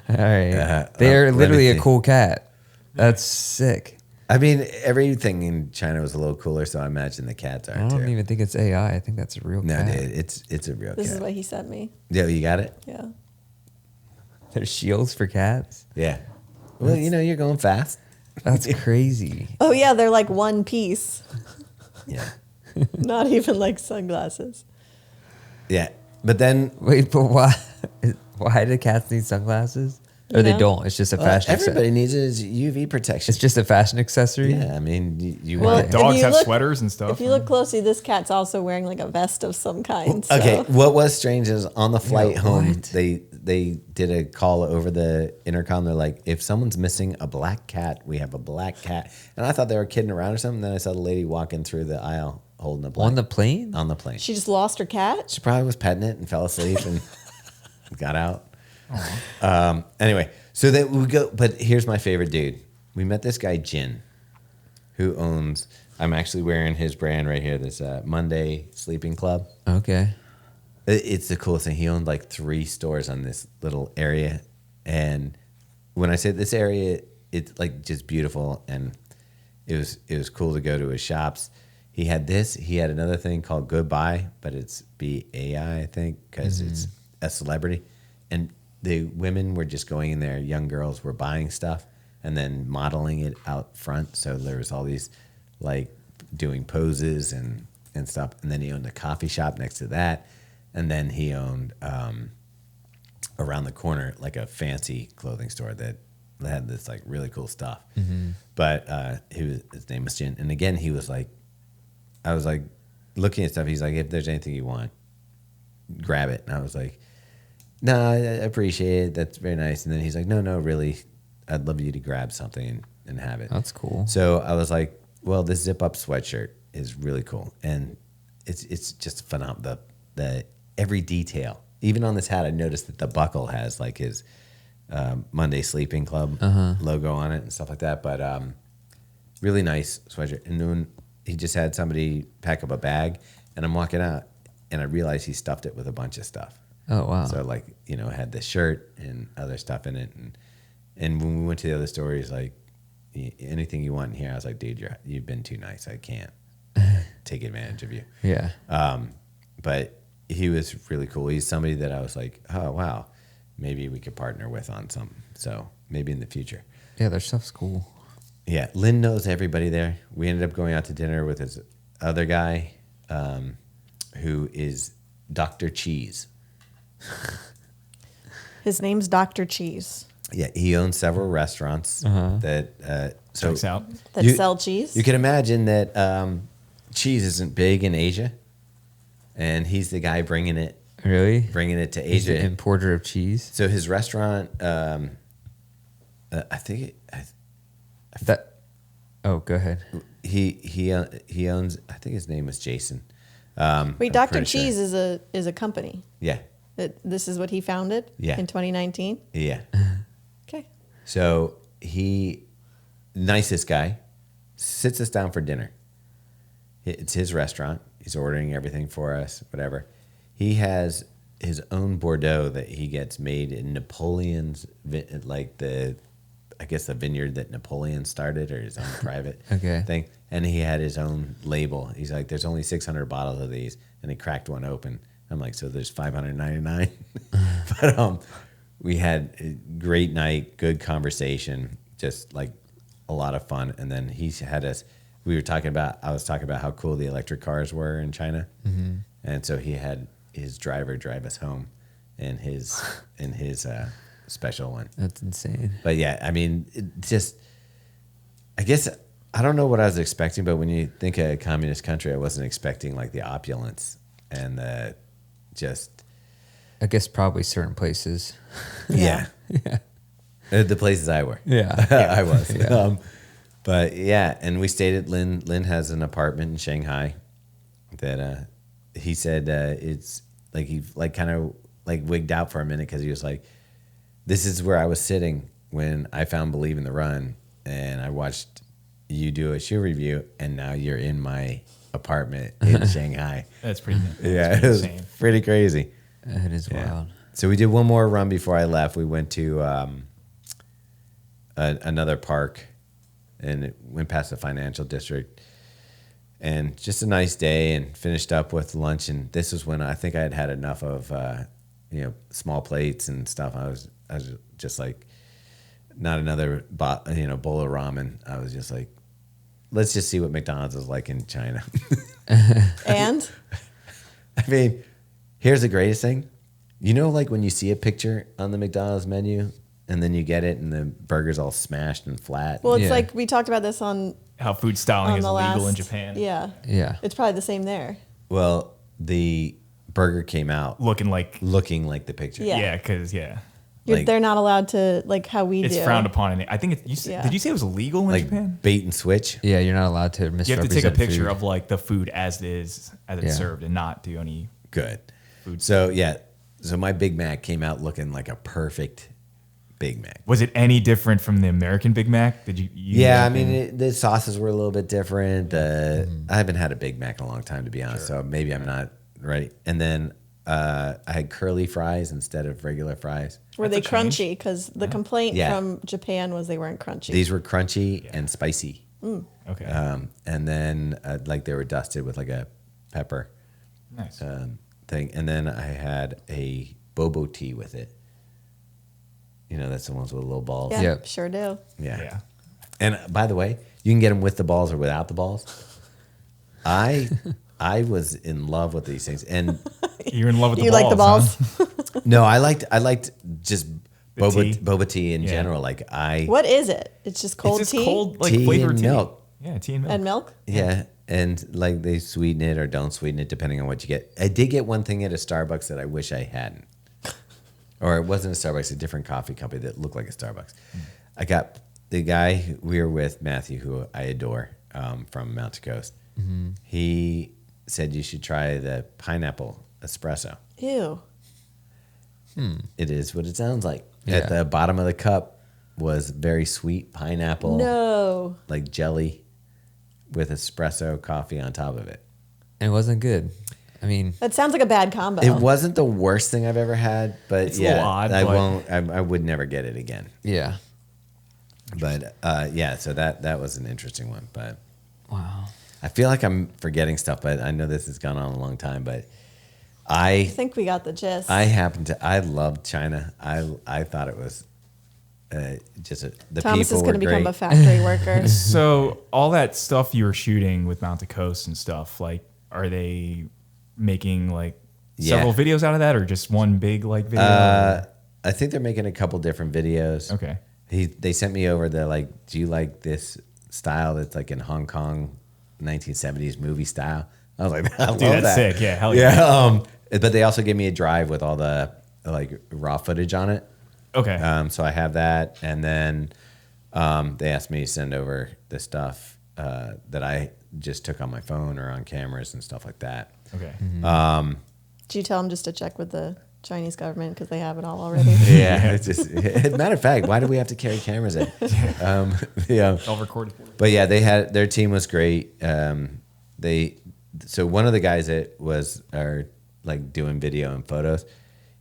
All right. They're let me literally a see. cool cat. That's sick. I mean, everything in China was a little cooler, so I imagine the cats are I don't too. even think it's AI. I think that's a real No, cat. dude, it's a real This cat. is what he sent me. Yeah, you got it. Yeah. There's shields for cats. Yeah. Well, you're going fast. That's crazy. Oh, yeah, they're like one piece. Yeah. Not even like sunglasses. Yeah. But then Wait, but why? Why do cats need sunglasses? Or You they know? don't. It's just a fashion. everybody needs it as UV protection. It's just a fashion accessory. Yeah, I mean, you Well, want if it. Dogs you have look- sweaters and stuff. If you look closely, this cat's also wearing like a vest of some kind. So. Okay, what was strange is on the flight Yeah, home, what? they did a call over the intercom. They're like, if someone's missing a black cat, we have a black cat. And I thought they were kidding around or something. Then I saw the lady walking through the aisle holding a black On the plane? on the plane. She just lost her cat? She probably was petting it and fell asleep and got out. Anyway, so then we go. But here's my favorite dude. We met this guy Jin, who owns. I'm actually wearing his brand right here. This Monday Sleeping Club. Okay. It's the coolest thing. He owned like 3 stores on this little area, and when I say this area, it's like just beautiful, and it was cool to go to his shops. He had this. He had another thing called Goodbye, but it's BAI, I think, because it's a celebrity, and the women were just going in there. Young girls were buying stuff and then modeling it out front. So there was all these like doing poses and stuff. And then he owned a coffee shop next to that. And then he owned around the corner, like a fancy clothing store that had this like really cool stuff. But his name was Jin, and again he was like, I was like looking at stuff. He's like, if there's anything you want, grab it. And I was like, no, I appreciate it. That's very nice. And then he's like, no, really, I'd love you to grab something and have it. That's cool. So I was like, well, this zip up sweatshirt is really cool, and it's just phenomenal. The every detail, even on this hat, I noticed that the buckle has like his Monday Sleeping Club logo on it and stuff like that. But really nice sweatshirt. And then he just had somebody pack up a bag, and I'm walking out, and I realized he stuffed it with a bunch of stuff. Oh, wow. So like, it had this shirt and other stuff in it, and when we went to the other store, he's like, anything you want in here? I was like, dude, you've been too nice. I can't take advantage of you. Yeah. But he was really cool. He's somebody that I was like, oh wow, maybe we could partner with on something. So maybe in the future. Yeah, their stuff's cool. Yeah, Lynn knows everybody there. We ended up going out to dinner with his other guy, who is Dr. Cheese. His name's Dr. Cheese. Yeah, he owns several restaurants that Checks out. That sell cheese. You can imagine that cheese isn't big in Asia, and he's the guy bringing it Really? to He's Asia. an importer of cheese. So his restaurant, I think Oh, go ahead. he owns. I think his name was Jason. Wait, I'm Dr. pretty Cheese sure. is a company. Yeah, This is what he founded Yeah. in 2019. yeah. Okay. So he, nicest guy, sits us down for dinner. It's his restaurant. He's ordering everything for us, whatever. He has his own Bordeaux that he gets made in Napoleon's, like I guess the vineyard that Napoleon started, or his own private Okay. thing. And he had his own label. He's like, there's only 600 bottles of these. And he cracked one open. I'm like, so there's 599? But we had a great night, good conversation, just like a lot of fun. And then he had us, I was talking about how cool the electric cars were in China. Mm-hmm. And so he had his driver drive us home in his special one. That's insane. But yeah, I mean, I guess, I don't know what I was expecting, but when you think of a communist country, I wasn't expecting like the opulence and the just. I guess probably certain places. Yeah. Yeah. The places I were. Yeah. I was. Yeah. But yeah, and we stayed at Lynn. Lynn has an apartment in Shanghai that he said it's like he like kind of like wigged out for a minute because he was like, this is where I was sitting when I found Believe in the Run, and I watched you do a shoe review, and now you're in my apartment in Shanghai. That's pretty. Yeah, That's it was insane. pretty crazy. It is Yeah. wild. So we did one more run before I left. We went to another park, and it went past the financial district, and just a nice day, and finished up with lunch. And this was when I think I had had enough of small plates and stuff. I was just like, not another bowl of ramen. I was just like, let's just see what McDonald's is like in China. And I mean, here's the greatest thing. Like when you see a picture on the McDonald's menu and then you get it and the burger's all smashed and flat. well, it's Yeah. like we talked about this on How food styling is the illegal in last. Japan. Yeah. Yeah. It's probably the same there. Well, the burger came out Looking like looking like the picture. Yeah. because Like- They're not allowed to like how we it's do. frowned upon. I think Yeah. did you say it was illegal in Like Japan? bait and switch. Yeah, you're not allowed to You have misrepresent to take a picture food. of like the food as it is, as it's Yeah. served, and not do any. Good. Food. So yeah. So my Big Mac came out looking like a perfect Big Mac. Was it any different from the American Big Mac? Did you? Yeah, I mean, the sauces were a little bit different. I haven't had a Big Mac in a long time, to be honest, so maybe I'm not right. And then I had curly fries instead of regular fries. Were That's they a change. crunchy? Because the complaint Yeah. from Japan was they weren't crunchy. These were crunchy and spicy. Okay. And then like they were dusted with like a pepper Nice. thing. And then I had a boba tea with it. That's the ones with little balls. yeah, Yep. sure do. Yeah. And by the way, you can get them with the balls or without the balls. I was in love with these things, and You're in love with the You balls. like the balls? Huh? no, I liked just The tea. boba tea in Yeah. general. Like What is it? It's just cold it's tea just cold, like tea flavored and tea. milk. Yeah, tea and milk. and milk. Yeah. And like they sweeten it or don't sweeten it depending on what you get. I did get one thing at a Starbucks that I wish I hadn't. Or it wasn't a Starbucks, a different coffee company that looked like a Starbucks. I got the guy we were with, Matthew, who I adore, from Mountain Coast. He said you should try the pineapple espresso. Ew. It is what it sounds like. Yeah. At the bottom of the cup was very sweet pineapple, No. like jelly, with espresso coffee on top of it. And it wasn't good. I mean, That sounds like a bad combo. It wasn't the worst thing I've ever had, but It's a yeah, little odd, I but- won't. I would never get it again. yeah. But yeah, so that was an interesting one. But Wow. I feel like I'm forgetting stuff. But I know this has gone on a long time. But I I think we got the gist. I loved China. I thought it was just the Thomas people is going to were become great. a factory worker. So all that stuff you were shooting with Mountain Coast and stuff, like, are they making like Yeah. several videos out of that, or just one big like video? I think they're making a couple different videos. Okay. They sent me over. They're like, "Do you like this style that's like in Hong Kong, 1970s movie style?" I was like, "I love Dude, that's that." sick. Yeah, hell yeah. Yeah. But they also gave me a drive with all the like raw footage on it. Okay. So I have that, and then they asked me to send over the stuff that I just took on my phone or on cameras and stuff like that. Okay. Did you tell him just to check with the Chinese government because they have it all already? Yeah. It's just, matter of fact, why do we have to carry cameras in? Yeah. All recorded. But yeah, their team was great. So one of the guys that are like doing video and photos,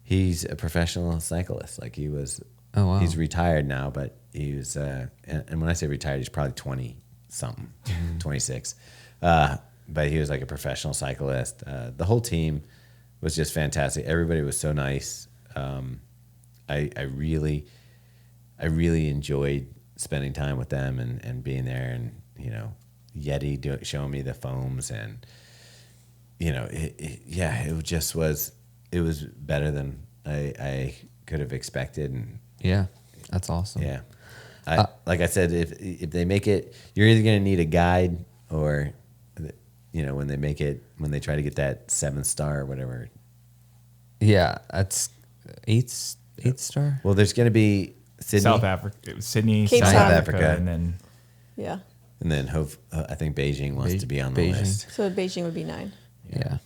he's a professional cyclist. Like he was, Oh, wow. he's retired now, but he was, and when I say retired, he's probably 20 something, 26. But he was like a professional cyclist. The whole team was just fantastic. Everybody was so nice. I really enjoyed spending time with them and being there, and Yeti showing me the foams, and it was better than I could have expected, and Yeah. That's awesome. yeah, like I said, if they make it, you're either gonna need a guide or when they try to get that 7-star or whatever. Yeah. That's eight star. Well, there's gonna be Sydney, South Africa. It was Sydney, Cape South Town. Africa, and then Yeah. and then I think Beijing wants to be on the Beijing. list. So Beijing would be 9. Yeah.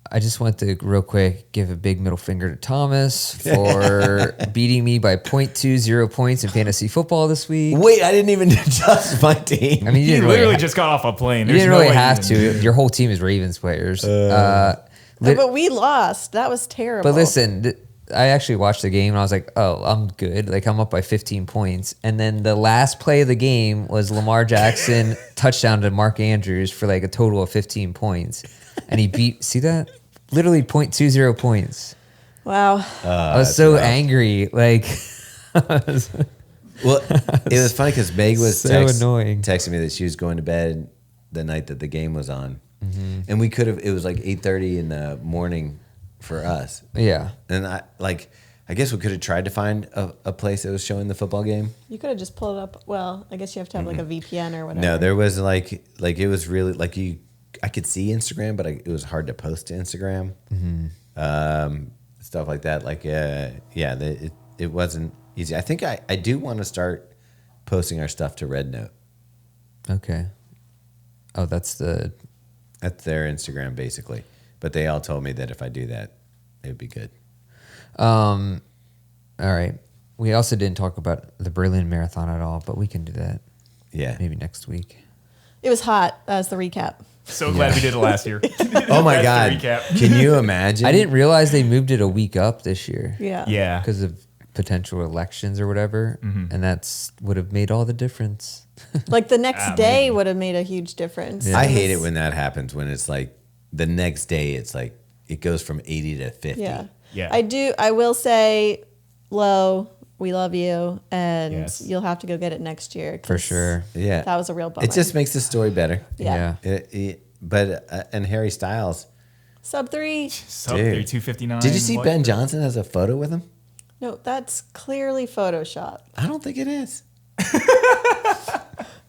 I just want to real quick give a big middle finger to Thomas for beating me by 0.20 points in fantasy football this week. Wait, I didn't even adjust my team. I mean, you he didn't literally really, just got off a plane. you There's didn't no really way he have didn't- to. Your whole team is Ravens players. No, but we lost. That was terrible. But listen, I actually watched the game and I was like, oh, I'm good. Like, I'm up by 15 points. And then the last play of the game was Lamar Jackson touchdown to Mark Andrews for like a total of 15 points. And he beat, see that? Literally 0.20 points. Wow. I was so angry. Like, Well, it was funny because Meg was So annoying. texting me that she was going to bed the night that the game was on, Mm-hmm. and we could have. It was like 8:30 in the morning for us, yeah. and I guess we could have tried to find a place that was showing the football game. You could have just pulled it up. Well, I guess you have to have like a VPN or whatever. No, there was like it was really like I could see Instagram, but it was hard to post to Instagram. Stuff like that. Like it wasn't easy. I think I do want to start posting our stuff to Red Note. Okay. Oh, that's the. That's their Instagram, basically. But they all told me that if I do that, it would be good. All right. We also didn't talk about the Berlin Marathon at all, but we can do that Yeah. maybe next week. It was hot. As the recap. So glad we did it last year. Oh my That's the God. recap. Can you imagine? I didn't realize they moved it a week up this year. Yeah. Yeah. Because of potential elections or whatever. And that's would have made all the difference. Like the next Ah, day maybe. would have made a huge difference. Yeah. I hate it when that happens, when it's like the next day, it's like it goes from 80 to 50. Yeah. Yeah. I will say, Lo, we love you, and Yes. you'll have to go get it next year. For 'cause sure. Yeah. That was a real bummer. It just makes the story better. Yeah. And Harry Styles. Sub 3. Sub Dude. 259. Did you see Ben Johnson has a photo with him? No, that's clearly Photoshop. I don't think it is.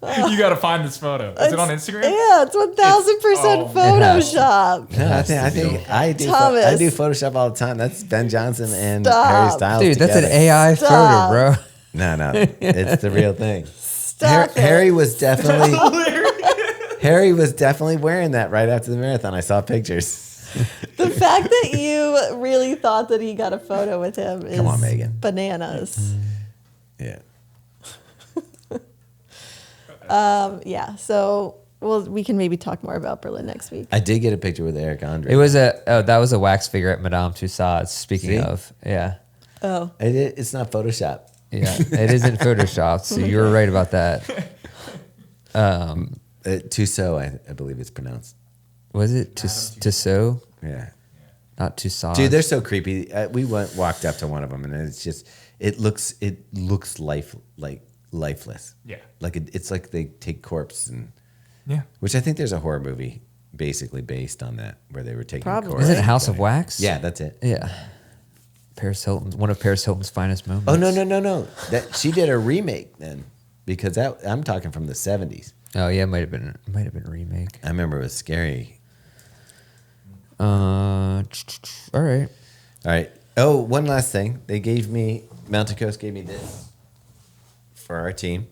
You got to find this photo. Is it on Instagram? Yeah, it's 1000% Photoshop. No, I think I do. I do Photoshop all the time. That's Ben Johnson and Harry Styles. Dude, that's an together. AI photo, bro. No, it's the real thing. Stop it. Harry was definitely wearing that right after the marathon. I saw pictures. The fact that you really thought that he got a photo with him is Come on, Megan. bananas. Yeah. Yeah, so we can maybe talk more about Berlin next week. I did get a picture with Eric Andre. It was that was a wax figure at Madame Tussauds. Speaking See? of, yeah. Oh. It's not Photoshop. Yeah, it isn't Photoshopped, so you were right about that. Tussaud, I believe it's pronounced. Was it Tussaud? Yeah. Not Tussauds. Dude, they're so creepy. We walked up to one of them, and it's just it looks lifeless. Yeah. Like it's like they take corpse and Yeah. which I think there's a horror movie basically based on that where they were taking Probably. corpse. Is it House of Wax? Yeah, that's it. Yeah. One of Paris Hilton's finest moments. Oh no. That she did a remake then because I'm talking from the 70s. Oh yeah, it might have been a remake. I remember it was scary. All right. All right. Oh, one last thing. Mountain Coast gave me this for our team.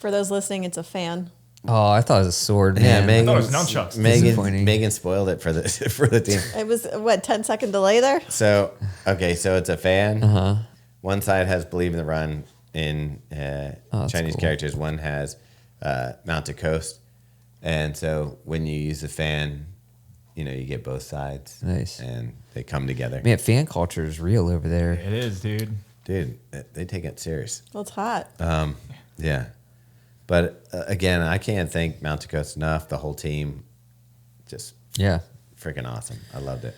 For those listening, it's a fan. Oh, I thought it was a sword, Yeah, man. Megan, I thought it was nunchucks. Disappointing. Megan spoiled it for the team. It was, 10-second delay there? So it's a fan. Uh-huh. One side has "Believe in the Run" in that's Chinese cool. characters. One has Mountain Coast, and so when you use the fan, you get both sides. Nice. And they come together. Man, fan culture is real over there. It is, dude. Dude, they take it serious. Well, it's hot. Yeah. But again, I can't thank Mountain Coast enough. The whole team, just Yeah, freaking awesome. I loved it.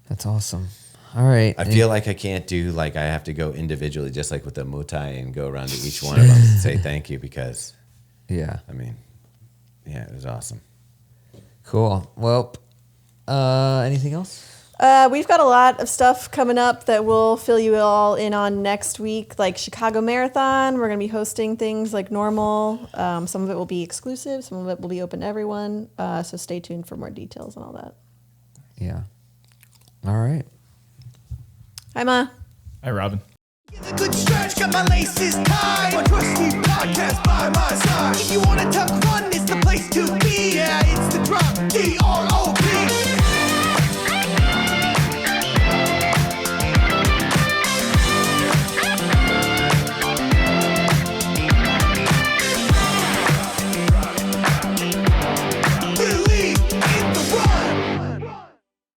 that's awesome. All right. I feel like I can't do I have to go individually, just like with the Moutai, and go around to each one of them and say thank you because, Yeah. it was awesome. Cool. Well, anything else? We've got a lot of stuff coming up that we'll fill you all in on next week, like Chicago Marathon. We're going to be hosting things like normal. Some of it will be exclusive. Some of it will be open to everyone. So stay tuned for more details and all that. Yeah. All right. Hi, Ma. Hey, Robin. Get a good stretch, got my laces tied. My trusty podcast by my side. If you wanna talk fun,